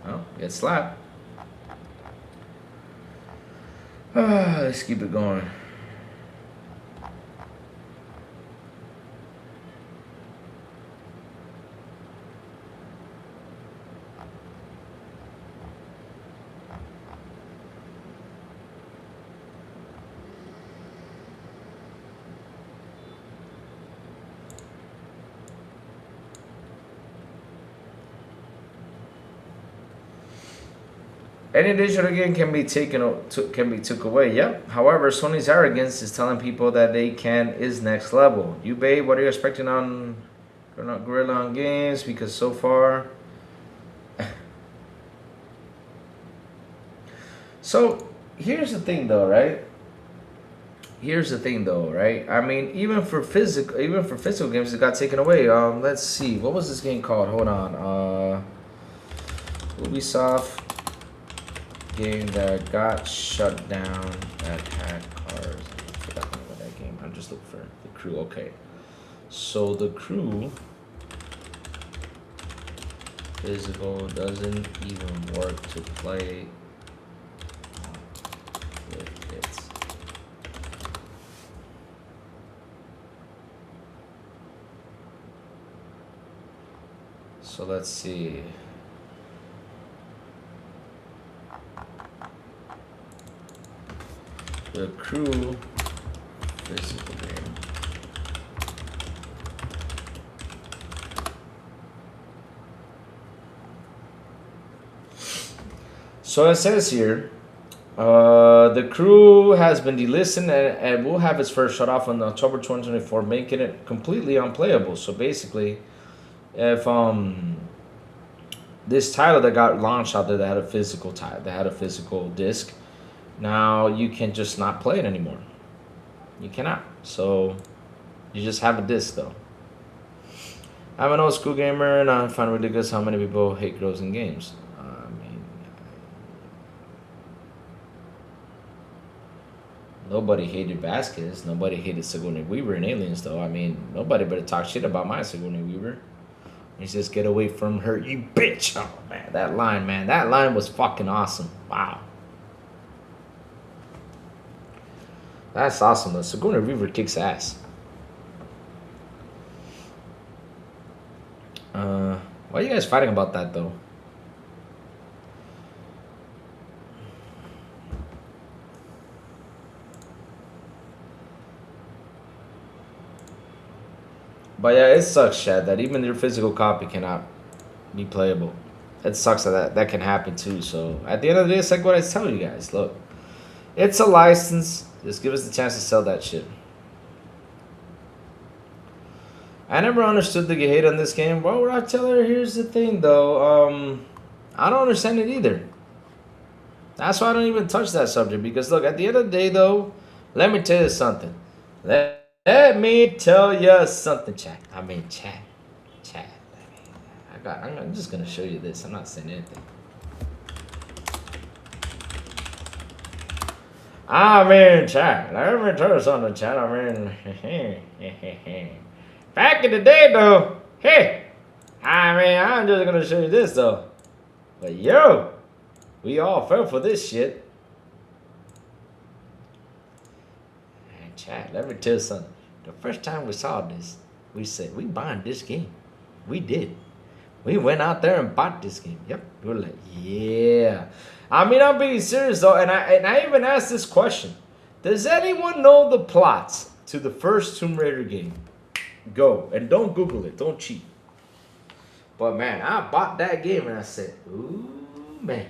Oh, get slapped. Let's keep it going. Any digital game can be took away. Yep. However, Sony's arrogance is telling people that they can is next level. You, babe, what are you expecting on Gorilla on games? Because so far, so here's the thing, though, right? I mean, even for physical games, it got taken away. Let's see, what was this game called? Hold on. Ubisoft game that got shut down that had cars. I forgot the name of that game. I'm just looking for The Crew. Okay, so The Crew physical doesn't even work to play with it. So let's see. The Crew physical game. So it says here, the Crew has been delisted and will have its first shut off on October 2024, making it completely unplayable. So basically, if this title that got launched out there that had a physical disc, now you can just not play it anymore. You cannot. So you just have a disc though. I'm an old school gamer and I find it ridiculous how many people hate girls in games. I mean, nobody hated Vasquez. Nobody hated Sigourney Weaver in Aliens though. I mean, nobody better talk shit about my Sigourney Weaver. He says, "Get away from her, you bitch." Oh man, that line was fucking awesome. Wow. That's awesome though. Sigourney Weaver kicks ass. Why are you guys fighting about that though? But yeah, it sucks, Chad, that even your physical copy cannot be playable. It sucks that can happen too. So at the end of the day, it's like what I tell you guys. Look, it's a license. Just give us the chance to sell that shit. I never understood the hate on this game. Well, what I tell her, here's the thing though. I don't understand it either. That's why I don't even touch that subject. Because look, at the end of the day though, let me tell you something. Let me tell you something, chat. Chat. I'm just gonna show you this. I'm not saying anything. Chat. Let me tell you something, chat. Back in the day, though, I'm just gonna show you this, though. But yo, we all fell for this shit. And chat, let me tell you something. The first time we saw this, we said, we buying this game. We did. We went out there and bought this game. Yep. We were like, yeah. I'm being serious though, and I even asked this question. Does anyone know the plots to the first Tomb Raider game? Go. And don't Google it. Don't cheat. But man, I bought that game and I said, ooh, man.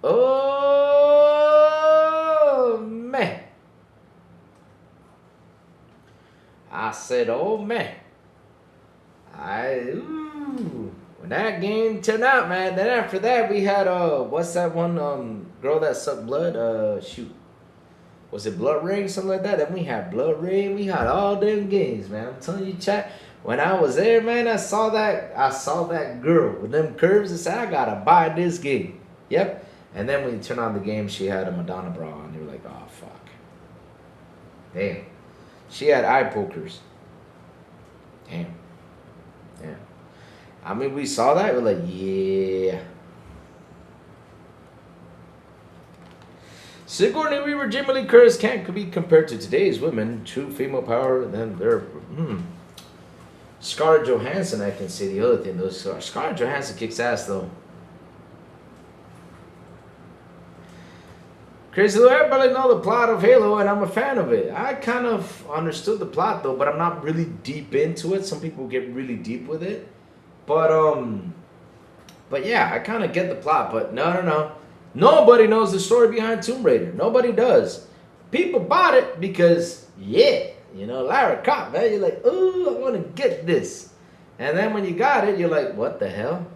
Oh, man. I said, oh, man. When that game turned out, man, then after that we had what's that one girl that sucked blood? Was it Blood Rain, something like that? Then we had Blood Rain. We had all them games, man. I'm telling you, chat. When I was there, man, I saw that girl with them curves and said, I gotta buy this game. Yep. And then when you turn on the game, she had a Madonna bra on. You were like, oh fuck. Damn. She had eye pokers. Damn. Yeah. We saw that. We're like, yeah. Sigourney Weaver, Jamie Lee Curtis can't be compared to today's women. True female power. Then they're. Scarlett Johansson, I can say the other thing though. Scarlett Johansson kicks ass though. Crazy Lou, everybody know the plot of Halo, and I'm a fan of it. I kind of understood the plot though, but I'm not really deep into it. Some people get really deep with it. But But yeah, I kind of get the plot, but no. Nobody knows the story behind Tomb Raider. Nobody does. People bought it because, yeah, you know, Lara Croft, man. You're like, ooh, I want to get this. And then when you got it, you're like, what the hell?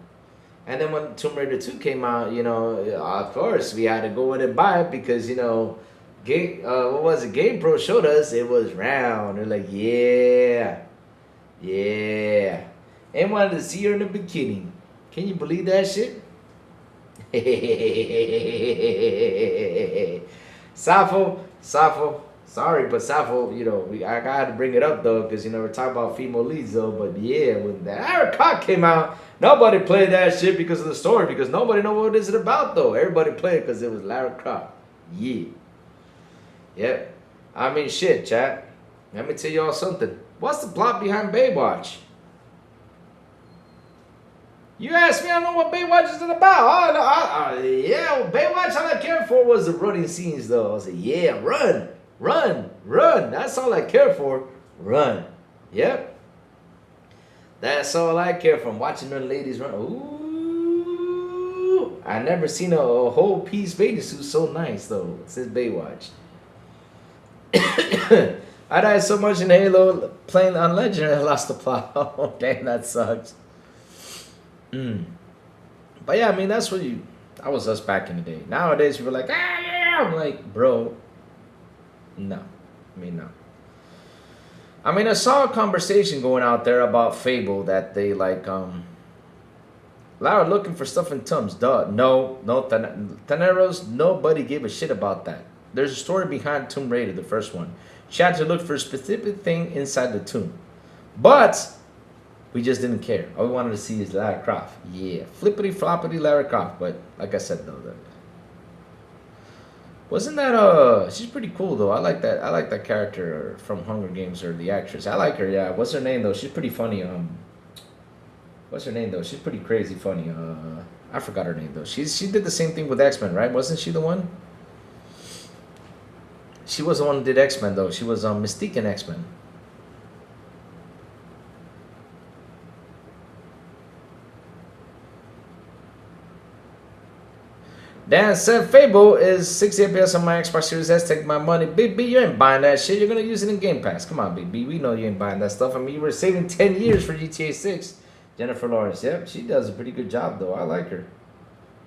And then when Tomb Raider 2 came out, you know, of course, we had to go in and buy it because, you know, what was it? Game Pro showed us it was round. They're like, yeah. And wanted to see her in a bikini. Can you believe that shit? Sappho, sorry, but Sappho, you know, I got to bring it up though, because you know we're talking about female leads though. But yeah, when that Lara Croft came out, nobody played that shit because of the story, because nobody know what is it about though. Everybody played it because it was Lara Croft. Yeah. Yep. I mean, shit, chat. Let me tell y'all something. What's the plot behind Baywatch? You asked me, I don't know what Baywatch is about. Yeah, well, Baywatch, all I cared for was the running scenes, though. I was like, yeah, run. That's all I care for. Run. Yep. That's all I care for. I'm watching the ladies run. Ooh. I never seen a whole piece bathing suit so nice, though, since Baywatch. I died so much in Halo playing on Legend, I lost the plot. Oh, damn, that sucks. But yeah, I mean, that was us back in the day. Nowadays, people are like, yeah. I'm like, bro, no. I mean, I saw a conversation going out there about Fable that they like, Lara looking for stuff in Tums. Duh. No, Taneros, nobody gave a shit about that. There's a story behind Tomb Raider, the first one. She had to look for a specific thing inside the tomb. But we just didn't care. All we wanted to see is Lara Croft. Yeah, flippity floppity Lara Croft. But like I said though, wasn't that she's pretty cool though. I like that character from Hunger Games, or the actress. I like her, yeah. What's her name though? She's pretty funny. What's her name though? She's pretty crazy funny. I forgot her name though. She did the same thing with X-Men, right? Wasn't she the one? She was the one who did X-Men though. She was Mystique in X-Men. Dan said Fable is 60 FPS on my Xbox Series S. Take my money. Big B, you ain't buying that shit. You're going to use it in Game Pass. Come on, Big B. We know you ain't buying that stuff. I mean, you were saving 10 years for GTA 6. Jennifer Lawrence. Yep, she does a pretty good job, though. I like her.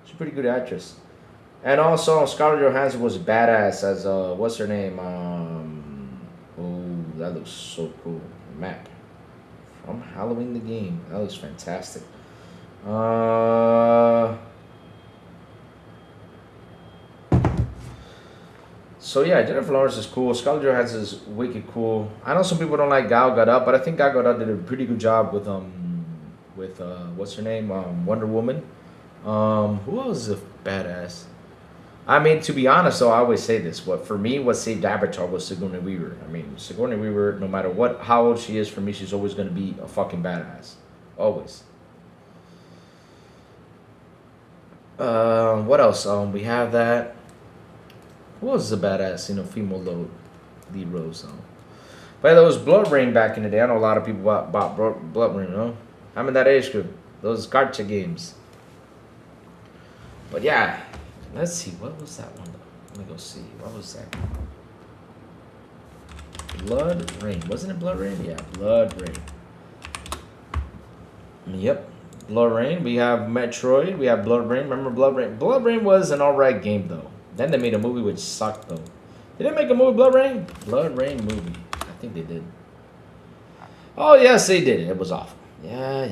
She's a pretty good actress. And also, Scarlett Johansson was badass as, what's her name? Oh, that looks so cool. Map. From Halloween the game. That looks fantastic. So yeah, Jennifer Lawrence is cool. Scarlett Johansson is wicked cool. I know some people don't like Gal Gadot, but I think Gal Gadot did a pretty good job with what's her name? Wonder Woman. Who else is a badass? I mean, to be honest, though, I always say this. For me, what saved Avatar was Sigourney Weaver. I mean, Sigourney Weaver, no matter how old she is, for me, she's always going to be a fucking badass. Always. What else? We have that. Who was a badass, female lead roles, But there was Blood Rain back in the day. I know a lot of people bought Blood Rain, I'm in that age group. Those gacha games. But yeah, let's see. What was that one, though? Let me go see. What was that? Blood Rain. Wasn't it Blood Rain? Yeah, Blood Rain. Yep. Blood Rain. We have Metroid. We have Blood Rain. Remember Blood Rain? Blood Rain was an alright game, though. Then they made a movie which sucked, though. Did they make a movie, Blood Rain? Blood Rain movie. I think they did. Oh, yes, they did. It was awful. Yeah.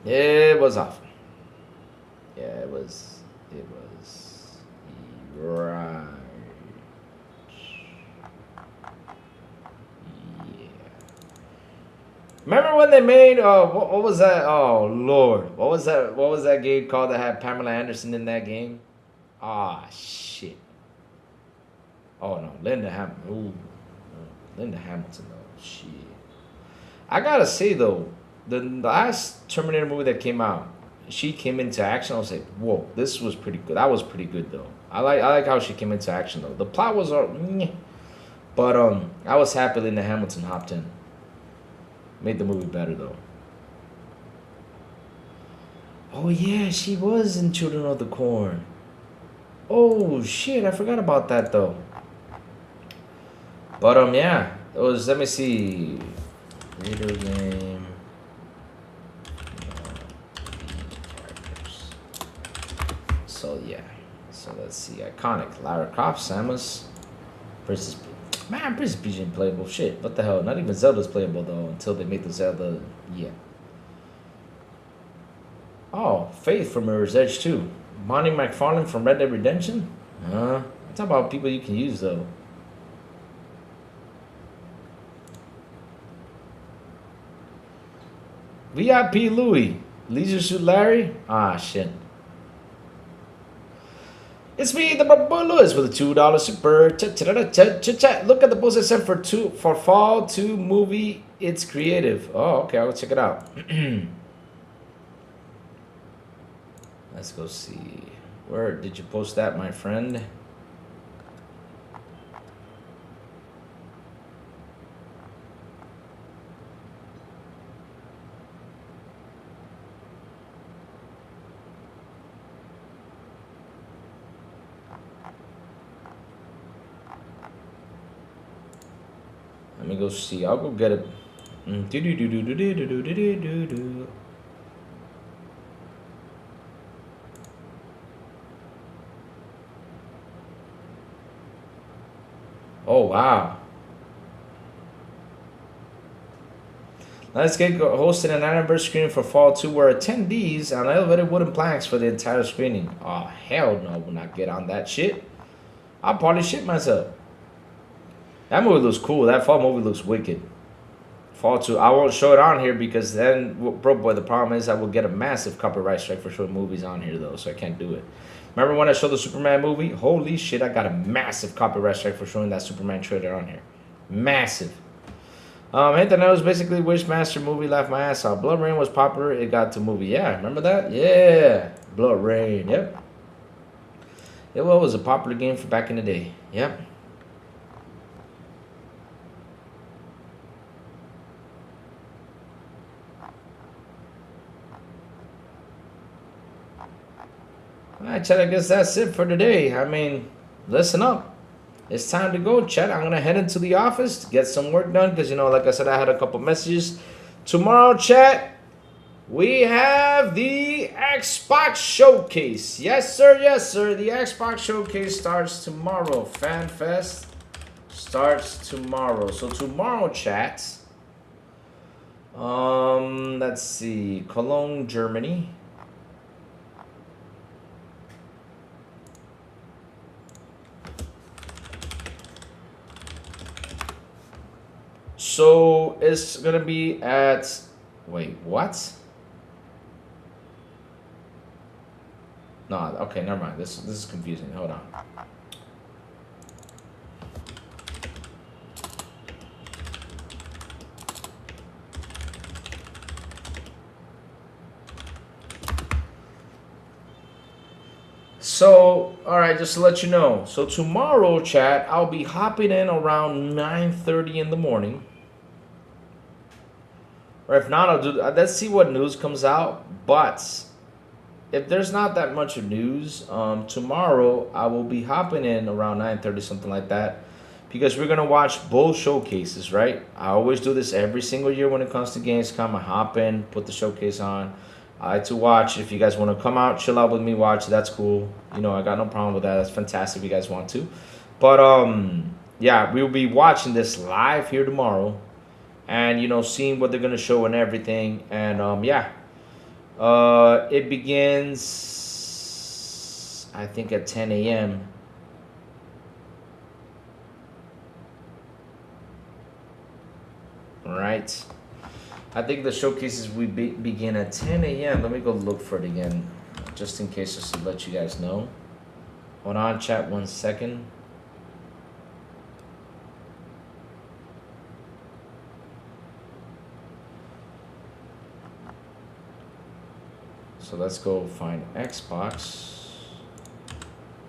It was awful. Yeah, it was. Right. Yeah. Remember when they made, what was that? Oh, Lord. What was that game called that had Pamela Anderson in that game? Ah, shit. Oh, no. Linda Hamilton. Ooh. Linda Hamilton, though. Shit. I gotta say, though, the last Terminator movie that came out, she came into action. I was like, whoa, this was pretty good. That was pretty good, though. I like how she came into action, though. The plot was but I was happy Linda Hamilton hopped in. Made the movie better, though. Oh yeah, she was in Children of the Corn. Oh shit, I forgot about that though. But yeah, it was. Let me see. Video game. Characters. So yeah. So let's see. Iconic. Lara Croft, Samus, Princess. Man, Princess Peach ain't playable. Shit. What the hell? Not even Zelda's playable though until they make the Zelda. Yeah. Oh, Faith from Mirror's Edge too. Monty McFarlane from Red Dead Redemption. Talk about people you can use though. VIP Louie. Leisure Suit Larry. Ah, shit. It's me, the Boy Lewis, with a $2 super chat. Look at the post I sent for Fall 2 movie. It's creative. Oh, okay. I'll check it out. Let's go see. Where did you post that, my friend? Let me go see. I'll go get it. Oh, wow. Let's get hosted an anniversary screening for Fall 2 where attendees on elevated wooden planks for the entire screening. Oh, hell no. I will not get on that shit. I'll probably shit myself. That movie looks cool. That Fall movie looks wicked. Fall 2. I won't show it on here because then, bro, boy, the problem is I will get a massive copyright strike for showing movies on here, though, so I can't do it. Remember when I showed the Superman movie? Holy shit, I got a massive copyright strike for showing that Superman trailer on here. Massive. Hit the nose, basically Wishmaster movie, laughed my ass off. Blood Rain was popular, it got to movie. Yeah, remember that? Yeah. Blood Rain, yep. It was a popular game for back in the day. Yep. Alright, chat, I guess that's it for today. I mean, listen up. It's time to go, chat. I'm going to head into the office to get some work done because, you know, like I said, I had a couple messages. Tomorrow, chat, we have the Xbox Showcase. Yes, sir. Yes, sir. The Xbox Showcase starts tomorrow. FanFest starts tomorrow. So tomorrow, chat, let's see. Cologne, Germany. So it's gonna be at, wait, what? No, okay, never mind. This is confusing. Hold on. So, all right, just to let you know. So tomorrow, chat, I'll be hopping in around 9:30 in the morning. Or if not, I'll do. Let's see what news comes out. But if there's not that much of news, tomorrow I will be hopping in around 9:30, something like that, because we're gonna watch both showcases, right? I always do this every single year when it comes to Gamescom. I hop in, put the showcase on. I like to watch. If you guys want to come out, chill out with me, watch. That's cool. You know, I got no problem with that. That's fantastic if you guys want to. But yeah, we'll be watching this live here tomorrow. And, you know, seeing what they're going to show and everything. And, yeah. It begins, I think, at 10 a.m. Right. I think the showcases we begin at 10 a.m. Let me go look for it again. Just in case, just to let you guys know. Hold on, chat, 1 second. So let's go find Xbox.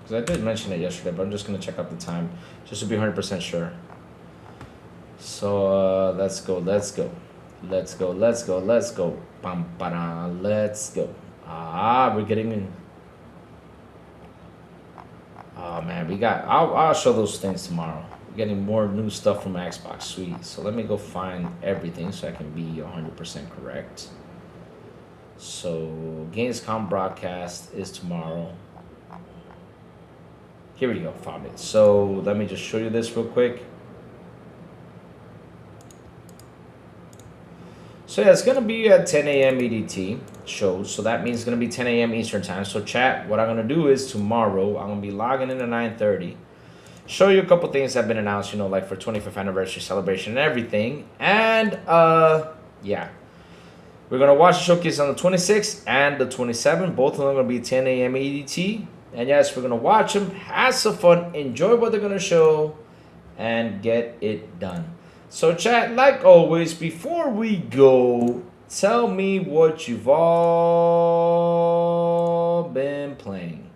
Because I did mention it yesterday, but I'm just going to check out the time just to be 100% sure. So let's go. Let's go. Let's go. Let's go. Let's go. Let's go. We're getting in. Oh man, we got. I'll show those things tomorrow. We're getting more new stuff from Xbox. Sweet. So let me go find everything so I can be 100% correct. So Gamescom broadcast is tomorrow. Here we go. Found it. So let me just show you this real quick. So yeah, it's gonna be at 10 a.m. EDT shows. So that means it's gonna be 10 a.m. Eastern time. So chat, what I'm gonna do is tomorrow I'm gonna be logging in at 9:30. Show you a couple things that have been announced, you know, like for 25th anniversary celebration and everything. And yeah. We're gonna watch the showcase on the 26th and the 27th. Both of them are gonna be 10 a.m. EDT. And yes, we're gonna watch them, have some fun, enjoy what they're gonna show, and get it done. So chat, like always, before we go, tell me what you've all been playing.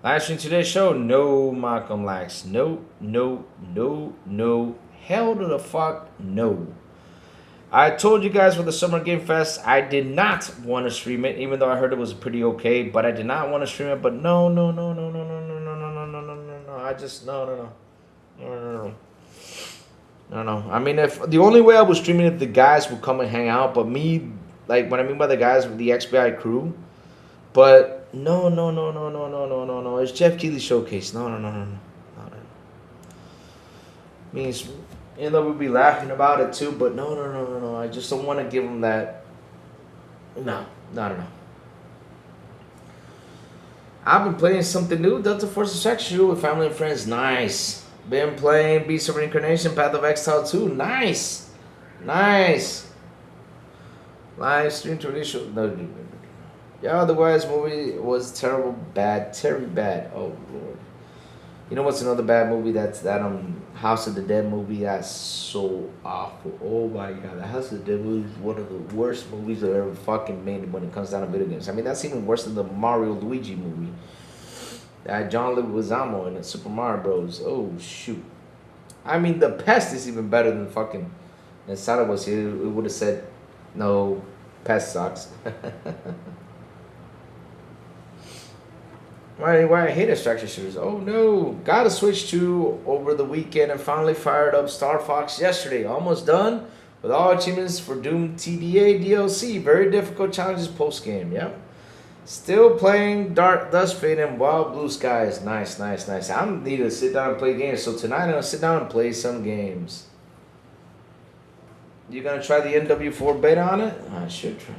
Live stream today's show, no Malcolm Lax. No. Hell to the fuck no. I told you guys with the Summer Game Fest, I did not want to stream it, even though I heard it was pretty okay, but I did not want to stream it. But no. I just no. I mean, if the only way I was streaming if the guys would come and hang out, but me, like what I mean by the guys with the XBI crew, but no. It's Jeff Keighley showcase. No. Means. Even though we'll be laughing about it too, but no. I just don't want to give them that. No. I've been playing something new, Delta Force Extraction with family and friends. Nice. Been playing Beast of Reincarnation, Path of Exile 2. Nice. Live stream tradition. No. Yeah, otherwise movie was terrible, bad, Terry bad. Oh Lord. You know what's another bad movie? That's that House of the Dead movie. That's so awful. Oh my god, the House of the Dead movie is one of the worst movies I've ever fucking made when it comes down to video games. I mean, that's even worse than the Mario Luigi movie. That John Leguizamo in the Super Mario Bros. Oh shoot. I mean, The Pest is even better than fucking. And Sada was here, it would have said, no, Pest sucks. Why I hate extraction shooters. Oh no. Got to switch to over the weekend and finally fired up Star Fox yesterday. Almost done with all achievements for Doom TDA DLC. Very difficult challenges post game. Yep. Still playing Dark Dust Fade and Wild Blue Skies. Nice. I need to sit down and play games. So tonight I'm going to sit down and play some games. You going to try the NW4 beta on it? I should try.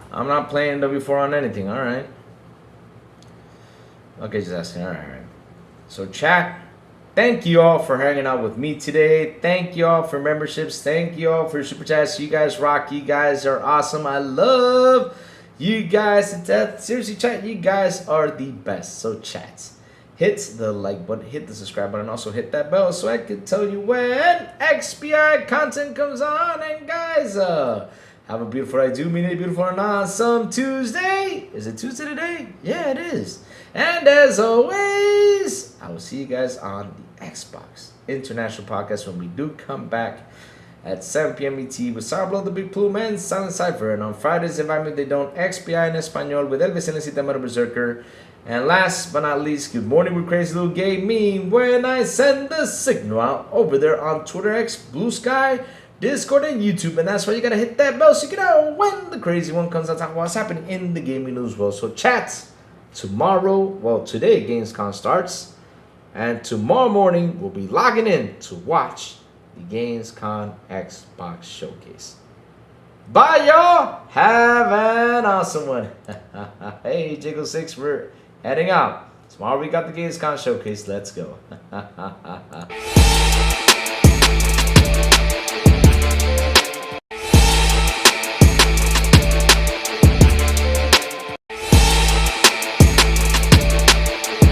I'm not playing W4 on anything, alright. Okay, just asking, alright. So chat, thank you all for hanging out with me today. Thank you all for memberships. Thank you all for super chats. You guys rock. You guys are awesome. I love you guys to death. Seriously, chat, you guys are the best. So chat, hit the like button, hit the subscribe button, also hit that bell so I can tell you when XPI content comes on. And guys, have a beautiful day. Do mean a beautiful and awesome Tuesday. Is it Tuesday today? Yeah, it is. And as always, I will see you guys on the Xbox International Podcast when we do come back at 7 p.m. ET with Sablo the Big Plume and Silent Cypher. And on Fridays, invite me they don't XPI en Español with Elvis and Cita Berserker. And last but not least, good morning with Crazy Little Gay Meme when I send the signal out over there on Twitter X, Blue Sky, Discord, and YouTube. And that's why you gotta hit that bell so you can know when the crazy one comes out, talk about what's happening in the gaming news world. So chat, tomorrow, well today Gamescom starts, and tomorrow morning we'll be logging in to watch the Gamescom Xbox Showcase. Bye y'all, have an awesome one. Hey Jiggle6, we're heading out. Tomorrow we got the Gamescom Showcase, let's go.